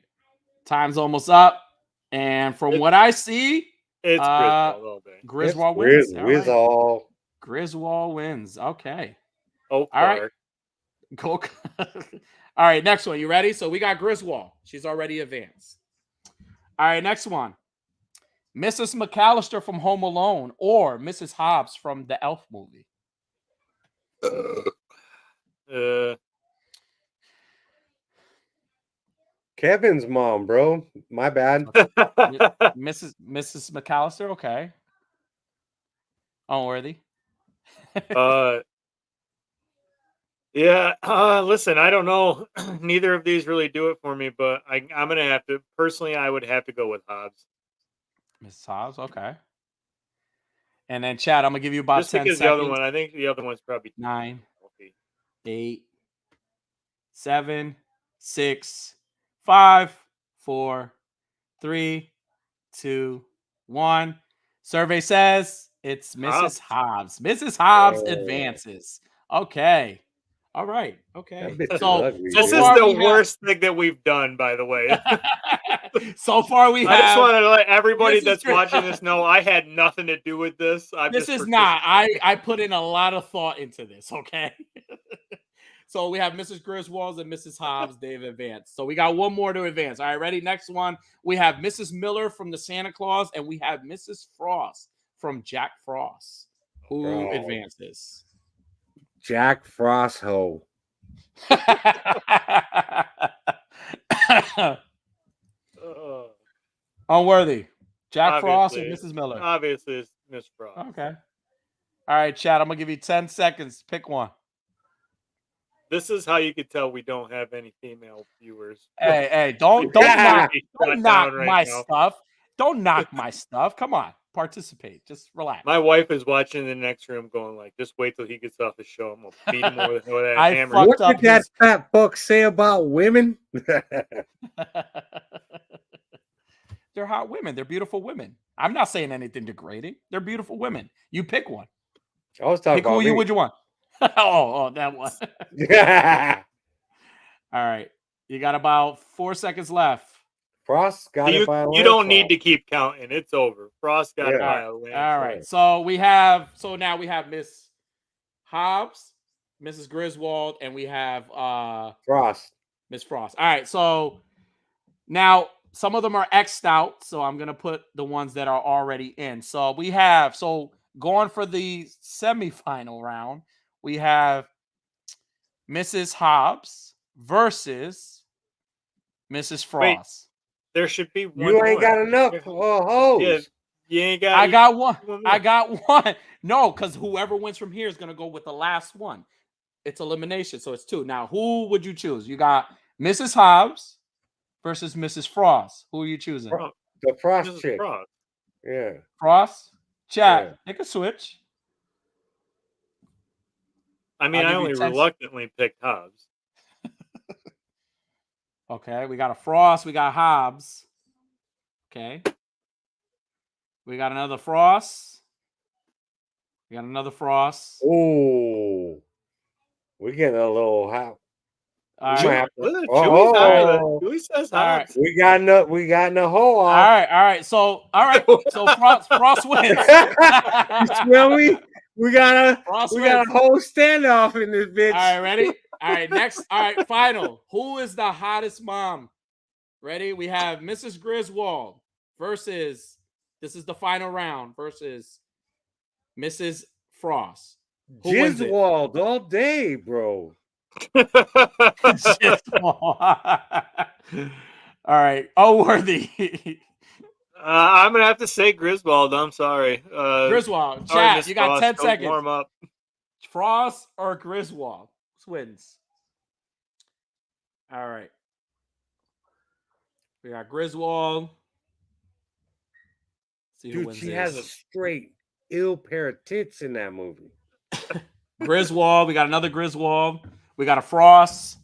Time's almost up. And from what I see, it's Griswold all day. Griswold wins. Griswold. Griswold wins. Okay. Oh, all right. Go. All right. Next one. You ready? So we got Griswold. She's already advanced. All right. Next one. Mrs. McAllister from Home Alone, or Mrs. Hobbs from the Elf movie. Kevin's mom, bro. My bad. Mrs. McAllister. Okay. Unworthy. Yeah. Listen, I don't know. Neither of these really do it for me, but I'm gonna have to. Personally, I would have to go with Hobbs. Mrs. Hobbs. Okay. And then Chad, I'm gonna give you about just 10 because seconds. The other one, I think the other one's probably 9, 8, 7, 6, 5, 4, 3, 2, 1. Survey says it's Mrs. Hobbs. Mrs. Hobbs advances. Okay. All right. That Okay. bitch is So ugly. This so is far the we have- worst thing that we've done, by the way. so far we I just have. want to let everybody This is that's good. watching this know I had nothing to do with this. This is not. I put in a lot of thought into this. Okay. So we have Mrs. Griswold and Mrs. Hobbs. They've advanced. So we got one more to advance. All right, ready? Next one. We have Mrs. Miller from the Santa Claus, and we have Mrs. Frost from Jack Frost. Who Bro. advances? Jack Frost hoe. Unworthy. Jack Frost or Obviously. Mrs. Miller? Obviously, it's Miss Frost. Okay. All right, Chad. I'm gonna give you 10 seconds. Pick one. This is how you could tell we don't have any female viewers. Hey, don't Yeah. knock my stuff. Don't knock my stuff. Come on, participate. Just relax. My wife is watching in the next room, going like, "Just wait till he gets off the show. I'm gonna beat him with that I hammer." fucked What up did that his- fat fuck say about women? They're hot women. They're beautiful women. I'm not saying anything degrading. They're beautiful women. You pick one. I was talking Pick about who you me. would you want. oh, that one. Yeah. All right. You got about 4 seconds left. Frost got it by a You don't need landslide. to keep counting. It's over. Frost got it Yeah. by a All landslide. right. So now we have Miss Hobbs, Mrs. Griswold, and we have Frost. Miss Frost. All right. So now some of them are X'd out. So I'm gonna put the ones that are already in. So we have going for the semifinal round, we have Mrs. Hobbs versus Mrs. Frost. There should be one. You ain't more. got enough hoes. Yeah, you ain't got. I got one. one I more. got one. No, because whoever wins from here is gonna go with the last one. It's elimination, so it's two. Now, who would you choose? You got Mrs. Hobbs versus Mrs. Frost. Who are you choosing? Frost. The Frost This is chick. Frost. Yeah. Frost. Chat. Yeah. Make a switch. I mean, I'll I give you only 10 reluctantly picked Hobbs. Okay, we got a Frost. We got Hobbs. Okay. We got another Frost. We got another Frost. Ooh. We're getting a little hot. All might right. have to- Look, Oh. Chewy says All right. Hobbs. We got no hole All off. right. So Frost wins. You smell me? We got Frost a wins. whole standoff in this bitch. All right, ready? All right, next. All right, final. Who is the hottest mom? Ready? We have Mrs. Griswold versus, this is the final round, versus Mrs. Frost. Who wins it? Jizzwald all day, bro. All right. Oh, Worthy. I'm gonna have to say Griswold. I'm sorry. Griswold. Sorry, Chat, Miss you got Frost. 10 Go seconds. Warm up. Frost or Griswold? Who wins? All right. We got Griswold. See who Dude, wins she this. has a straight ill pair of tits in that movie. Griswold. We got another Griswold. We got a Frost.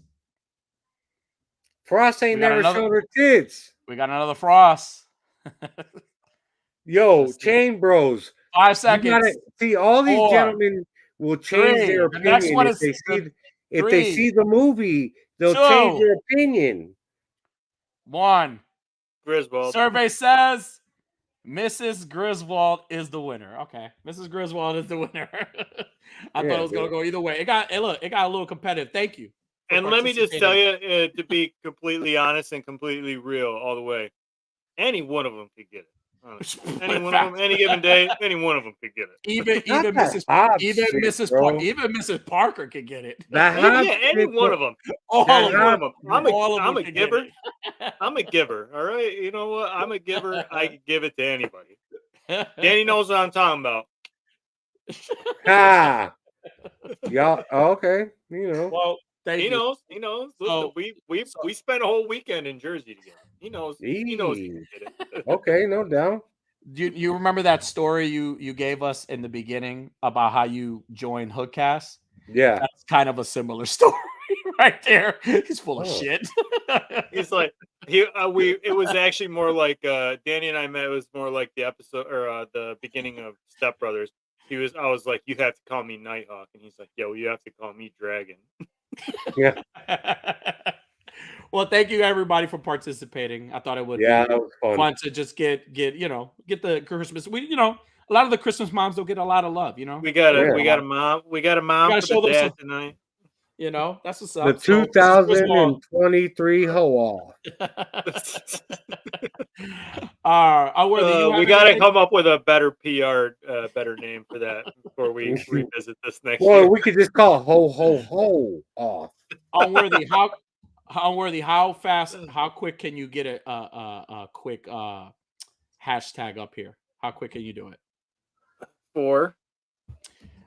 Frost ain't We got never another- showed her tits. We got another Frost. Yo, Let's see. Chain Bros. 5 You seconds. gotta see, all these 4, gentlemen will change 3. their The next opinion one if is they the- if they 3, see the movie. They'll 2. change their opinion. 1. Griswold. Survey says Mrs. Griswold is the winner. Okay, Mrs. Griswold is the winner. I Yeah, thought it was gonna dude. go either way. It got a little competitive. Thank you. for And let me just tell participating. you, to be completely honest and completely real all the way, any one of them could get it. Honestly. Any one of them, any given day, any one of them could get it. Even Not that Mrs. Hobbs Even shit, Mrs. bro. Even Mrs. Parker could get it. That Yeah, Hobbs any shit, one bro. of them. All That of Any one of them. them. All of I'm them a could get giver. it. I'm a giver. All right. You know what? I'm a giver. I can give it to anybody. Danny knows what I'm talking about. Ah, y'all. Okay, you know. Well, thank He you. knows. He knows. Listen, So- we spent a whole weekend in Jersey together. He knows. He knows he can get it. Okay, no doubt. You remember that story you gave us in the beginning about how you joined Hoodcast? Yeah. That's kind of a similar story right there. He's full of Oh. shit. He's like it was actually more like Danny and I met. It was more like the episode or the beginning of Step Brothers. I was like, you have to call me Nighthawk, and he's like, yo, you have to call me Dragon. Yeah. Well, thank you everybody for participating. I thought it would be That was fun to just get the Christmas. A lot of the Christmas moms don't get a lot of love. We got Yeah. a mom gotta for show the them dad some- tonight. That's what's The up. So, first of all, 2023 Hoa. Unworthy, you have We got to anything? come up with a better better name for that before we revisit this next Well, year. we could just call Ho Ho Ho off. Unworthy, how fast, how quick can you get a quick hashtag up here? How quick can you do it? 4.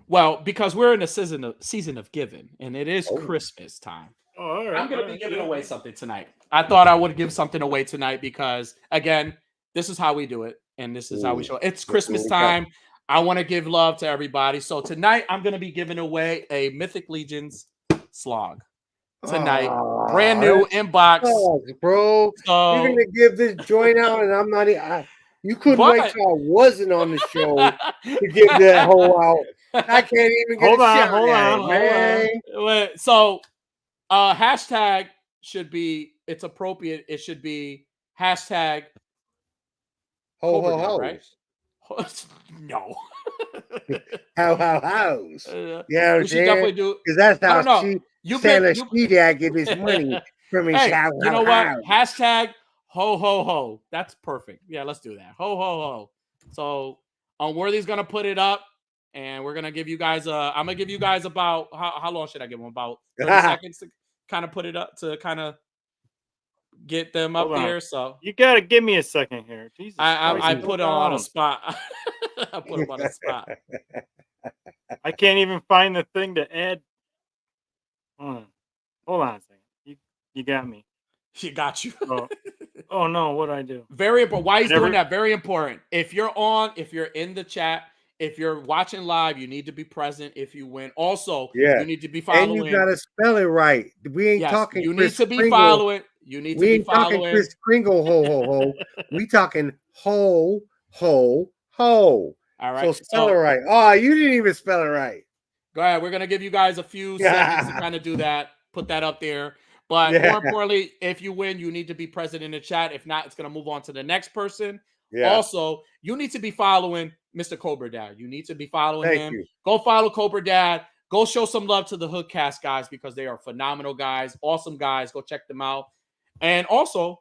Well, because we're in a season of giving, and it is Oh. Christmas time. Oh, all right, I'm going to all be right, giving yeah. away something tonight. I thought I would give something away tonight because, again, this is how we do it, and this is how we show it. It's Christmas time. I want to give love to everybody. So tonight, I'm going to be giving away a Mythic Legions slog. Tonight, brand new inbox. Bro. So, You're going to give this joint out, and I'm not you couldn't wait till I wasn't on the show to give that whole out. I can't even get Hold a on, shot hold at on, it, hold man. Wait, so hashtag should be, it's appropriate. It should be hashtag Ho Cobra ho Dad, ho's. right? No. How ho's. Yeah, we should definitely do. because that's I don't how know. Santa Dad get his money from his Hey, how you know what? Hashtag ho ho ho. That's perfect. Yeah, let's do that. Ho ho ho. So Unworthy's gonna put it up, and we're gonna give you guys. I'm gonna give you guys about how long should I give them? About 30 seconds to kind of put it up, to kind of get them up there. So you gotta give me a second here. Jesus, I put them on a spot. I put them on a spot. I can't even find the thing to add. Hold on a second. You got me. She got you. Oh no, what'd I do? Very important. Why he's doing that? Very important. If you're in the chat, if you're watching live, you need to be present if you win. Also, you need to be following. And you gotta spell it right. We ain't talking. You Chris need to be Kringle. following. You need to be following. Talking Chris Kringle. Ho ho ho. We talking ho ho ho. All right. So spell it right. Oh, you didn't even spell it right. Go ahead. We're gonna give you guys a few seconds to kind of do that. Put that up there. But more importantly, if you win, you need to be present in the chat. If not, it's going to move on to the next person. Yeah. Also, you need to be following Mr. Cobra Dad. You need to be following him. You. Go follow Cobra Dad. Go show some love to the Hoodcast guys because they are phenomenal guys, awesome guys. Go check them out. And also,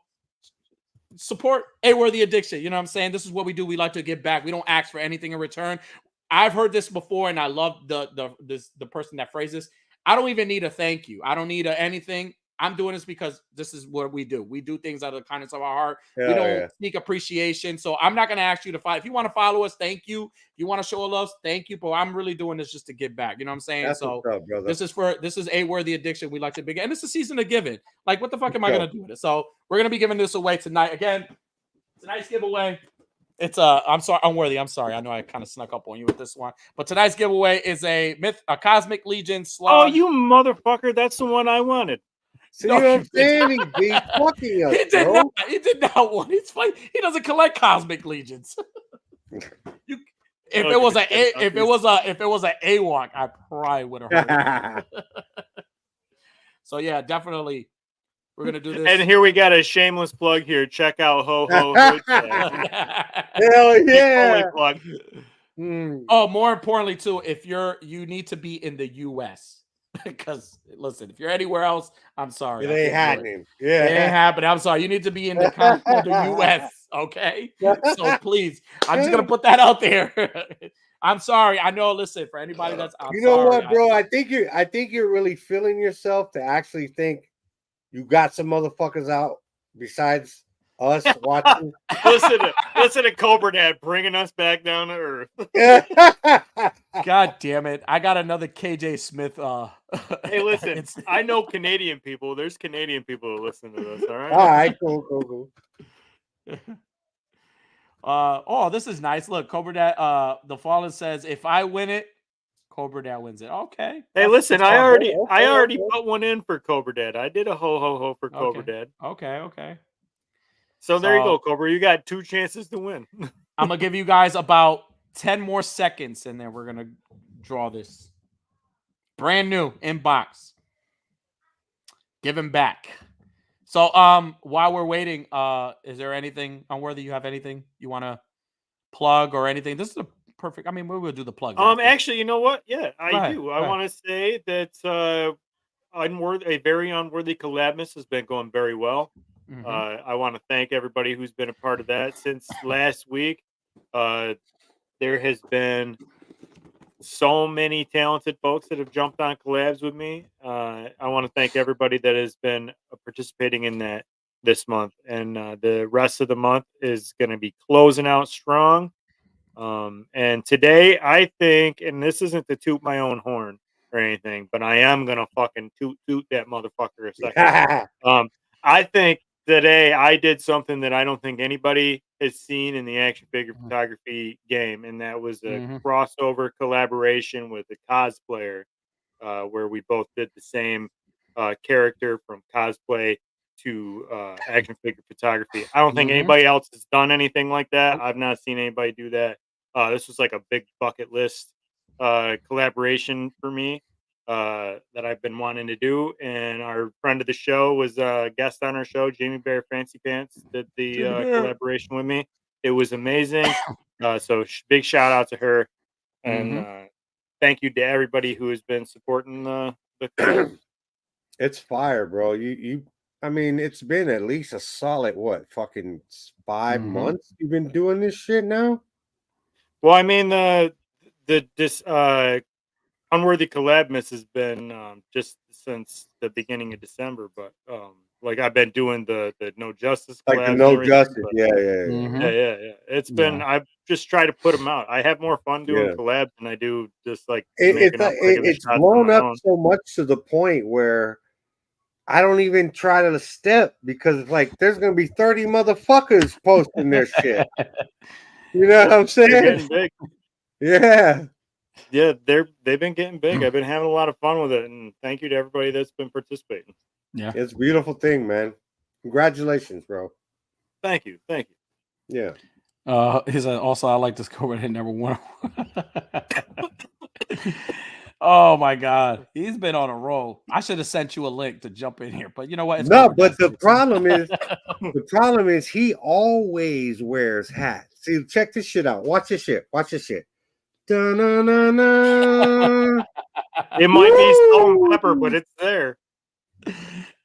support A-Worthy Addiction. You know what I'm saying? This is what we do. We like to give back. We don't ask for anything in return. I've heard this before, and I love the person that phrased this. I don't even need a thank you. I don't need anything. I'm doing this because this is what we do. We do things out of the kindness of our heart. We don't seek appreciation. So I'm not going to ask you to follow. If you want to follow us, thank you. If you want to show love, thank you. But I'm really doing this just to give back. You know what I'm saying? That's so what's up, this is A-Worthy Addiction. We like to begin. And it's a season of giving. Like, what the fuck am I going to do with it? So we're going to be giving this away tonight. Again, tonight's giveaway. It's I'm sorry, Unworthy. I'm sorry. I know I kind of snuck up on you with this one. But tonight's giveaway is a Cosmic Legion slug. Oh, you motherfucker. That's the one I wanted. See what I'm saying? He's fucking us, bro. He did not want. It's funny. He doesn't collect Cosmic Legions. If it was a AWOC, I probably would have heard it. So yeah, definitely. We're gonna do this. And here we got a shameless plug here. Check out Ho Ho Hell yeah. Plug. Oh, more importantly, too, if you need to be in the US. Because listen, if you're anywhere else, I'm sorry. It ain't happening. Yeah, it ain't happening. I'm sorry. You need to be in the US, okay? So please, I'm just gonna put that out there. I'm sorry. I know. Listen, for anybody that's you know what, bro? I think you're really feeling yourself to actually think you got some motherfuckers out besides us watching. listen to Cobra Dad bringing us back down to earth. God damn it! I got another KJ Smith. Hey, listen, I know Canadian people. There's Canadian people who listen to this. All right. All right. Cool. Oh, this is nice. Look, Cobra Dad. The Fallen says, "If I win it, Cobra Dad wins it." Okay. Hey, listen, I already put one in for Cobra Dad. I did a ho ho ho for Cobra Dad. Okay. So there you go, Cobra. You got 2 chances to win. I'm gonna give you guys about 10 more seconds, and then we're gonna draw this brand new inbox. Giving back. So while we're waiting, is there anything unworthy? You have anything you want to plug or anything? This is a perfect. I mean, we will do the plugs. After. Actually, you know what? Yeah, Go I ahead, do. go I ahead. want to say that a very unworthy collabness has been going very well. Mhm. I want to thank everybody who's been a part of that since last week. There has been so many talented folks that have jumped on collabs with me. I want to thank everybody that has been participating in that this month, and the rest of the month is going to be closing out strong. And today, I think, and this isn't to toot my own horn or anything, but I am gonna fucking toot that motherfucker a second. I think today I did something that I don't think anybody has seen in the action figure Mhm. photography game, and that was a Mhm. crossover collaboration with a cosplayer, where we both did the same character from cosplay to action figure photography. I don't think Mhm. anybody else has done anything like that. Nope. I've not seen anybody do that. This was like a big bucket list collaboration for me that I've been wanting to do. And our friend of the show was a guest on our show, Jamie Bear Fancy Pants, did the Jimmy Bear. collaboration with me. It was amazing. So big shout out to her. And Mhm. thank you to everybody who has been supporting the collab. It's fire, bro. You. I mean, it's been at least a solid what, fucking 5 months you've been doing this shit now. Well, I mean this unworthy collab miss has been just since the beginning of December, but like I've been doing the No Justice Like the collabs and no everything. justice. But Yeah, yeah, yeah, yeah, Mhm. yeah, yeah. It's been Yeah. I've just tried to put them out. I have more fun doing yeah. collabs than I do just like It's making up regular it's shots on blown my up own. so much to the point where I don't even try to step because like there's gonna be 30 motherfuckers posting their shit. You know what Yep, I'm they're saying? getting big. Yeah. Yeah, they've been getting big. I've been having a lot of fun with it, and thank you to everybody that's been participating. Yeah. It's a beautiful thing, man. Congratulations, bro. Thank you, thank you. Yeah. He said also I like this Cobra Dad number one. Oh my god, he's been on a roll. I should have sent you a link to jump in here, but you know what? It's No, Cobra but Dad's birthday. the problem is he always wears hats. See, check this shit out. Watch this shit. Watch this shit. Da-na-na-na. It might be salt and pepper, but Woo! it's there.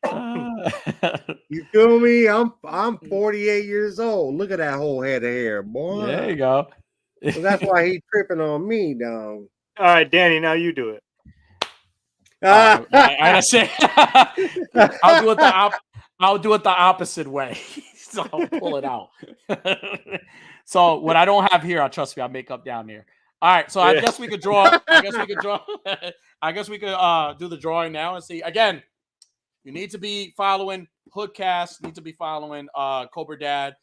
Uh, You feel me? I'm 48 years old. Look at that whole head of hair, boy. there you go. So that's why he tripping on me, dog. All right, Danny, now you do it. I gotta say, I'll do it I'll do it the opposite way. So I'll pull it out. So what I don't have here, trust me, I'll make up down there. All right, so I Yeah. guess we could draw. I guess we could draw. I guess we could do the drawing now and see. Again, you need to be following Hoodcast. Need to be following Cobra Dad.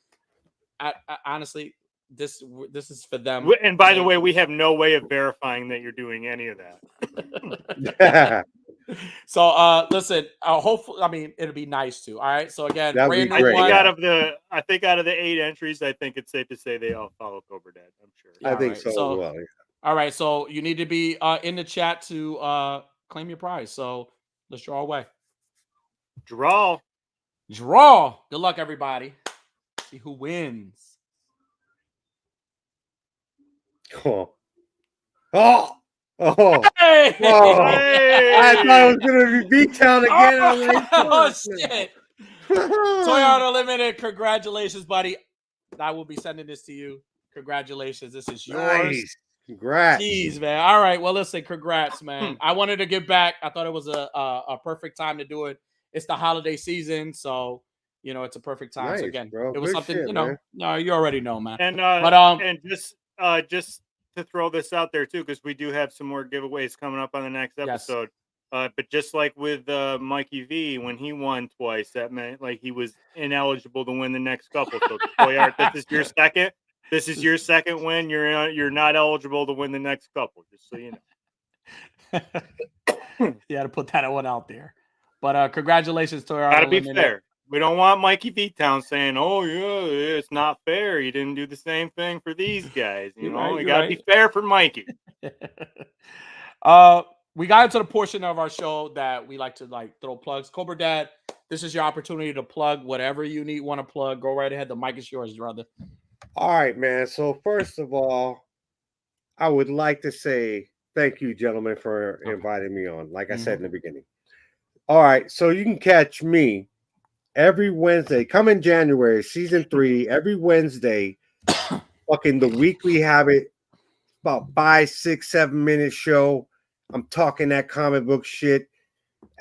I honestly, this is for them. And by the way, we have no way of verifying that you're doing any of that. That So listen, hopefully, I mean, it'll be nice too. All right. So again, would brand be new great. one. Yeah. I think out of the 8 entries, I think it's safe to say they all follow Cobra Dad. I'm sure. I All think right. so as So well. all right. So you need to be in the chat to claim your prize. So let's draw away. Draw. Draw. Good luck, everybody. See who wins. Oh. Oh. Oh. Hey! Whoa. Hey! I thought it was gonna be B-Town again. I'm like, Oh fuck, shit. man. Toyota Unlimited, congratulations, buddy. I will be sending this to you. Congratulations. This is yours. Nice. Congrats. Jeez, man. All right. Well, listen, congrats, man. I wanted to give back. I thought it was a perfect time to do it. It's the holiday season, so you know it's a perfect time. So Nice, again, bro. it was Good something, shit, you know. man. No, you already know, man. And But just to throw this out there too, because we do have some more giveaways coming up on the next yes. episode. But just like with Mikey V, when he won twice, that meant like he was ineligible to win the next couple. So Toy Art, this is your second. This is your second win. You're not eligible to win the next couple, just so you know. You had to put that one out there. But congratulations, Toyota Gotta be Unlimited. fair. We don't want Mikey V Town saying, "Oh yeah, it's not fair. You didn't do the same thing for these guys." You You're know, right, you you're gotta right. be fair for Mikey. we got into the portion of our show that we like to throw plugs. Cobra Dad, this is your opportunity to plug whatever you want to plug. Go right ahead. The mic is yours, brother. All right, man. So first of all, I would like to say thank you, gentlemen, for inviting me on. Like I said in the beginning. All right, so you can catch me every Wednesday. Come in January, season 3, every Wednesday. Fucking the Weekly Habit, about 5, 6, 7 minute show. I'm talking that comic book shit.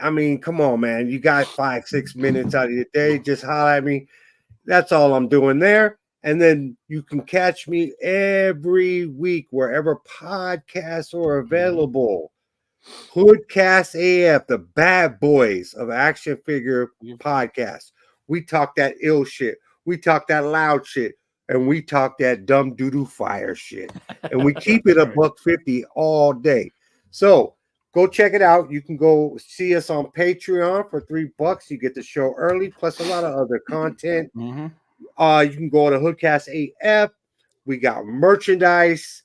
I mean, come on, man. You got 5, 6 minutes out of your day. Just holler at me. That's all I'm doing there. And then you can catch me every week wherever podcasts are available. Hoodcast AF, the bad boys of action figure podcast. We talk that ill shit. We talk that loud shit. And we talk that dumb doo-doo fire shit. And we keep it $1.50 all day. So go check it out. You can go see us on Patreon for $3. You get the show early, plus a lot of other content. You can go to Hoodcast AF. We got merchandise.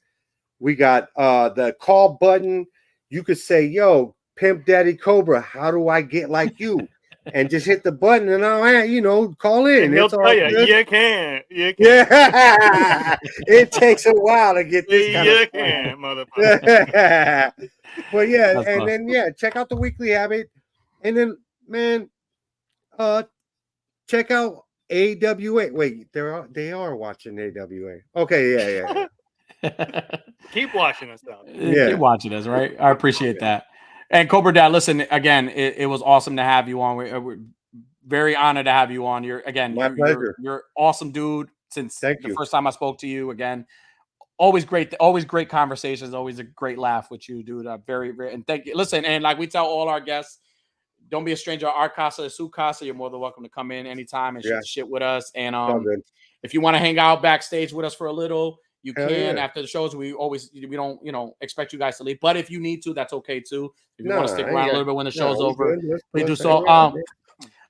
We got the call button. You could say, yo, Pimp Daddy Cobra, how do I get like you? And just hit the button and I'll, call in. And he'll tell you, good. you can. Yeah. It takes a while to get this kind of can, motherfucker. But yeah, that's and awesome. Then check out the Weekly Habit. And then, man, check out AWA. Wait, they are watching AWA. Okay, yeah. Keep watching us though. Keep watching us, right? I appreciate that. And Cobra Dad, listen, again, it was awesome to have you on. We're very honored to have you on. You're pleasure. You're awesome dude since the first time I spoke to you. Again, always great conversations, always a great laugh with you, dude. Very, very, and thank you. Listen, and like we tell all our guests, don't be a stranger. Our casa, su casa. You're more than welcome to come in anytime and shoot the shit with us. And if you want to hang out backstage with us for a little, you can after the shows. We don't expect you guys to leave, but if you need to, that's okay too. If you want to stick around a little bit when the show's over, please do so.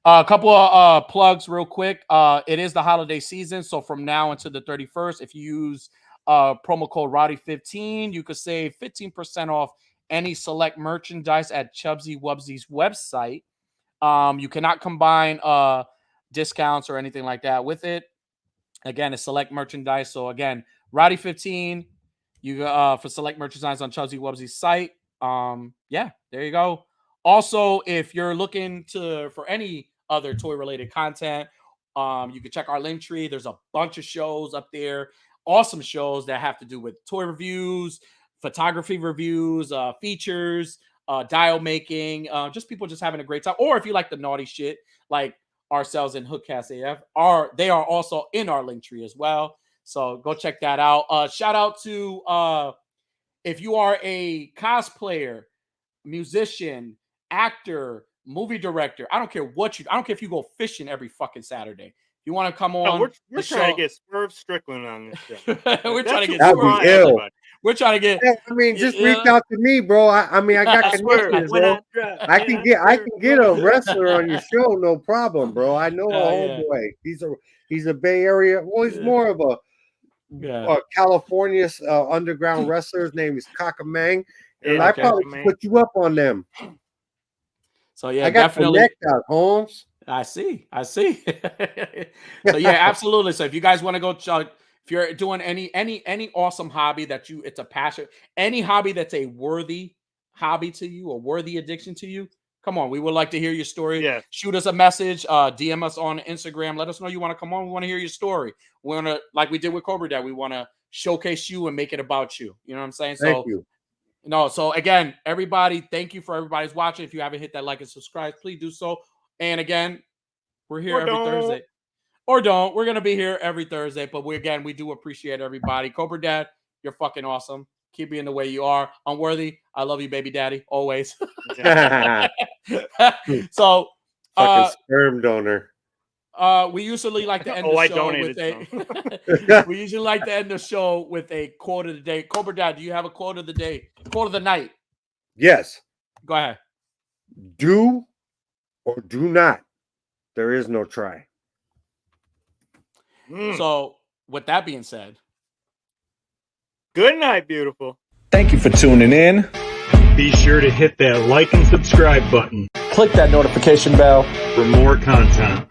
A couple of plugs real quick. It is the holiday season, so from now until the 31st, if you use promo code Rowdy15, you could save 15% off any select merchandise at Chubsy Wubsy's website. You cannot combine discounts or anything like that with it. Again, it's select merchandise. So again, Rowdy15, you for select merchandise on Chubsy Wubsy's site. There you go. Also, if you're looking for any other toy related content, you can check our link tree. There's a bunch of shows up there, awesome shows that have to do with toy reviews, photography reviews, features, dial making, just people just having a great time. Or if you like the naughty shit, like ourselves and Hoodcast AF, they are also in our link tree as well. So go check that out. Shout out to if you are a cosplayer, musician, actor, movie director. I don't care if you go fishing every fucking Saturday. You want to come on? We're trying to get Swerve Strickland on this show. We're trying to get just reach out to me, bro. I got connections, bro. I can get a wrestler on your show, no problem, bro. I know a homeboy. He's a Bay Area. Well, he's more of a California underground wrestler. His name is Kakamang, and I probably put you up on them. So yeah, I got connect out, Holmes. I see. So yeah, absolutely. So if you guys want to go, if you're doing any awesome hobby it's a passion, any hobby that's a worthy hobby to you, a worthy addiction to you, come on. We would like to hear your story. Yeah. Shoot us a message, DM us on Instagram. Let us know you want to come on. We want to hear your story. We want to, like we did with Cobra Dad, we want to showcase you and make it about you. You know what I'm saying? Thank you. No, so again, everybody, thank you for everybody's watching. If you haven't hit that like and subscribe, please do so. And again, we're here every Thursday. Or don't. We're going to be here every Thursday. But we do appreciate everybody. Cobra Dad, you're fucking awesome. Keep being the way you are. Unworthy. I love you, baby daddy. Always. So. Fucking sperm donor. We usually like to end the show with we usually like to end the show with a quote of the day. Cobra Dad, do you have a quote of the day? Quote of the night? Yes. Go ahead. Do or do not. There is no try. So, with that being said, good night, beautiful. Thank you for tuning in. Be sure to hit that like and subscribe button Click that notification bell. for more content.